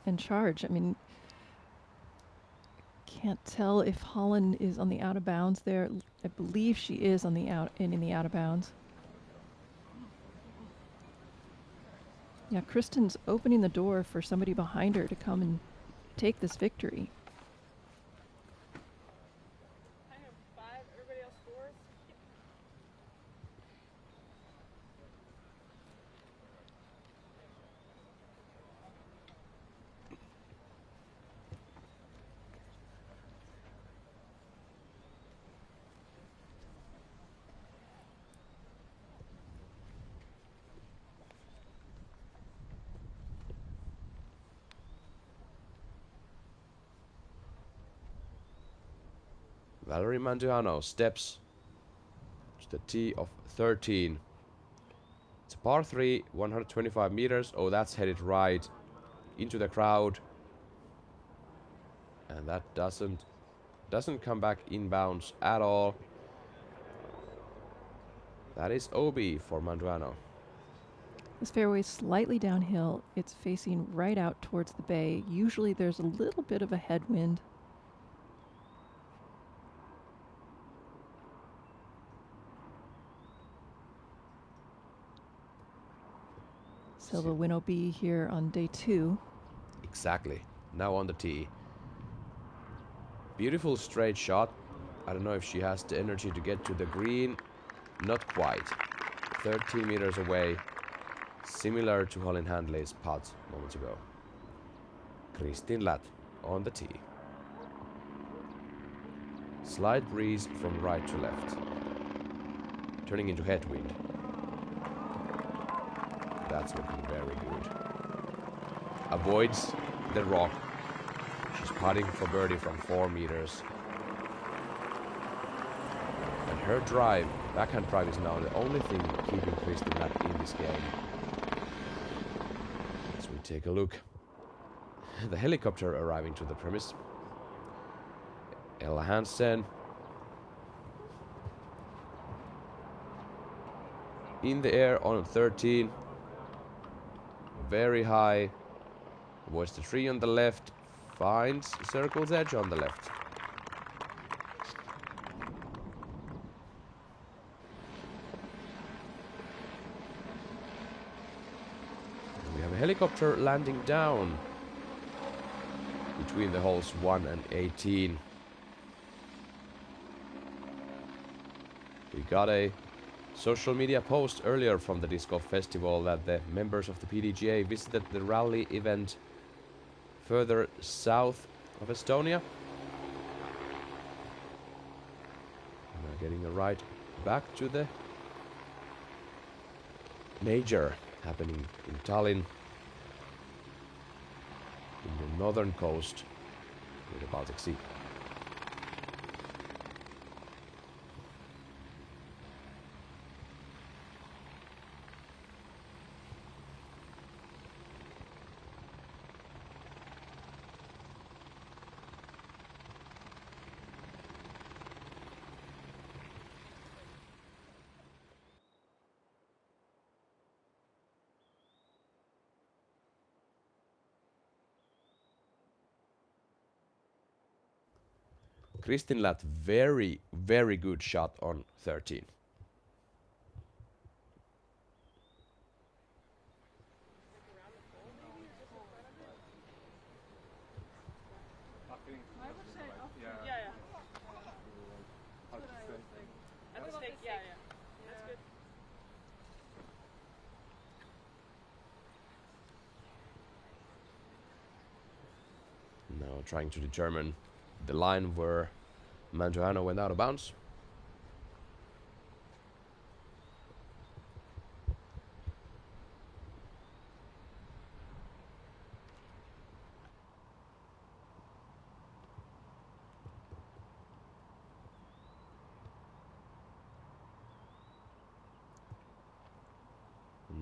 and charge. I mean, can't tell if Holland is on the out of bounds there. I believe she is on the in the out of bounds. Yeah, Kristen's opening the door for somebody behind her to come and take this victory. I have 5, everybody else 4. Valerie Manduano steps to the tee of 13. It's a par 3, 125 meters. Oh, that's headed right into the crowd. And that doesn't come back inbounds at all. That is OB for Manduano. This fairway is slightly downhill. It's facing right out towards the bay. Usually there's a little bit of a headwind. Silva win OB here on day 2. Exactly. Now on the tee. Beautiful straight shot. I don't know if she has the energy to get to the green. Not quite. 13 meters away. Similar to Colin Handley's putt moments ago. Kristin Latt on the tee. Slight breeze from right to left. Turning into headwind. That's looking very good. Avoids the rock. She's putting for birdie from 4 meters. And her drive, backhand drive, is now the only thing keeping Kristin Latt in this game. As we take a look. The helicopter arriving to the premise. Ella Hansen. In the air on 13. Very high. Avoids the tree on the left. Finds circle's edge on the left. We have a helicopter landing down between the holes 1 and 18. We got a social media post earlier from the Disc Golf Festival that the members of the PDGA visited the rally event further south of Estonia. We're getting a ride back to the major happening in Tallinn, in the northern coast of the Baltic Sea. Kristin Latt, very, very good shot on 13. trying to determine the line where Mangiano went out of bounds.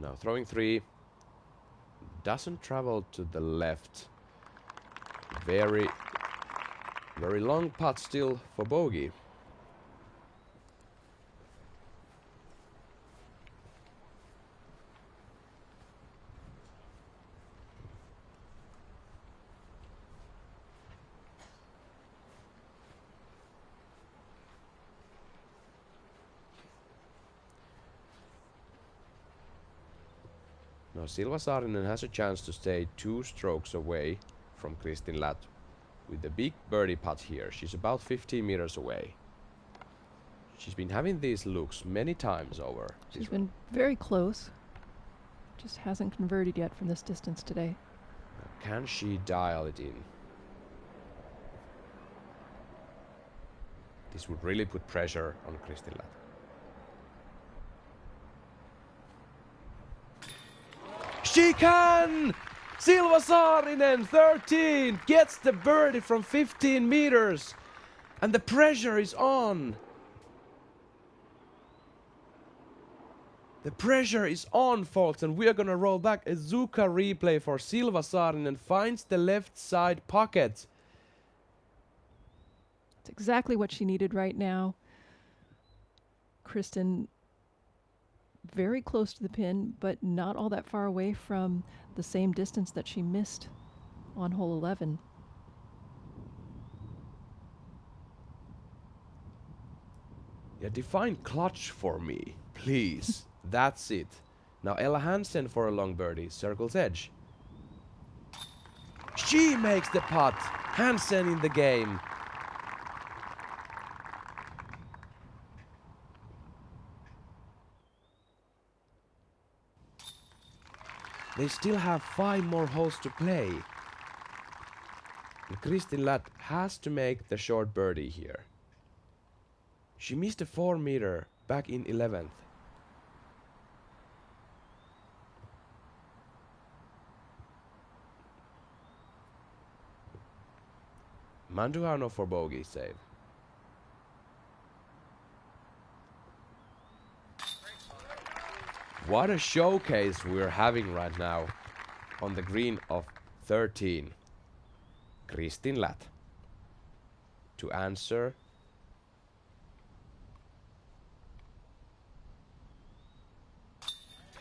Now throwing 3. Doesn't travel to the left. Very long putt still for bogey. Now Silva Saarinen has a chance to stay 2 strokes away from Kristin Ladd with the big birdie putt here. She's about 15 meters away. She's been having these looks many times over. She's been very close. Just hasn't converted yet from this distance today. Can she dial it in? This would really put pressure on Kristin Ladd. She can! Silva Saarinen, 13, gets the birdie from 15 meters. And the pressure is on. The pressure is on, folks, and we are gonna roll back a Zuka replay for Silva Saarinen. Finds the left side pocket. It's exactly what she needed right now. Kristin very close to the pin, but not all that far away from the same distance that she missed on hole 11. Yeah, define clutch for me, please. That's it. Now Ella Hansen for a long birdie, circle's edge. She makes the putt. Hansen in the game. They still have 5 more holes to play. And Kristin Ladd has to make the short birdie here. She missed a 4 meter back in 11th. Manduano for bogey save. What a showcase we're having right now on the green of 13. Kristin Ladd to answer.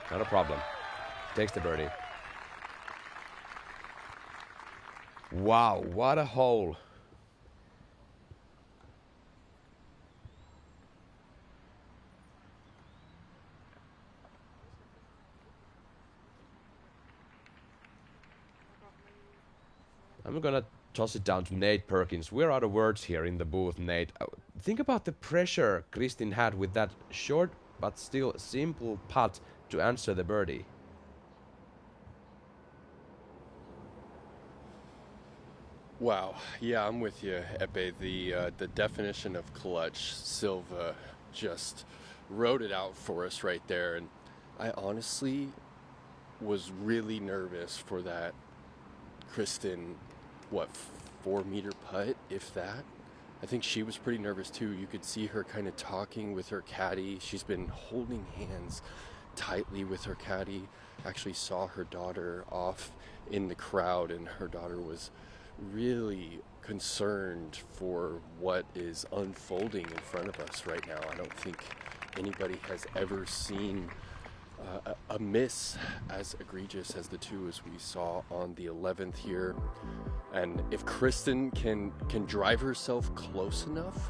Not a problem. Takes the birdie. Wow, what a hole. I'm gonna toss it down to Nate Perkins. We're out of words here in the booth, Nate. Think about the pressure Kristin had with that short but still simple putt to answer the birdie. Wow, yeah, I'm with you, Epe. The definition of clutch, Silva just wrote it out for us right there, and I honestly was really nervous for that Kristin, 4 meter putt, if that. I think she was pretty nervous too. You could see her kind of talking with her caddy. She's been holding hands tightly with her caddy. Actually saw her daughter off in the crowd, and her daughter was really concerned for what is unfolding in front of us right now. I don't think anybody has ever seen a miss as egregious as the two as we saw on the 11th here. And if Kristin can drive herself close enough,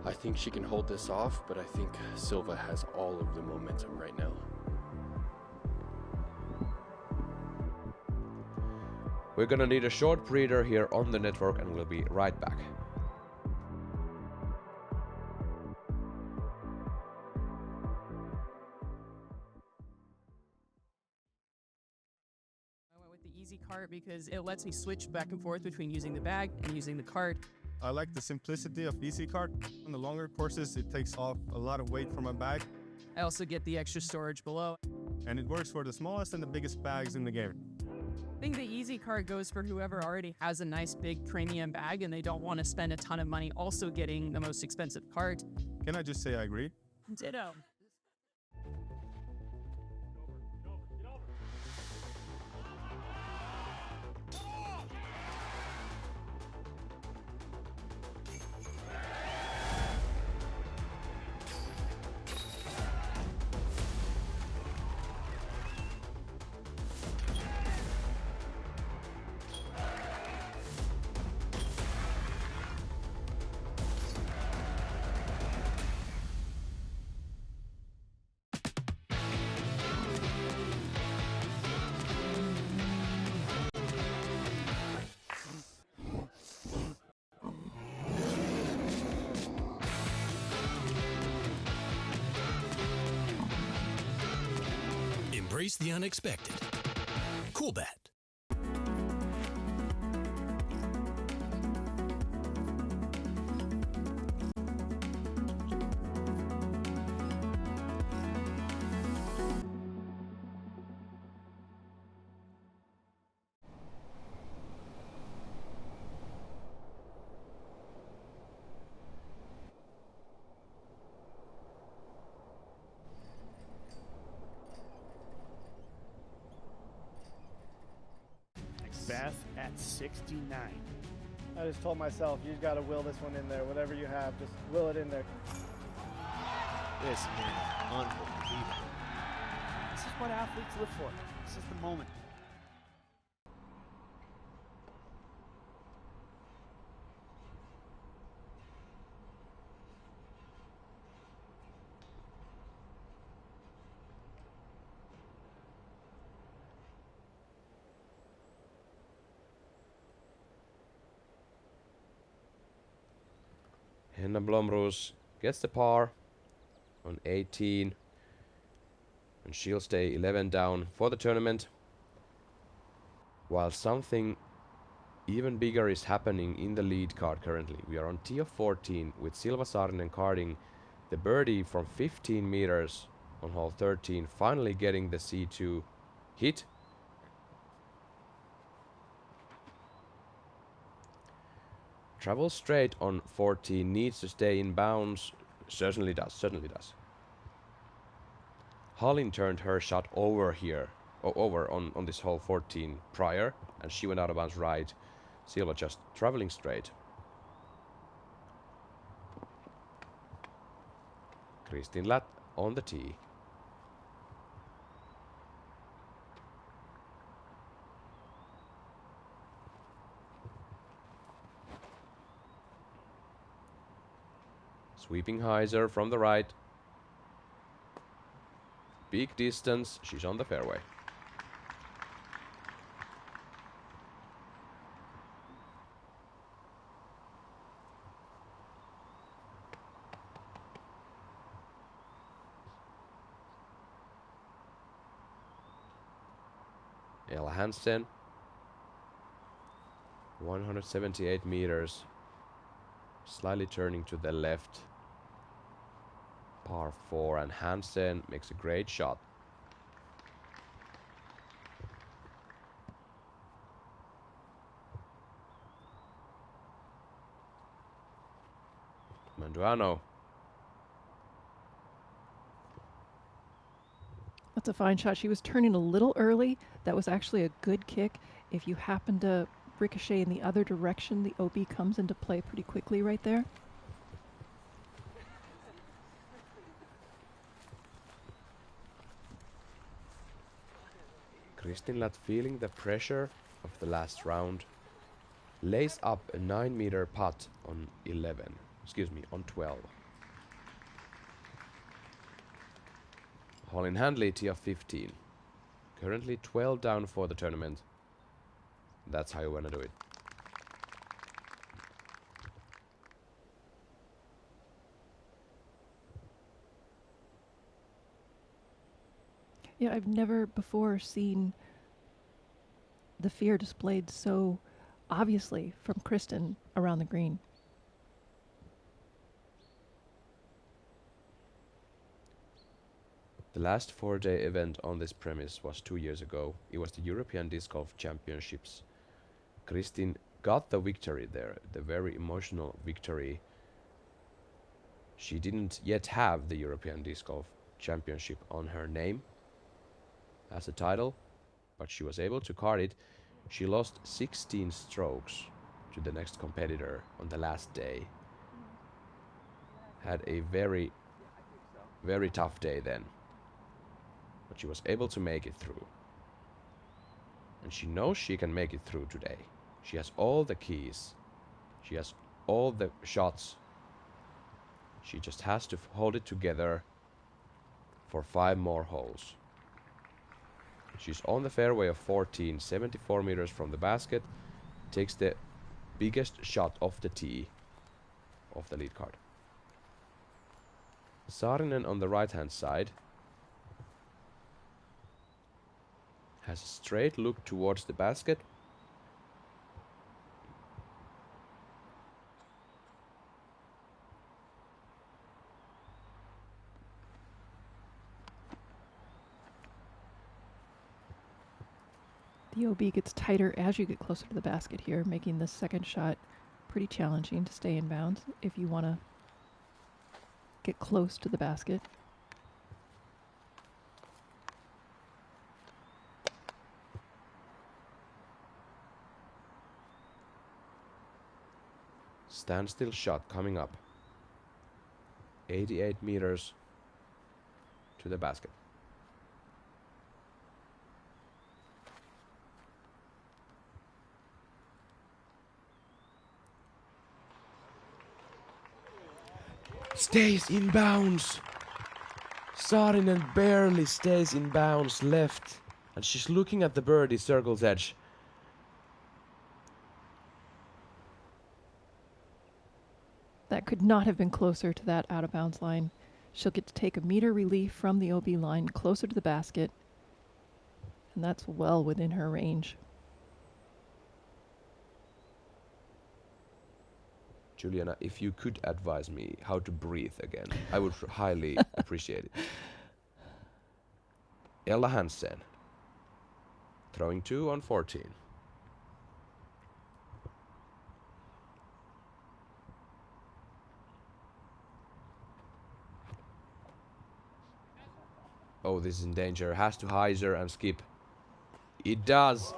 I think she can hold this off, but I think Silva has all of the momentum right now. We're gonna need a short breather here on the network, and we'll be right back. part because it lets me switch back and forth between using the bag and using the cart. I like the simplicity of easy cart. On the longer courses, it takes off a lot of weight from my bag. I also get the extra storage below. And it works for the smallest and the biggest bags in the game. I think the easy cart goes for whoever already has a nice big premium bag and they don't want to spend a ton of money also getting the most expensive cart. Can I just say I agree? Ditto. Embrace the unexpected. Cool Bet. Beth at 69. I just told myself, you got to will this one in there. Whatever you have, just will it in there. This man is unbelievable. This is what athletes live for. This is the moment. Henna Blomroos gets the par on 18. And she'll stay 11 down for the tournament. While something even bigger is happening in the lead card currently. We are on tee of 14 with Silva Saarinen carding the birdie from 15 meters on hole 13. Finally getting the C2 hit. Travels straight on 14, needs to stay in bounds. Certainly does, certainly does. Hallin turned her shot over here, over on this hole 14 prior, and she went out of bounds right. Silva just traveling straight. Kristin Latt on the tee. Sweeping hyzer from the right. Big distance, she's on the fairway. Ella Hansen. 178 meters. Slightly turning to the left. Par 4, and Hansen makes a great shot. Manduano. That's a fine shot. She was turning a little early. That was actually a good kick. If you happen to ricochet in the other direction, the OB comes into play pretty quickly right there. Kristin Latt feeling the pressure of the last round. Lays up a 9-meter putt on 12. Hallin Handley tee of 15. Currently 12 down for the tournament. That's how you want to do it. Yeah, I've never before seen the fear displayed so obviously from Kristen around the green. The last 4-day event on this premise was 2 years ago. It was the European Disc Golf Championships. Kristin got the victory there, the very emotional victory. She didn't yet have the European Disc Golf Championship on her name as a title, but she was able to card it. She lost 16 strokes to the next competitor on the last day. Had a very, very tough day then. But she was able to make it through. And she knows she can make it through today. She has all the keys. She has all the shots. She just has to hold it together for 5 more holes. She's on the fairway of 14, 74 meters from the basket. Takes the biggest shot off the tee of the lead card. Saarinen on the right hand side has a straight look towards the basket. The OB gets tighter as you get closer to the basket here, making this second shot pretty challenging to stay in bounds if you want to get close to the basket. Standstill shot coming up. 88 meters to the basket. Stays in bounds. Saarinen barely stays in bounds left. And she's looking at the birdie circle's edge. That could not have been closer to that out of bounds line. She'll get to take a meter relief from the OB line closer to the basket. And that's well within her range. Juliana, if you could advise me how to breathe again, I would highly appreciate it. Ella Hansen, throwing 2 on 14. Oh, this is in danger. Has to hyzer and skip. It does.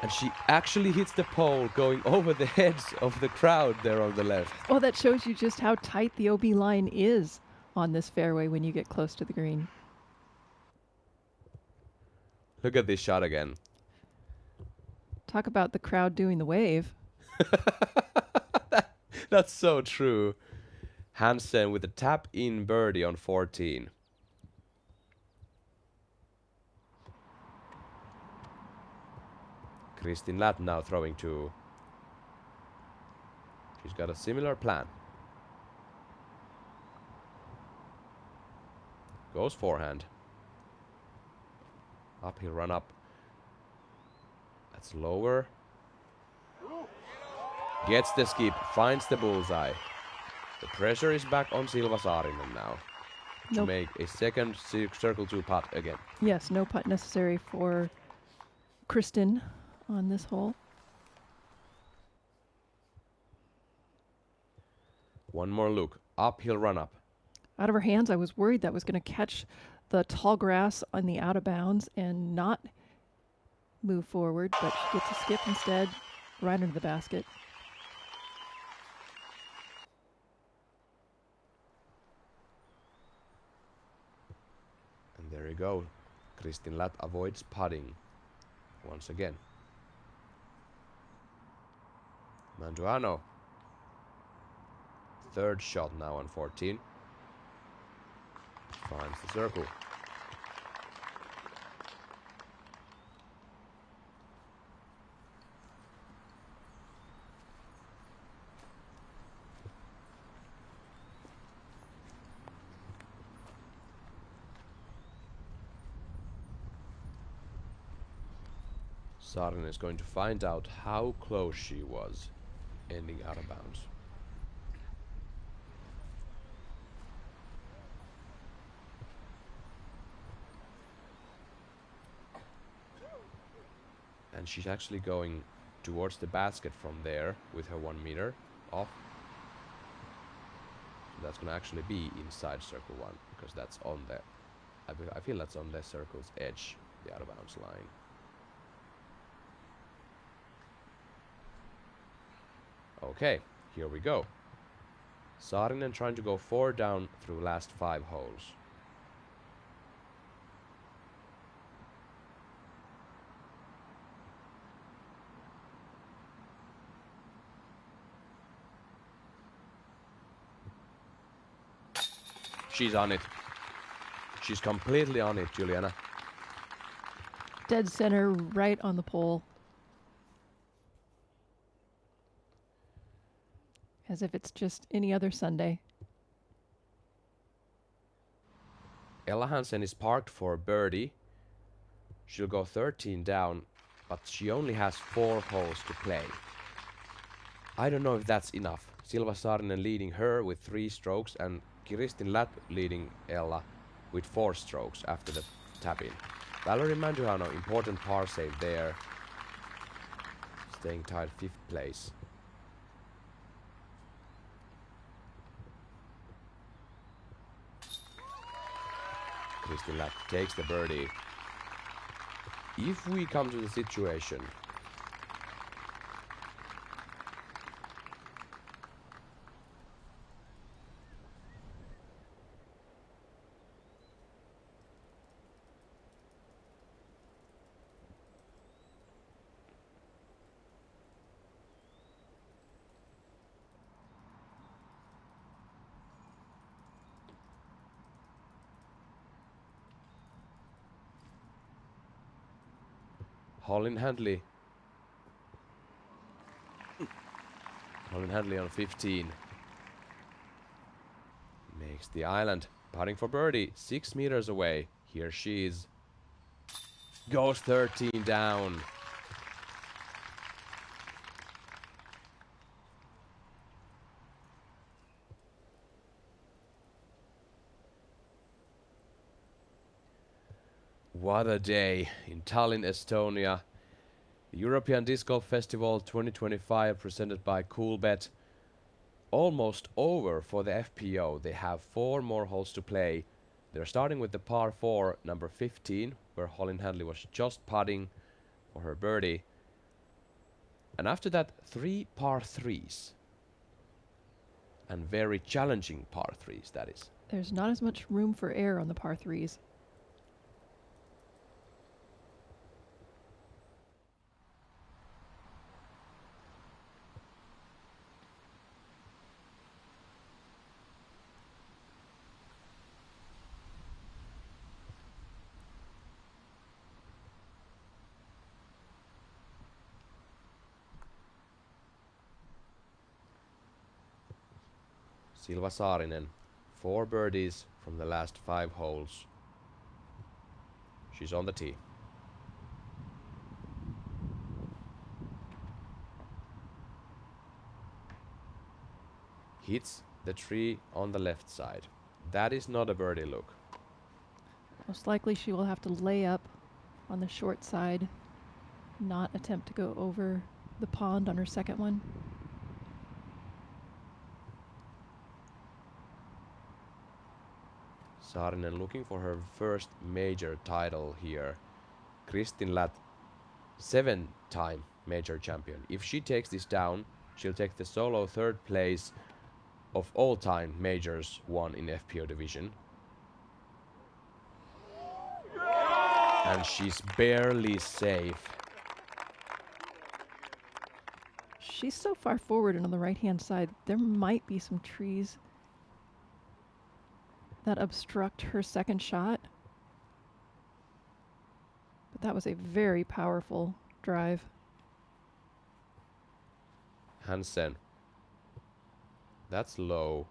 And she actually hits the pole going over the heads of the crowd there on the left. Oh, that shows you just how tight the OB line is on this fairway when you get close to the green. Look at this shot again. Talk about the crowd doing the wave. That's so true. Hansen with a tap-in birdie on 14. Kristin Latt now throwing 2. She's got a similar plan. Goes forehand. Uphill run up. That's lower. Gets the skip, finds the bullseye. The pressure is back on Silva Saarinen now. To make a second circle 2 putt again. Yes, no putt necessary for Kristin on this hole. One more look. Uphill run up. Out of her hands, I was worried that was going to catch the tall grass on the out of bounds and not move forward, but she gets a skip instead, right into the basket. And there you go. Kristin Latt avoids putting once again. Manduano. Third shot now on 14. Finds the circle. Saarinen is going to find out how close she was ending out of bounds. And she's actually going towards the basket from there with her 1 meter off. So that's gonna actually be inside circle 1 because that's on the, I feel that's on the circle's edge, the out of bounds line. Okay, here we go. Saarinen trying to go 4 down through last 5 holes. She's on it. She's completely on it, Juliana. Dead center, right on the pole. As if it's just any other Sunday. Ella Hansen is parked for birdie. She'll go 13 down, but she only has 4 holes to play. I don't know if that's enough. Silva Saarinen leading her with 3 strokes and Kristin Latt leading Ella with 4 strokes after the tap-in. Valerie Manduano, important par save there. Staying tied 5th place. Kristin Latt takes the birdie. If we come to the situation Colin Handley on 15 makes the island, putting for birdie 6 meters away. Here she is, goes 13 down. What a day in Tallinn, Estonia. The European Disc Golf Festival 2025 presented by Coolbet. Almost over for the FPO. They have 4 more holes to play. They're starting with the par 4, number 15, where Colin Handley was just putting for her birdie. And after that, 3 par 3s. And very challenging par 3s, that is. There's not as much room for error on the par 3s. Silva Saarinen, 4 birdies from the last 5 holes. She's on the tee. Hits the tree on the left side. That is not a birdie look. Most likely she will have to lay up on the short side, not attempt to go over the pond on her second one. Saarinen looking for her first major title here. Kristin Latt, 7-time major champion. If she takes this down, she'll take the solo 3rd place of all time majors won in FPO division. And she's barely safe. She's so far forward and on the right-hand side, there might be some trees that obstruct her second shot. But that was a very powerful drive. Hansen. That's low.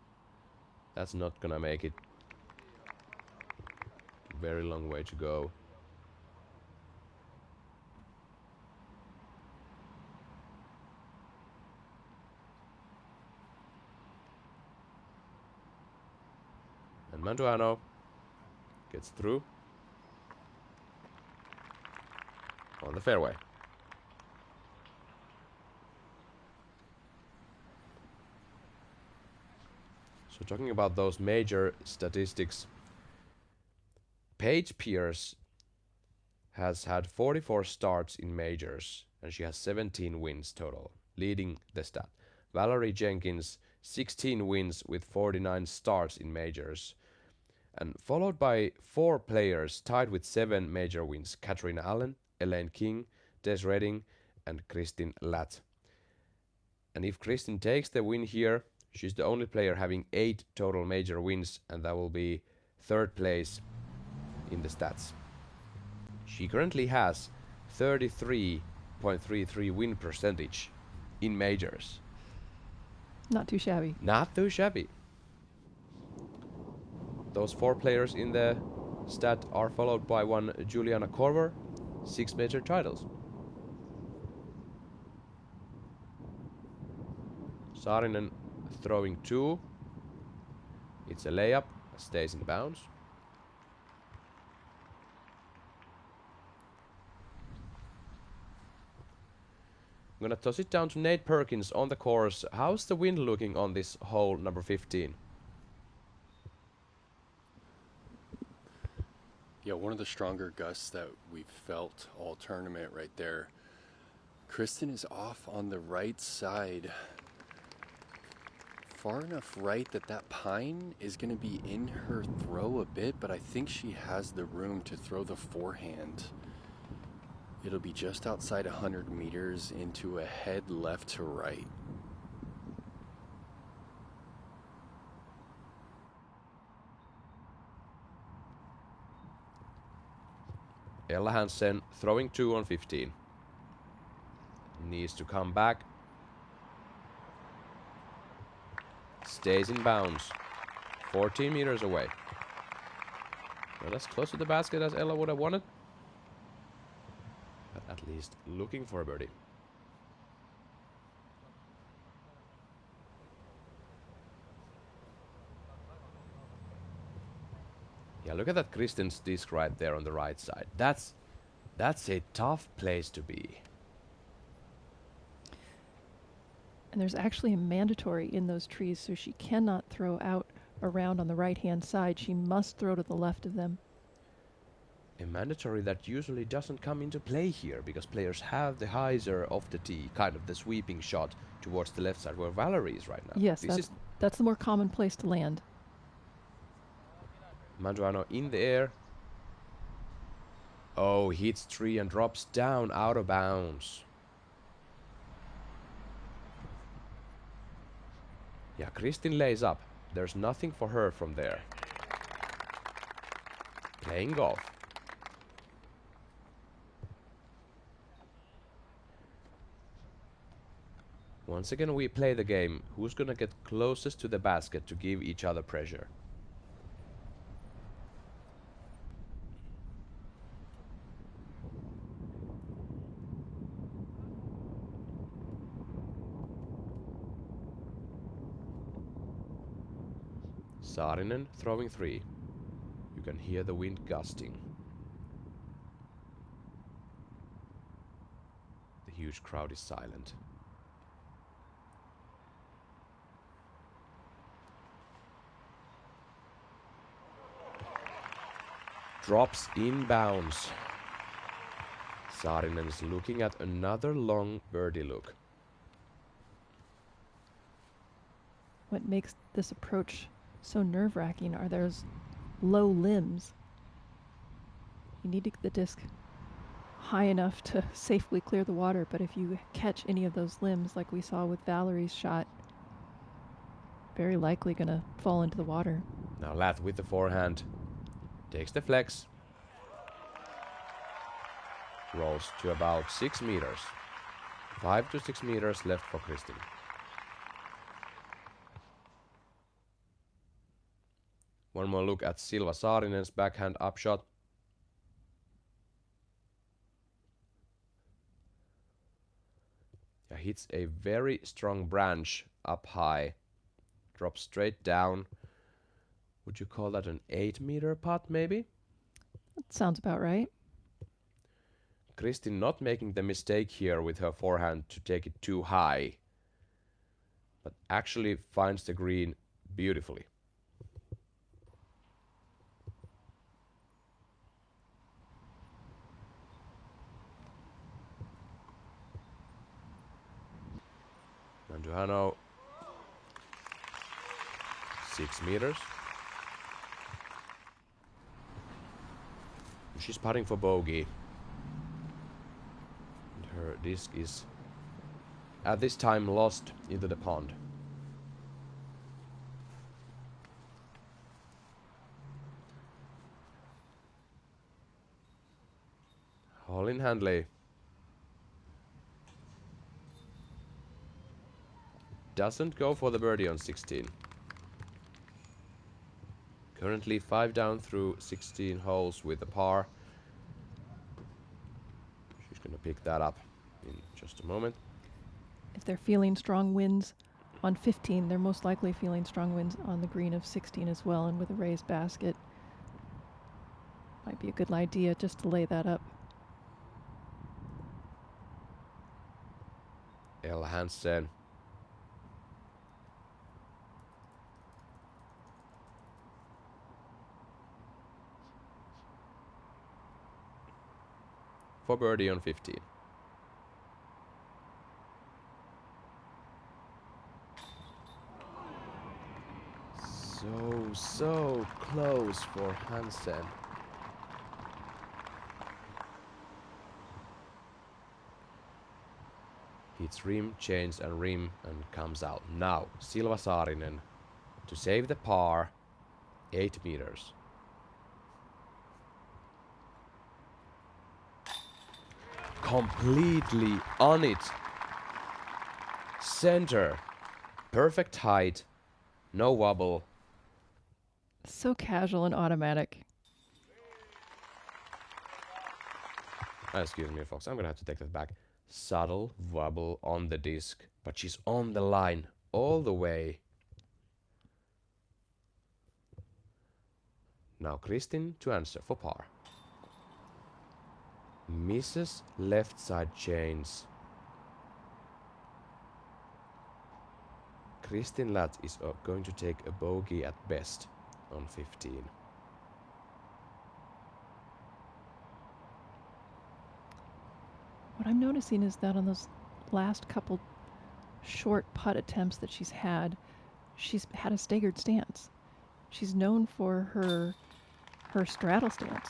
That's not gonna make it. Very long way to go. And Manduano gets through on the fairway. So talking about those major statistics, Paige Pierce has had 44 starts in majors and she has 17 wins total, leading the stat. Valerie Jenkins, 16 wins with 49 starts in majors, and followed by 4 players tied with 7 major wins: Katrina Allen, Elaine King, Des Redding, and Kristin Latt. And if Kristin takes the win here, she's the only player having 8 total major wins, and that will be 3rd place in the stats. She currently has 33.33 win percentage in majors. Not too shabby. Not too shabby. Those 4 players in the stat are followed by one Juliana Korver, 6 major titles. Saarinen throwing 2. It's a layup, stays in bounds. I'm gonna toss it down to Nate Perkins on the course. How's the wind looking on this hole number 15? Yeah, one of the stronger gusts that we've felt all tournament right there. Kristin is off on the right side. Far enough right that that pine is going to be in her throw a bit, but I think she has the room to throw the forehand. It'll be just outside 100 meters into a head left to right. Ella Hansen throwing 2 on 15. Needs to come back. Stays in bounds. 14 meters away. Not as close to the basket as Ella would have wanted, but at least looking for a birdie. Yeah, look at that Kristin's disc right there on the right side. That's a tough place to be. And there's actually a mandatory in those trees, so she cannot throw out around on the right-hand side. She must throw to the left of them. A mandatory that usually doesn't come into play here, because players have the hyzer off the tee, kind of the sweeping shot towards the left side where Valerie is right now. Yes, that's the more common place to land. Manduano in the air. Oh, hits tree and drops down out of bounds. Yeah, Kristin lays up. There's nothing for her from there. Playing golf. Once again we play the game. Who's gonna get closest to the basket to give each other pressure? Saarinen throwing 3. You can hear the wind gusting. The huge crowd is silent. Drops in bounds. Saarinen is looking at another long birdie look. What makes this approach so nerve-wracking are those low limbs. You need to get the disc high enough to safely clear the water, but if you catch any of those limbs like we saw with Valerie's shot, very likely gonna fall into the water. Now Lath with the forehand. Takes the flex. Rolls to about 6 meters. 5 to 6 meters left for Kristin. One more look at Silva Saarinen's backhand upshot. Yeah, hits a very strong branch up high. Drops straight down Would you call that an 8-meter putt, maybe? That sounds about right. Kristin not making the mistake here with her forehand to take it too high, but actually finds the green beautifully. Manduhano, 6 meters. She's putting for bogey. And her disc is at this time lost into the pond. Colin Handley doesn't go for the birdie on 16. Currently 5 down through 16 holes with a par. She's going to pick that up in just a moment. If they're feeling strong winds on 15, they're most likely feeling strong winds on the green of 16 as well, and with a raised basket, might be a good idea just to lay that up. El Hansen. For birdie on 15. So close for Hansen. Hits rim, chains and rim and comes out. Now Silva Saarinen to save the par, 8 meters. Completely on it. Center. Perfect height. No wobble. So casual and automatic. Excuse me, folks. I'm gonna have to take that back. Subtle wobble on the disc, but she's on the line all the way. Now Kristin to answer for par. Misses left side chains. Kristin Ladd is going to take a bogey at best on 15. What I'm noticing is that on those last couple short putt attempts that she's had a staggered stance. She's known for her straddle stance.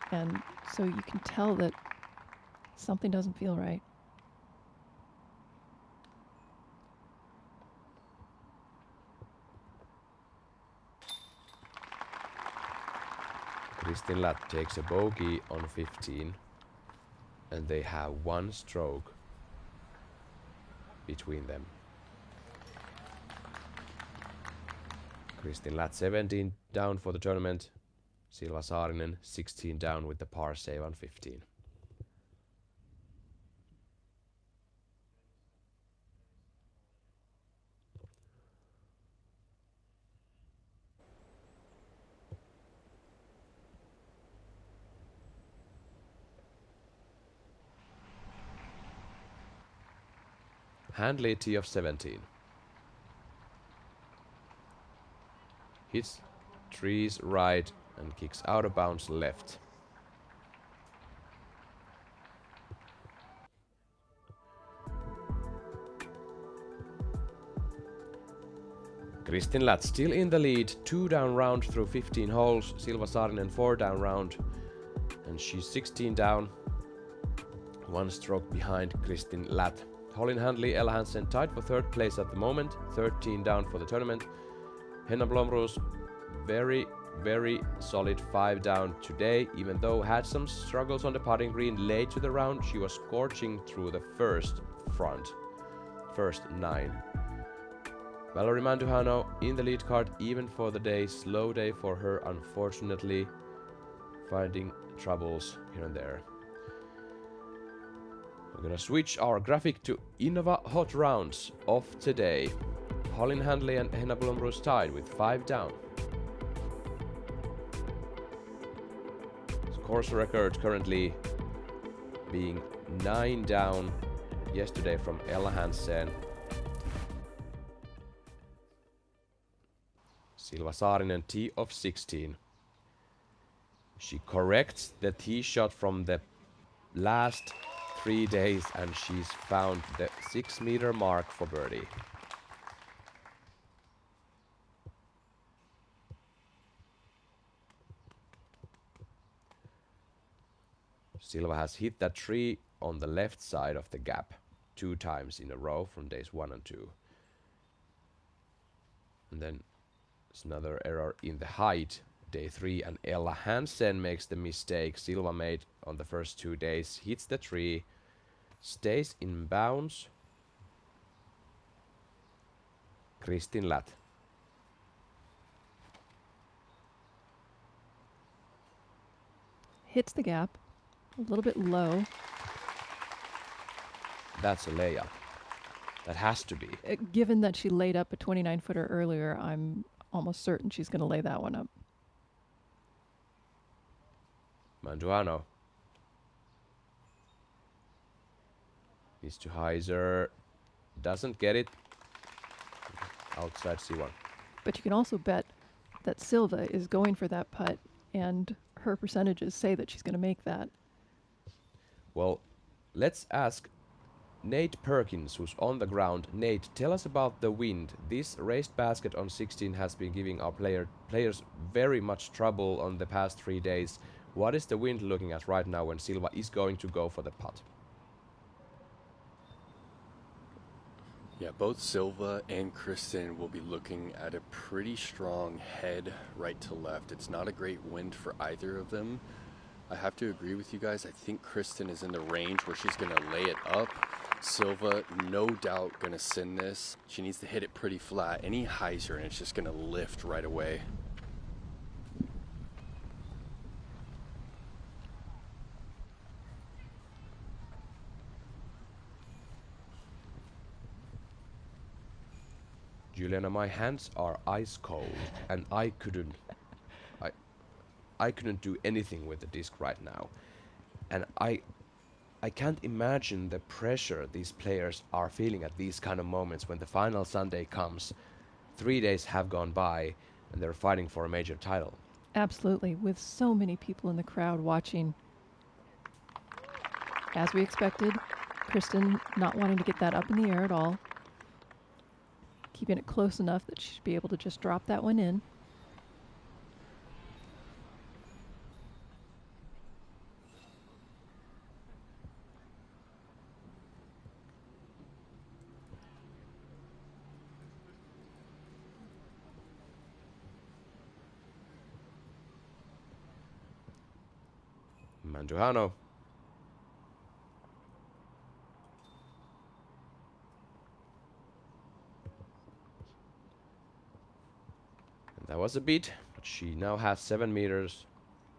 And so you can tell that something doesn't feel right. Kristin Ladd takes a bogey on 15, and they have 1 stroke between them. Kristin Ladd 17 down for the tournament. Silva Saarinen 16 down with the par save on 15. Handley tee of 17. Hits trees right and kicks out of bounds left. Kristin Ladd still in the lead, 2 down round through 15 holes. Silva Saarinen 4 down round, and she's 16 down, 1 stroke behind Kristin Ladd. Colin Handley, Ella Hansen tied for 3rd place at the moment, 13 down for the tournament. Henna Blomroos, very solid 5 down today, even though had some struggles on the putting green late to the round. She was scorching through the first 9. Valerie Manduhano in the lead card even for the day. Slow day for her, unfortunately, finding troubles here and there. We're gonna switch our graphic to Innova Hot Rounds of today. Colin Handley and Henna Blomroos tied with 5 down. Course record currently being 9 down yesterday from Ella Hansen. Silva Saarinen, tee of 16. She corrects the tee shot from the last 3 days and she's found the 6-meter mark for birdie. Silva has hit that tree on the left side of the gap 2 times in a row from days 1 and 2. And then there's another error in the height, day 3, and Ella Hansen makes the mistake Silva made on the first 2 days, hits the tree, stays in bounds. Kristin Latt. Hits the gap. A little bit low. That's a layup. That has to be. Given that she laid up a 29-footer earlier, I'm almost certain she's going to lay that one up. Manduano. Needs to hyzer. Doesn't get it. Outside C1. But you can also bet that Silva is going for that putt, and her percentages say that she's going to make that. Well, let's ask Nate Perkins, who's on the ground. Nate, tell us about the wind. This raised basket on 16 has been giving our players very much trouble on the past 3 days. What is the wind looking at right now when Silva is going to go for the putt? Yeah, both Silva and Kristin will be looking at a pretty strong head right to left. It's not a great wind for either of them. I have to agree with you guys. I think Kristin is in the range where she's going to lay it up. Silva, no doubt, going to send this. She needs to hit it pretty flat. Any hyzer, and it's just going to lift right away. Juliana, my hands are ice cold, and I couldn't do anything with the disc right now. And I can't imagine the pressure these players are feeling at these kind of moments when the final Sunday comes. 3 days have gone by, and they're fighting for a major title. Absolutely, with so many people in the crowd watching. As we expected, Kristin not wanting to get that up in the air at all. Keeping it close enough that she should be able to just drop that one in. Manduano. And that was a beat, but she now has 7 meters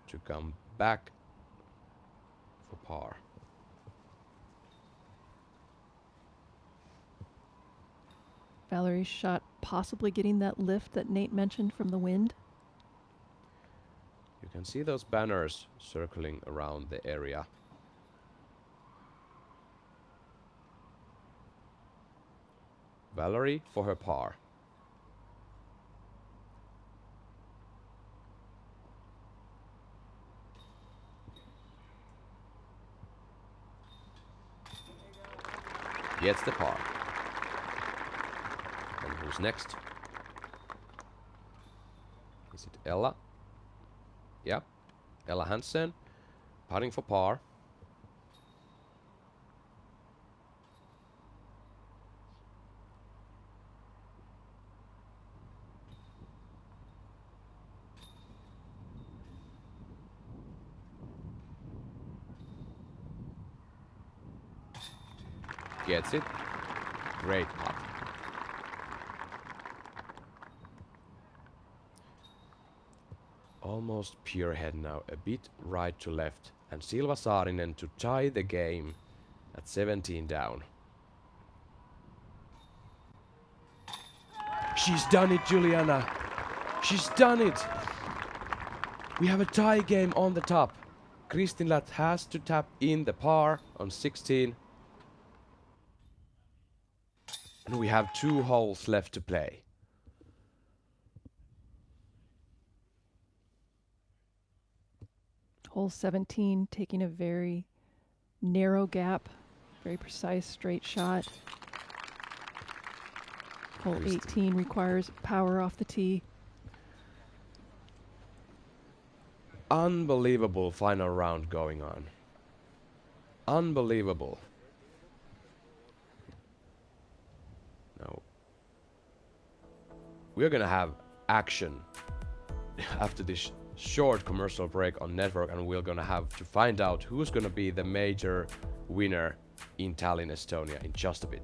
to come back for par. Valerie's shot possibly getting that lift that Nate mentioned from the wind. You can see those banners circling around the area. Valerie for her par. Gets the par. And who's next? Is it Ella? Yeah, Ella Hansen, putting for par. Gets it. Great putt. Almost pure head now, a bit right to left, and Silva Saarinen to tie the game at 17 down. She's done it, Juliana. She's done it. We have a tie game on the top. Kristinlät has to tap in the par on 16. And we have 2 holes left to play. Hole 17 taking a very narrow gap, very precise straight shot. Hole 18 requires power off the tee. Unbelievable final round going on. Unbelievable. Now, we're gonna have action after this short commercial break on network, and we're gonna have to find out who's gonna be the major winner in Tallinn, Estonia in just a bit.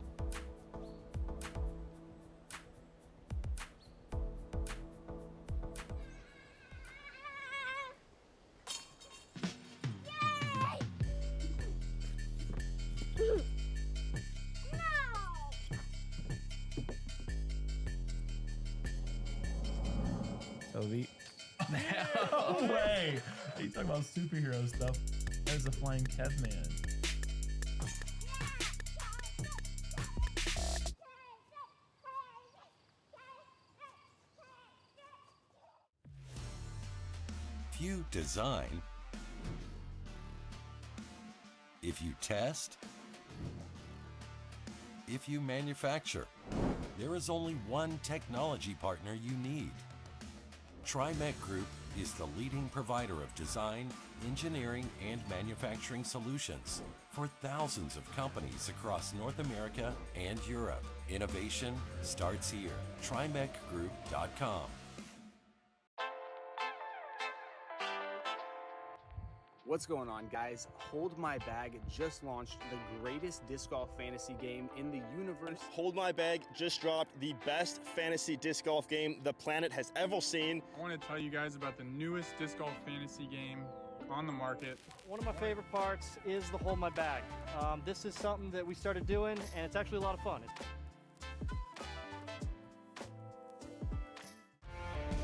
So the no way. You talking about superhero stuff? There's a flying Kev man. If you design, if you test, if you manufacture, there is only one technology partner you need. TriMech Group is the leading provider of design, engineering, and manufacturing solutions for thousands of companies across North America and Europe. Innovation starts here. TriMechGroup.com. What's going on, guys? Hold My Bag just launched the greatest disc golf fantasy game in the universe. Hold My Bag just dropped the best fantasy disc golf game the planet has ever seen. I want to tell you guys about the newest disc golf fantasy game on the market. One of my favorite parts is the Hold My Bag. This is something that we started doing, and it's actually a lot of fun.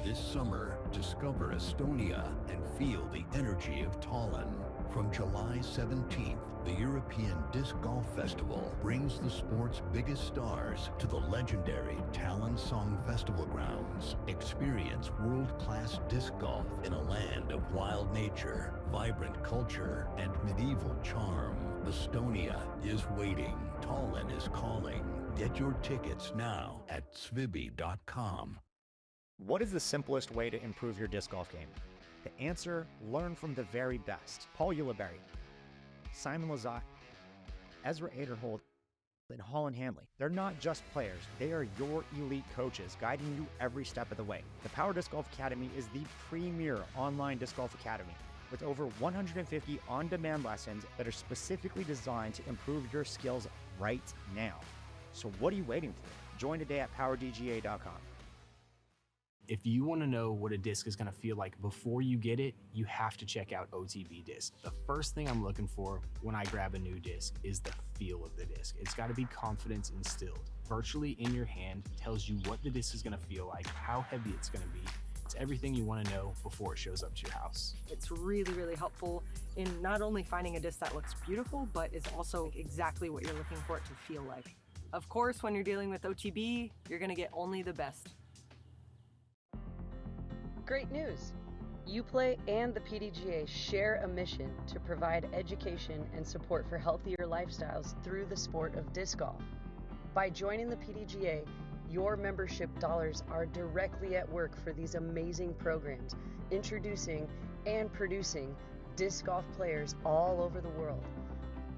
This summer, discover Estonia and feel the energy of Tallinn. From July 17th, the European Disc Golf Festival brings the sport's biggest stars to the legendary Tallinn Song Festival grounds. Experience world-class disc golf in a land of wild nature, vibrant culture, and medieval charm. Estonia is waiting. Tallinn is calling. Get your tickets now at svibi.com. What is the simplest way to improve your disc golf game? The answer, learn from the very best. Paul Ulibarri, Simon Lazat, Ezra Aderholt, and Holland Hanley. They're not just players, they are your elite coaches guiding you every step of the way. The Power Disc Golf Academy is the premier online disc golf academy with over 150 on-demand lessons that are specifically designed to improve your skills right now. So what are you waiting for? Join today at PowerDGA.com. If you want to know what a disc is going to feel like before you get it, you have to check out OTB Disc. The first thing I'm looking for when I grab a new disc is the feel of the disc. It's got to be confidence instilled. Virtually in your hand tells you what the disc is going to feel like, how heavy it's going to be. It's everything you want to know before it shows up to your house. It's really, really helpful in not only finding a disc that looks beautiful, but is also exactly what you're looking for it to feel like. Of course, when you're dealing with OTB, you're going to get only the best. Great news! UPlay and the PDGA share a mission to provide education and support for healthier lifestyles through the sport of disc golf. By joining the PDGA, your membership dollars are directly at work for these amazing programs, introducing and producing disc golf players all over the world.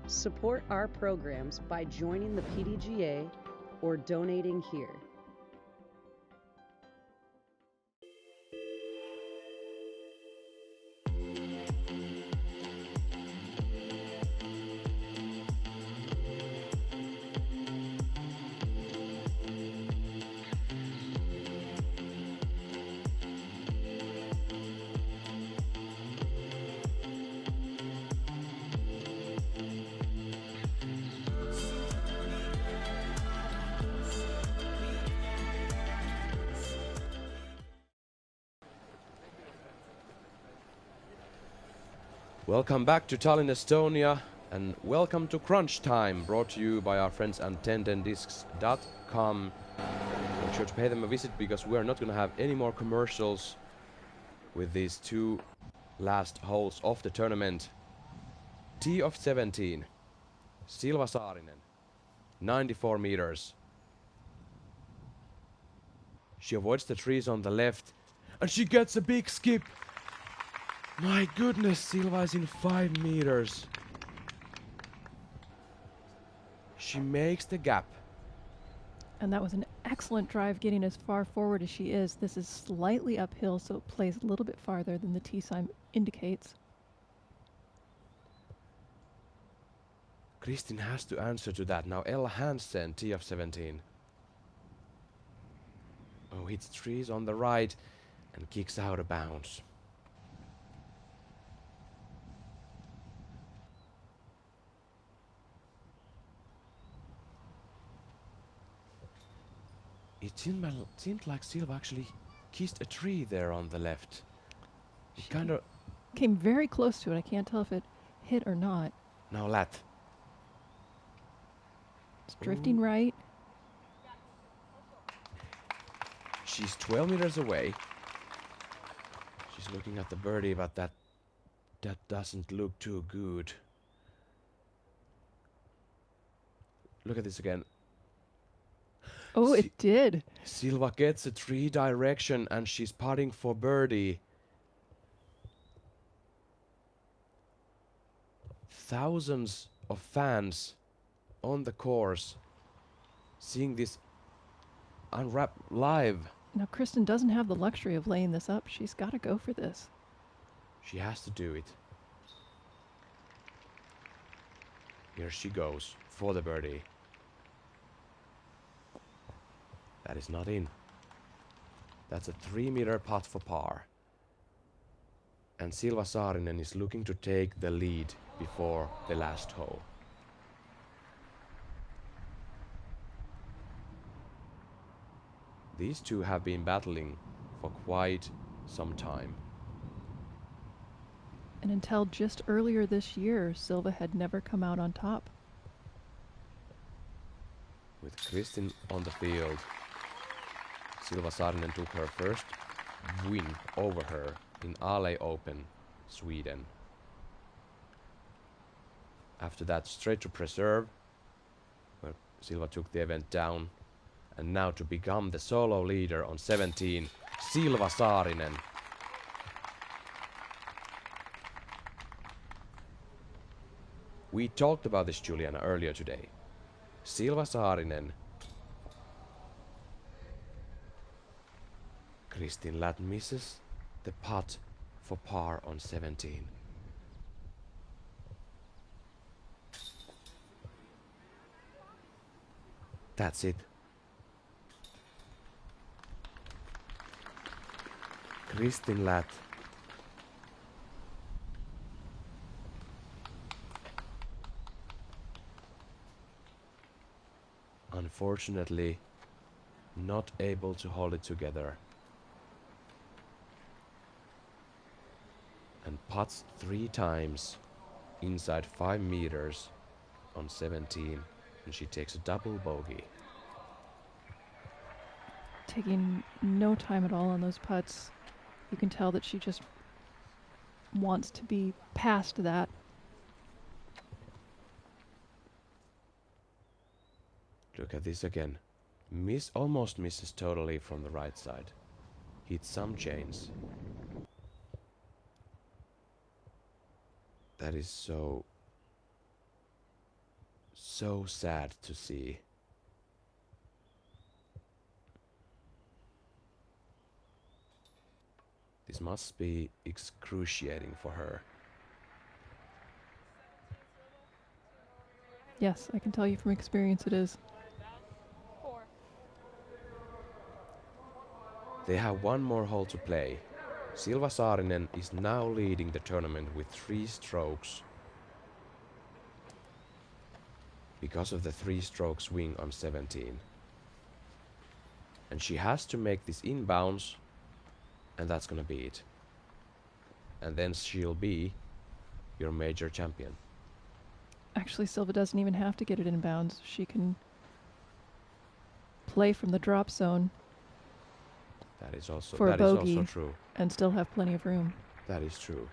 Support our programs by joining the PDGA or donating here. Welcome back to Tallinn, Estonia, and welcome to Crunch Time, brought to you by our friends at tendendiscs.com. Make sure to pay them a visit because we are not going to have any more commercials with these two last holes of the tournament. Tee of 17, Silva Saarinen, 94 meters. She avoids the trees on the left, and she gets a big skip. My goodness, Silva is in 5 meters. She makes the gap. And that was an excellent drive getting as far forward as she is. This is slightly uphill, so it plays a little bit farther than the tee sign indicates. Kristin has to answer to that. Now Ella Hansen, tee of 17. Oh, hits trees on the right and kicks out of bounds. It seemed like Silva actually kissed a tree there on the left. It kind of came very close to it. I can't tell if it hit or not. Now Lat. It's drifting right. She's 12 meters away. She's looking at the birdie, but that doesn't look too good. Look at this again. Oh, it did. Silva gets a tree direction and she's putting for birdie. Thousands of fans on the course seeing this unwrap live. Now, Kristin doesn't have the luxury of laying this up. She's got to go for this. She has to do it. Here she goes for the birdie. That is not in. That's a 3-meter putt for par. And Silva Saarinen is looking to take the lead before the last hole. These two have been battling for quite some time. And until just earlier this year, Silva had never come out on top. With Kristin on the field, Silva Saarinen took her first win over her in Ale Open, Sweden. After that, straight to Preserve, where Silva took the event down. And now to become the solo leader on 17, Silva Saarinen. We talked about this, Juliana, earlier today. Silva Saarinen. Kristin Ladd misses the putt for par on 17. That's it. Kristin Ladd unfortunately not able to hold it together and putts 3 times inside 5 meters on 17, and she takes a double bogey. Taking no time at all on those putts. You can tell that she just wants to be past that. Look at this again. Almost misses totally from the right side. Hits some chains. That is so sad to see. This must be excruciating for her. Yes, I can tell you from experience it is. They have one more hole to play. Silva Saarinen is now leading the tournament with 3 strokes because of the 3-stroke swing on 17. And she has to make this inbounds, and that's gonna be it. And then she'll be your major champion. Actually, Silva doesn't even have to get it in bounds. She can play from the drop zone That is also for a that is bogey also true. and still have plenty of room. That is true.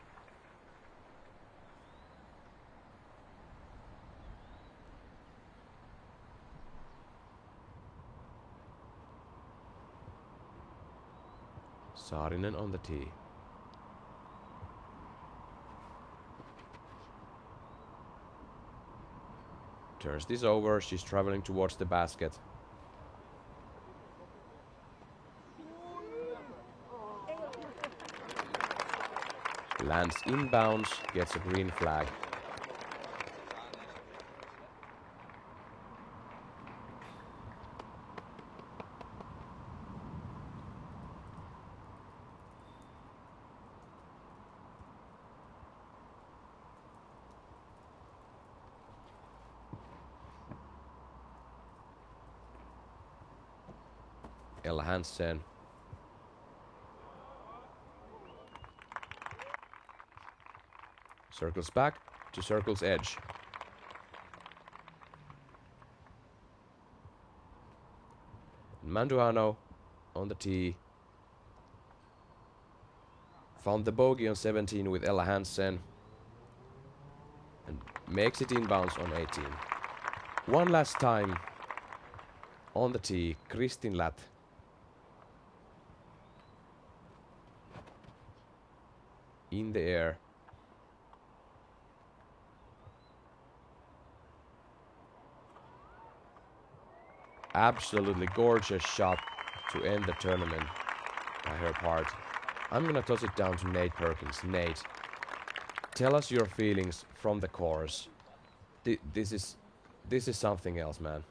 Saarinen on the tee. Turns this over, she's traveling towards the basket. Lands inbounds, gets a green flag. Ella Hansen. Circles back to circle's edge. Manduano on the tee. Found the bogey on 17 with Ella Hansen. And makes it inbounds on 18. One last time on the tee, Kristin Latt. In the air. Absolutely gorgeous shot to end the tournament by her part. I'm gonna toss it down to Nate Perkins. Nate, tell us your feelings from the course. This is something else, man.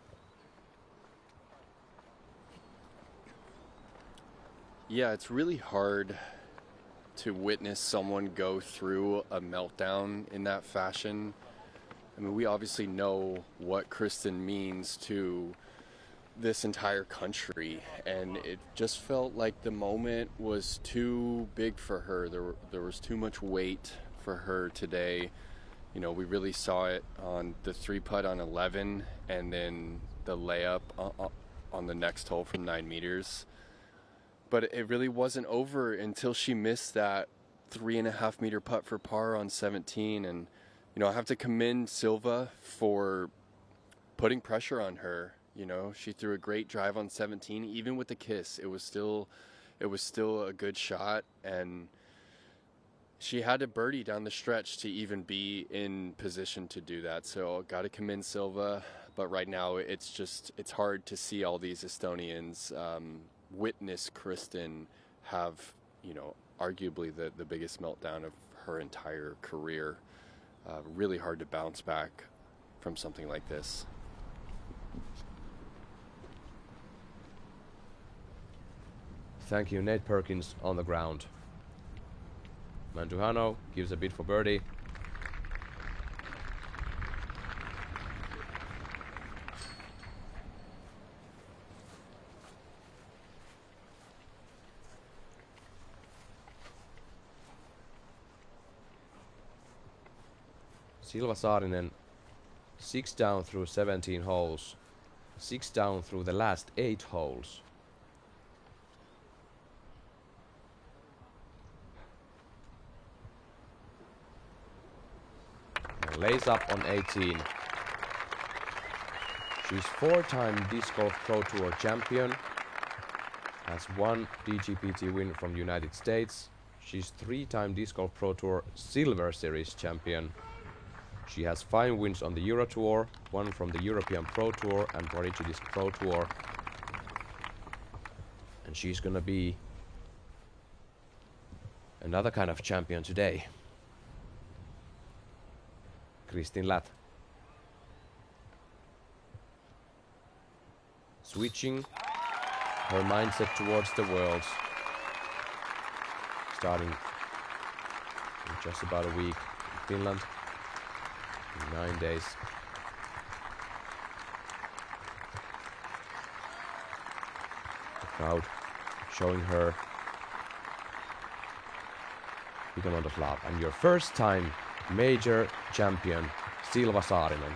Yeah, it's really hard to witness someone go through a meltdown in that fashion. I mean, we obviously know what Kristin means to this entire country, and it just felt like the moment was too big for her. There was too much weight for her today. You know, we really saw it on the 3-putt on 11 and then the layup on the next hole from 9 meters. But it really wasn't over until she missed that 3.5 meter putt for par on 17. And, you know, I have to commend Silva for putting pressure on her. You know, she threw a great drive on 17. Even with the kiss, it was still a good shot. And she had to birdie down the stretch to even be in position to do that. So got to commend Silva. But right now it's hard to see all these Estonians witness Kristin have, you know, arguably the biggest meltdown of her entire career. Really hard to bounce back from something like this. Thank you, Nate Perkins on the ground. Manduhano gives a bid for birdie. Silva Saarinen, 6 down through 17 holes, 6 down through the last 8 holes. And lays up on 18. She's 4-time Disc Golf Pro Tour champion, has 1 DGPT win from the United States. She's 3-time Disc Golf Pro Tour Silver Series champion. She has 5 wins on the Euro Tour, 1 from the European Pro Tour and Prodigy Disc Pro Tour. And she's gonna be another kind of champion today. Kristin Latt. Switching her mindset towards the Worlds. Starting in just about a week in Finland. 9 days. The crowd showing her big amount of love. And your first time Major champion Silva Saarinen.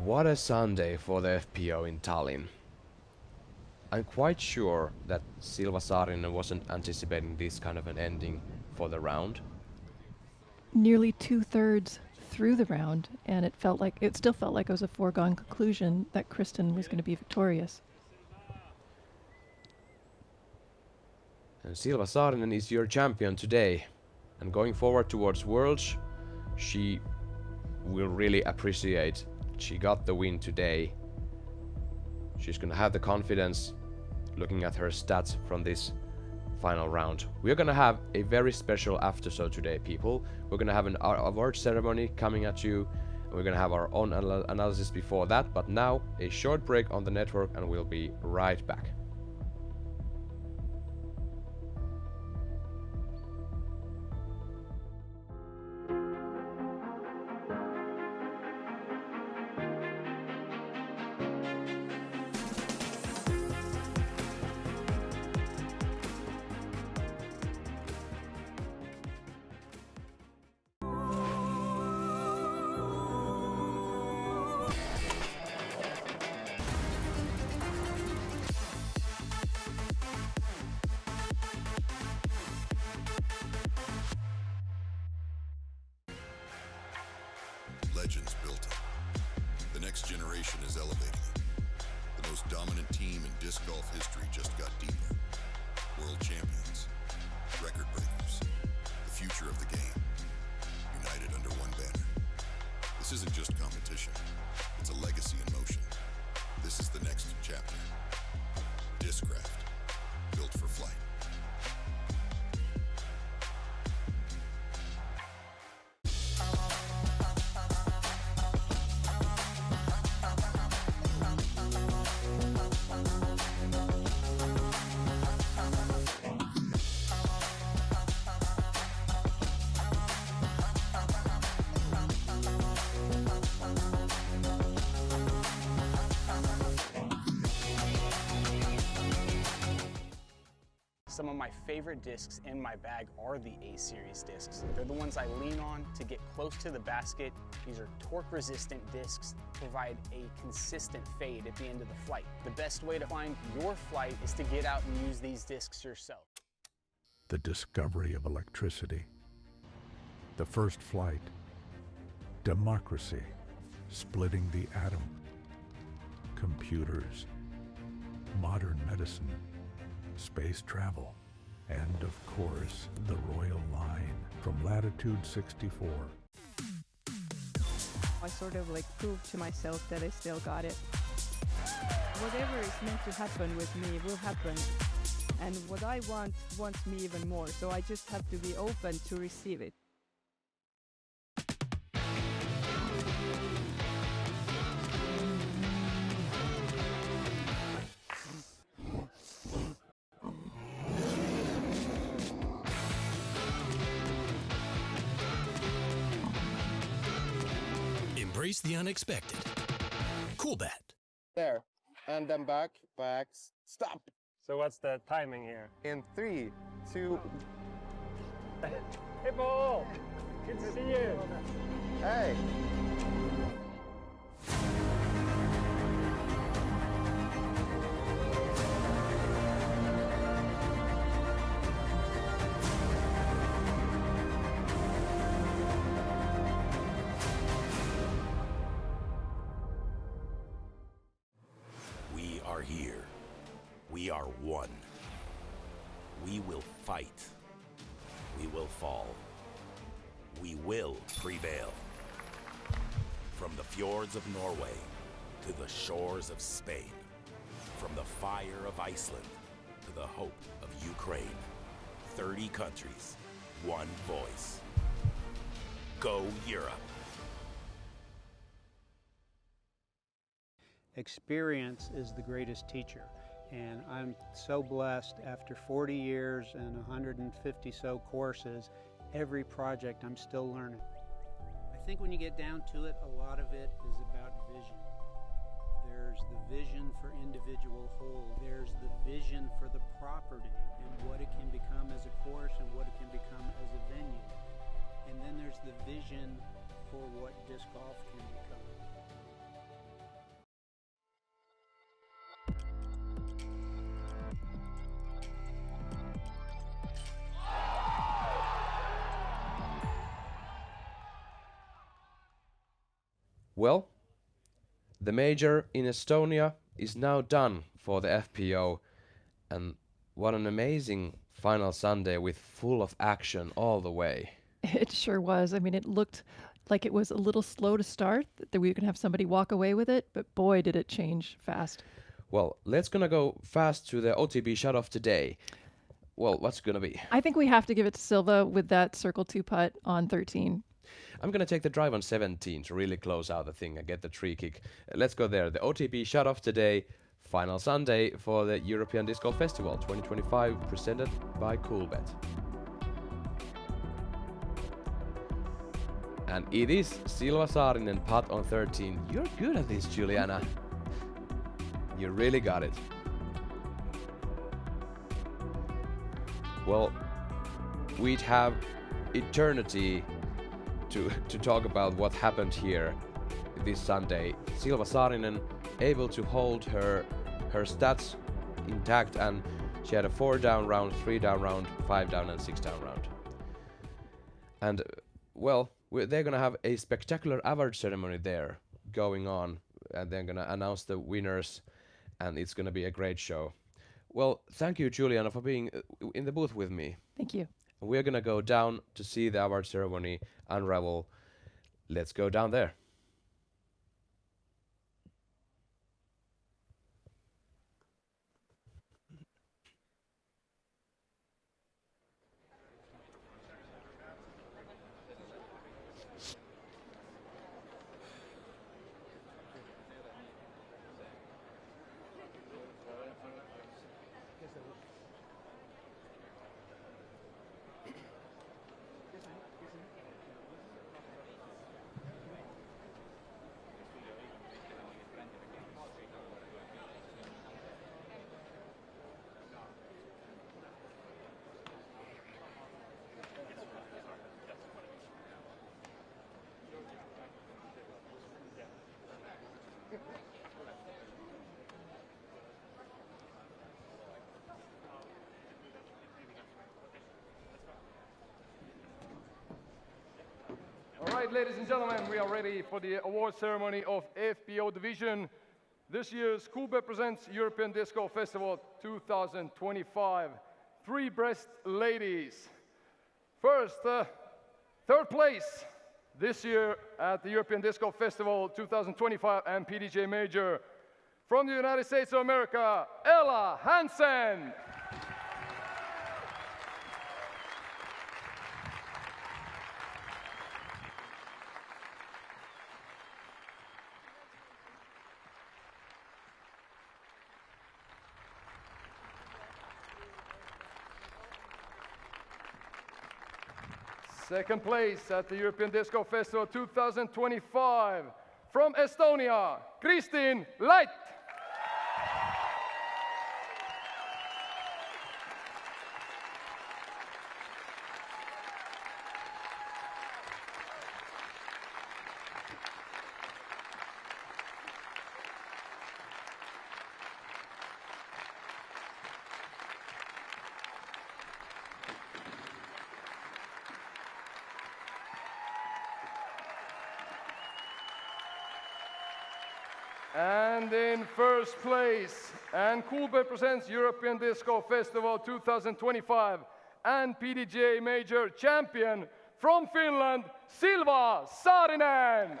What a Sunday for the FPO in Tallinn. I'm quite sure that Silva Saarinen wasn't anticipating this kind of an ending for the round. Nearly 2/3 through the round, and it still felt like it was a foregone conclusion that Kristen was going to be victorious. And Silva Saarinen is your champion today. And going forward towards Worlds, she will really appreciate she got the win today. She's gonna have the confidence looking at her stats from this final round. We're gonna have a very special after show today, people. We're gonna have an award ceremony coming at you, and we're gonna have our own analysis before that. But now, a short break on the network, and we'll be right back. Legends built it. The next generation is elevating it. The most dominant team in disc golf history just got deeper. World champions, record breakers, the future of the game, united under one banner. This isn't just competition, it's a legacy in motion. This is the next chapter. Discraft, built for flight. Some of my favorite discs in my bag are the A-Series discs. They're the ones I lean on to get close to the basket. These are torque-resistant discs, provide a consistent fade at the end of the flight. The best way to find your flight is to get out and use these discs yourself. The discovery of electricity, the first flight, democracy, splitting the atom, computers, modern medicine, space travel, and of course, the Royal Line from Latitude 64. I sort of proved to myself that I still got it. Whatever is meant to happen with me will happen. And what I want wants me even more, so I just have to be open to receive it. Embrace the unexpected. Cool bet. There. And then back, stop. So what's the timing here? In 3, 2... Hit ball! Good to see you. Hey. We are here. We are one. We will fight. We will fall. We will prevail. From the fjords of Norway to the shores of Spain, from the fire of Iceland to the hope of Ukraine, 30 countries, one voice. Go Europe. Experience is the greatest teacher, and I'm so blessed after 40 years and 150 so courses, every project I'm still learning. I think when you get down to it, a lot of it is about vision. There's the vision for individual whole, there's the vision for the property and what it can become as a course and what it can become as a venue. And then there's the vision for what disc golf can become. Well, the major in Estonia is now done for the FPO, and what an amazing final Sunday with full of action all the way. It sure was. I mean, it looked like it was a little slow to start, that we were going to have somebody walk away with it, but boy, did it change fast. Well, let's gonna go fast to the OTB shut-off today. Well, what's gonna be? I think we have to give it to Silva with that circle 2 putt on 13. I'm gonna take the drive on 17 to really close out the thing and get the tree kick. Let's go there. The OTB shut-off today, final Sunday for the European Disc Golf Festival 2025, presented by Coolbet. And it is Silva Saarinen putt on 13. You're good at this, Juliana. You really got it. Well, we'd have eternity to talk about what happened here this Sunday. Silva Saarinen able to hold her stats intact, and she had a 4-down round, 3-down round, 5-down and 6-down round. And well, they're gonna have a spectacular award ceremony there going on, and they're gonna announce the winners, and it's gonna be a great show. Well, thank you, Juliana, for being in the booth with me. Thank you. We're gonna go down to see the award ceremony unravel. Let's go down there. All right, ladies and gentlemen, we are ready for the award ceremony of FPO division. This year's Coolbet presents European Disc Golf Festival 2025. Three-breast ladies. First, third place this year at the European Disc Golf Festival 2025 and PDGA Major. From the United States of America, Ella Hansen. Second place at the European Disc Golf Festival 2025, from Estonia, Kristin Lait. And in first place, and Kuhlberg presents European Disco Festival 2025 and PDGA Major champion from Finland, Silva Saarinen.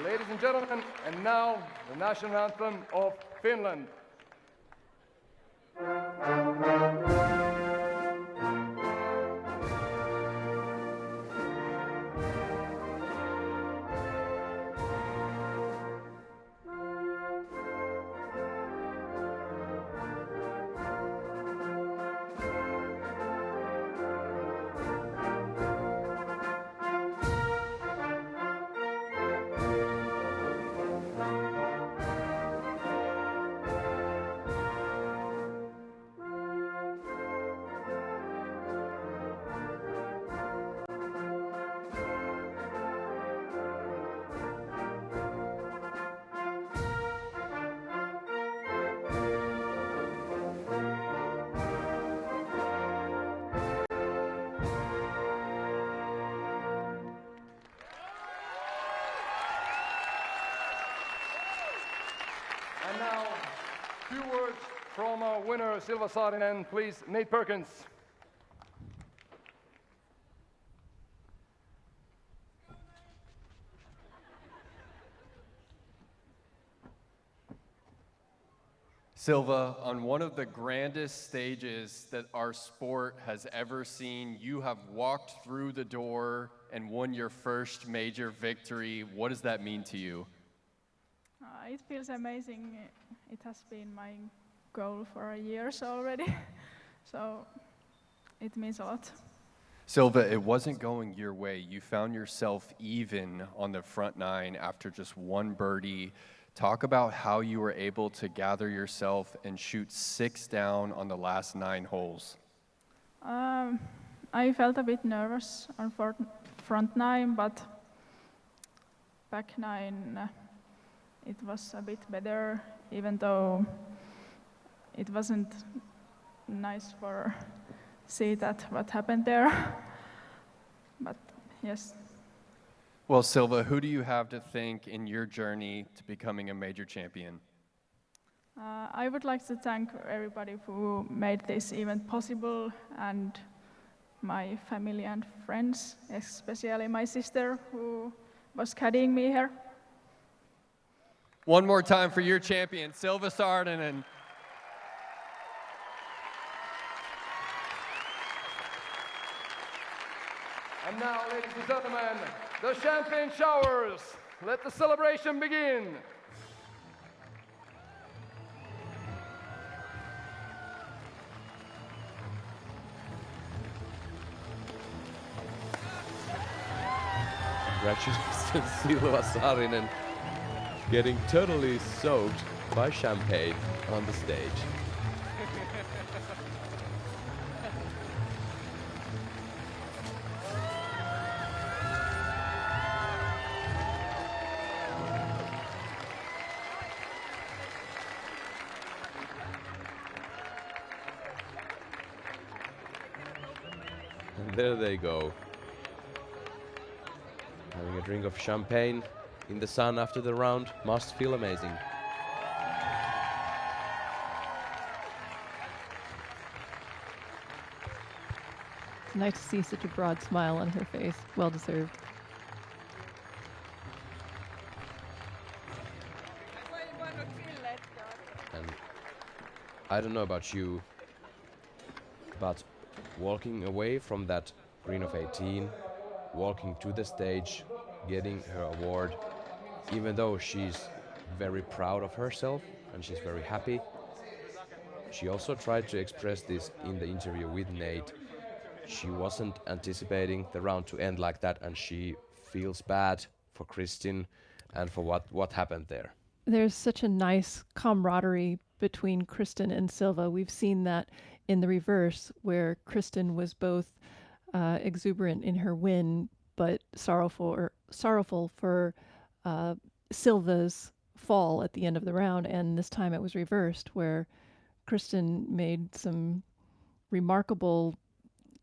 Ladies and gentlemen, and now the national anthem of Finland. And now, few words from our winner, Silva Saarinen, please, Nate Perkins. Silva, on one of the grandest stages that our sport has ever seen, you have walked through the door and won your first major victory. What does that mean to you? It feels amazing. It has been my goal for years already, so it means a lot. Silva, it wasn't going your way. You found yourself even on the front nine after just one birdie. Talk about how you were able to gather yourself and shoot 6 down on the last 9 holes. I felt a bit nervous on front nine, but back nine it was a bit better, even though it wasn't nice for see that what happened there. But yes. Well, Silva, who do you have to thank in your journey to becoming a major champion? I would like to thank everybody who made this event possible, and my family and friends, especially my sister who was caddying me here. One more time for your champion, Silva Saarinen. And now, ladies and gentlemen, the champagne showers. Let the celebration begin. Congratulations, Silva Saarinen, getting totally soaked by champagne on the stage. And there they go, having a drink of champagne in the sun after the round. Must feel amazing. It's nice to see such a broad smile on her face. Well deserved. And I don't know about you, but walking away from that green of 18, walking to the stage, getting her award, even though she's very proud of herself and she's very happy. She also tried to express this in the interview with Nate. She wasn't anticipating the round to end like that, and she feels bad for Kristin and for what happened there. There's such a nice camaraderie between Kristin and Silva. We've seen that in the reverse, where Kristin was both exuberant in her win, but sorrowful for Silva's fall at the end of the round. And this time it was reversed, where Kristin made some remarkable,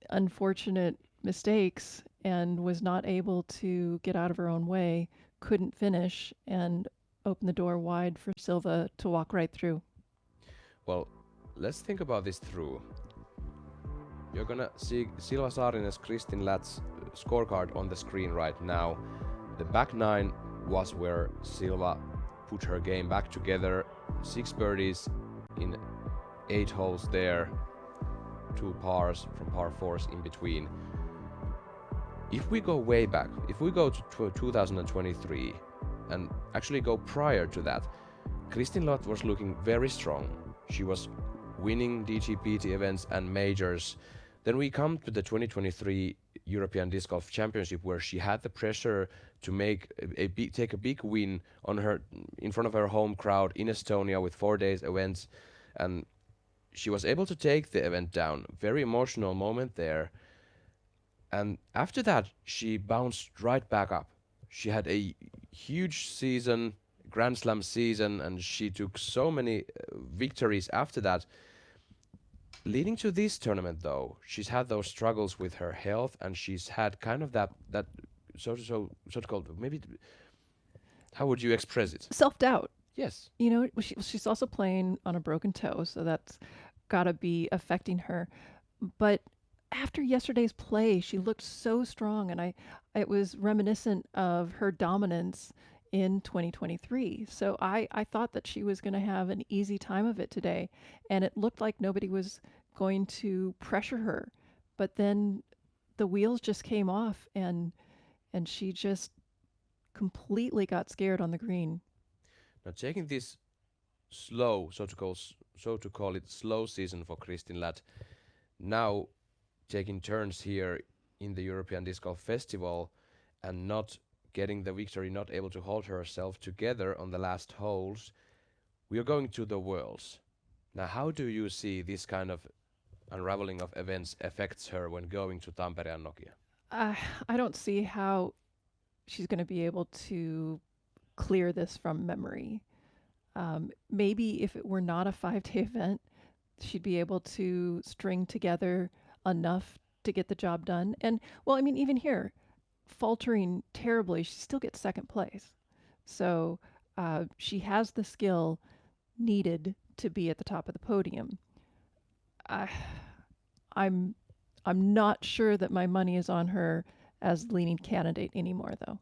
unfortunate mistakes and was not able to get out of her own way, couldn't finish, and opened the door wide for Silva to walk right through. Well, let's think about this through. You're gonna see Silva Saarinen's Kristin Lath's scorecard on the screen right now. The back nine was where Silva put her game back together. 6 birdies in 8 holes there, 2 pars from par 4s in between. If we go way back, if we go to 2023 and actually go prior to that, Kristin Lath was looking very strong. She was winning DGPT events and majors. Then we come to the 2023 European Disc Golf Championship, where she had the pressure to take a big win on her in front of her home crowd in Estonia with 4 days events, and she was able to take the event down. Very emotional moment there. And after that, she bounced right back up. She had a huge season, Grand Slam season, and she took so many victories after that. Leading to this tournament, though, she's had those struggles with her health, and she's had kind of that so-called, maybe, how would you express it? Self-doubt. Yes. You know, she's also playing on a broken toe, so that's got to be affecting her. But after yesterday's play, she looked so strong, and it was reminiscent of her dominance in 2023. So I thought that she was going to have an easy time of it today, and it looked like nobody was going to pressure her. But then the wheels just came off, and she just completely got scared on the green. Now, taking this slow, so to call it slow season for Kristin Lath, now taking turns here in the European Disc Golf Festival and not getting the victory, not able to hold herself together on the last holes, we are going to the Worlds. Now, how do you see this kind of unraveling of events affects her when going to Tampere and Nokia? I don't see how she's going to be able to clear this from memory. Maybe if it were not a 5-day event, she'd be able to string together enough to get the job done. And, well, I mean, even here, faltering terribly, she still gets second place. So she has the skill needed to be at the top of the podium. I'm not sure that my money is on her as leading candidate anymore, though.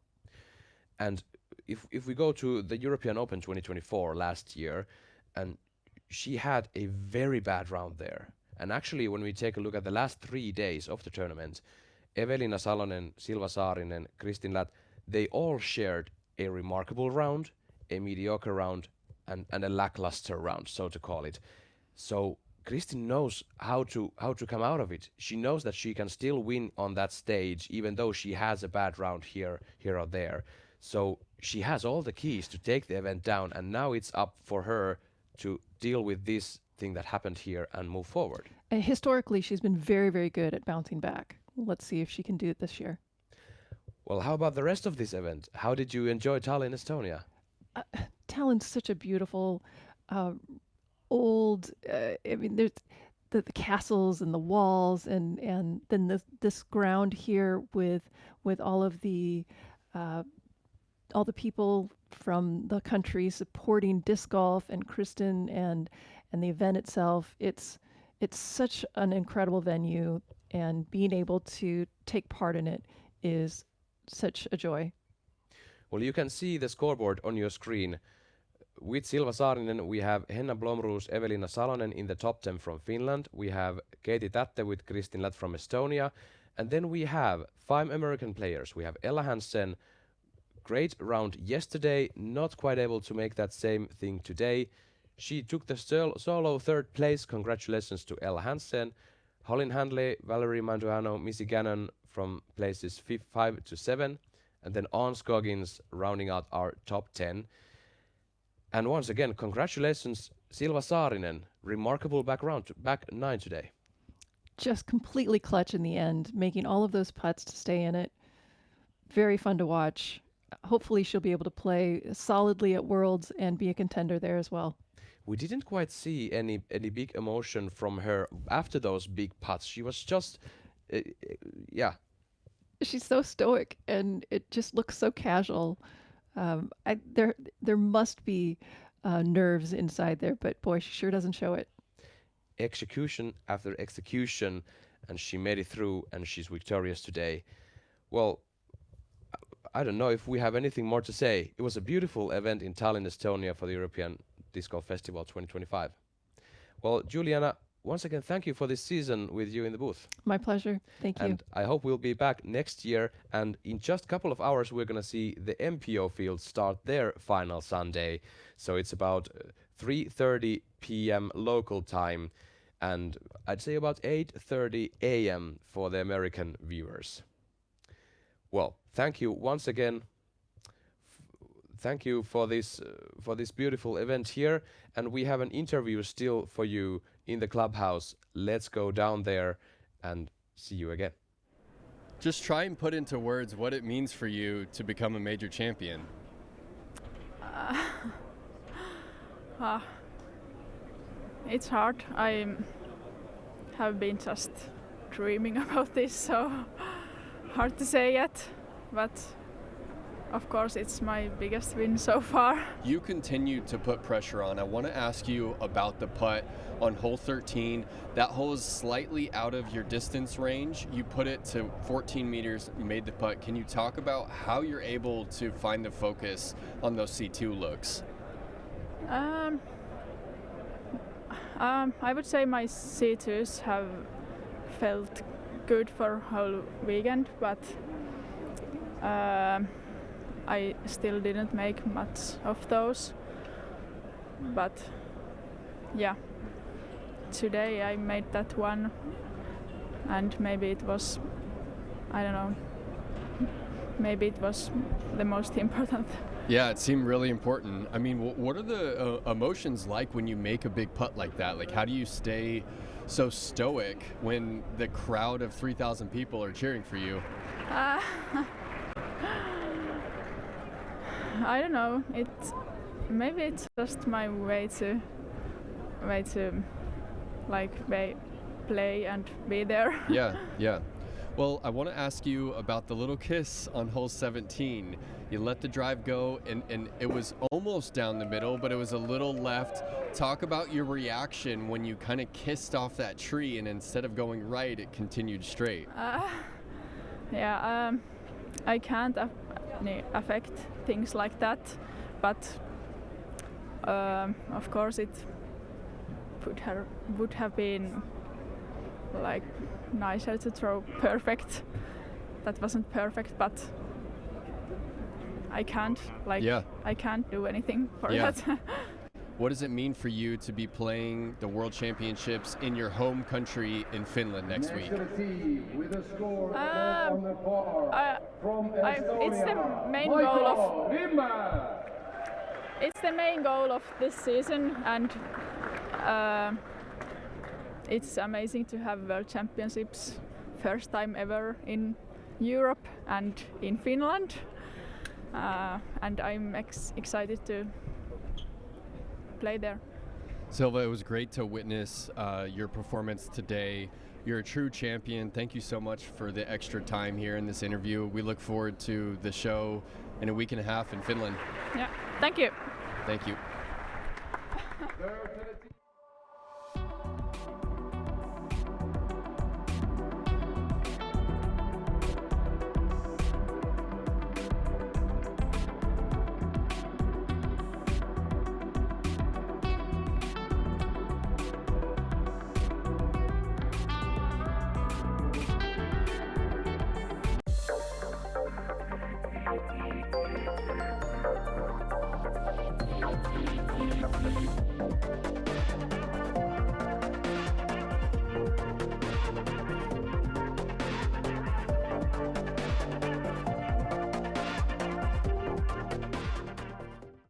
And if we go to the European Open 2024 last year, and she had a very bad round there. And actually, when we take a look at the last 3 days of the tournament, Evelina Salonen, Silva Saarinen, Kristin Lath, they all shared a remarkable round, a mediocre round, and a lackluster round, so to call it. So Kristin knows how to come out of it. She knows that she can still win on that stage, even though she has a bad round here or there. So she has all the keys to take the event down, and now it's up for her to deal with this thing that happened here and move forward. Historically, she's been very, very good at bouncing back. Let's see if she can do it this year. Well, how about the rest of this event? How did you enjoy Tallinn, Estonia? Tallinn's such a beautiful, old, I mean, there's the castles and the walls, and then this ground here with all of the people from the country supporting disc golf and Kristin and the event itself. It's such an incredible venue, and being able to take part in it is such a joy. Well, you can see the scoreboard on your screen. With Silva Saarinen, we have Henna Blomroos, Evelina Salonen in the top 10 from Finland. We have Katie Tätte with Kristin Lath from Estonia. And then we have 5 American players. We have Ella Hansen, great round yesterday, not quite able to make that same thing today. She took the solo third place. Congratulations to Ella Hansen, Holin Handley, Valerie Manduano, Missy Gannon from places 5 to 7, and then Ann Scoggins rounding out our top 10. And once again, congratulations, Silva Saarinen, remarkable back 9 today. Just completely clutch in the end, making all of those putts to stay in it. Very fun to watch. Hopefully she'll be able to play solidly at Worlds and be a contender there as well. We didn't quite see any big emotion from her after those big putts. She was just, yeah. She's so stoic, and it just looks so casual. There must be nerves inside there, but boy, she sure doesn't show it. Execution after execution, and she made it through, and she's victorious today. Well, I don't know if we have anything more to say. It was a beautiful event in Tallinn, Estonia for the European Disc Golf Festival 2025. Well, Juliana, once again, thank you for this season with you in the booth. My pleasure. Thank you. And I hope we'll be back next year. And in just a couple of hours, we're going to see the MPO field start their final Sunday. So it's about 3:30 p.m. local time. And I'd say about 8:30 a.m. for the American viewers. Well, thank you once again. Thank you for this beautiful event here, and we have an interview still for you in the clubhouse. Let's go down there and see you again. Just try and put into words what it means for you to become a major champion. It's hard. I have been just dreaming about this, so hard to say yet, but of course it's my biggest win so far. You continue to put pressure on. I want to ask you about the putt on hole 13. That hole is slightly out of your distance range. You put it to 14 meters, made the putt. Can you talk about how you're able to find the focus on those C2 looks? I would say my C2s have felt good for whole weekend, but I still didn't make much of those. But yeah, today I made that one, and maybe it was, I don't know, maybe it was the most important. Yeah, it seemed really important. I mean, what are the emotions like when you make a big putt like that? Like, how do you stay so stoic when the crowd of 3,000 people are cheering for you? I don't know. Maybe it's just my way to like play and be there. Yeah. Well, I want to ask you about the little kiss on hole 17. You let the drive go, and it was almost down the middle, but it was a little left. Talk about your reaction when you kind of kissed off that tree, and instead of going right, it continued straight. Yeah, I can't affect things like that, but of course it would have been like nicer to throw perfect. That wasn't perfect, but I can't I can't do anything for that. What does it mean for you to be playing the World Championships in your home country in Finland next week? It's the main goal of this season, and it's amazing to have World Championships first time ever in Europe and in Finland, and I'm excited to play there. Silva, it was great to witness your performance today. You're a true champion. Thank you so much for the extra time here in this interview. We look forward to the show in a week and a half in Finland. Yeah, thank you. Thank you.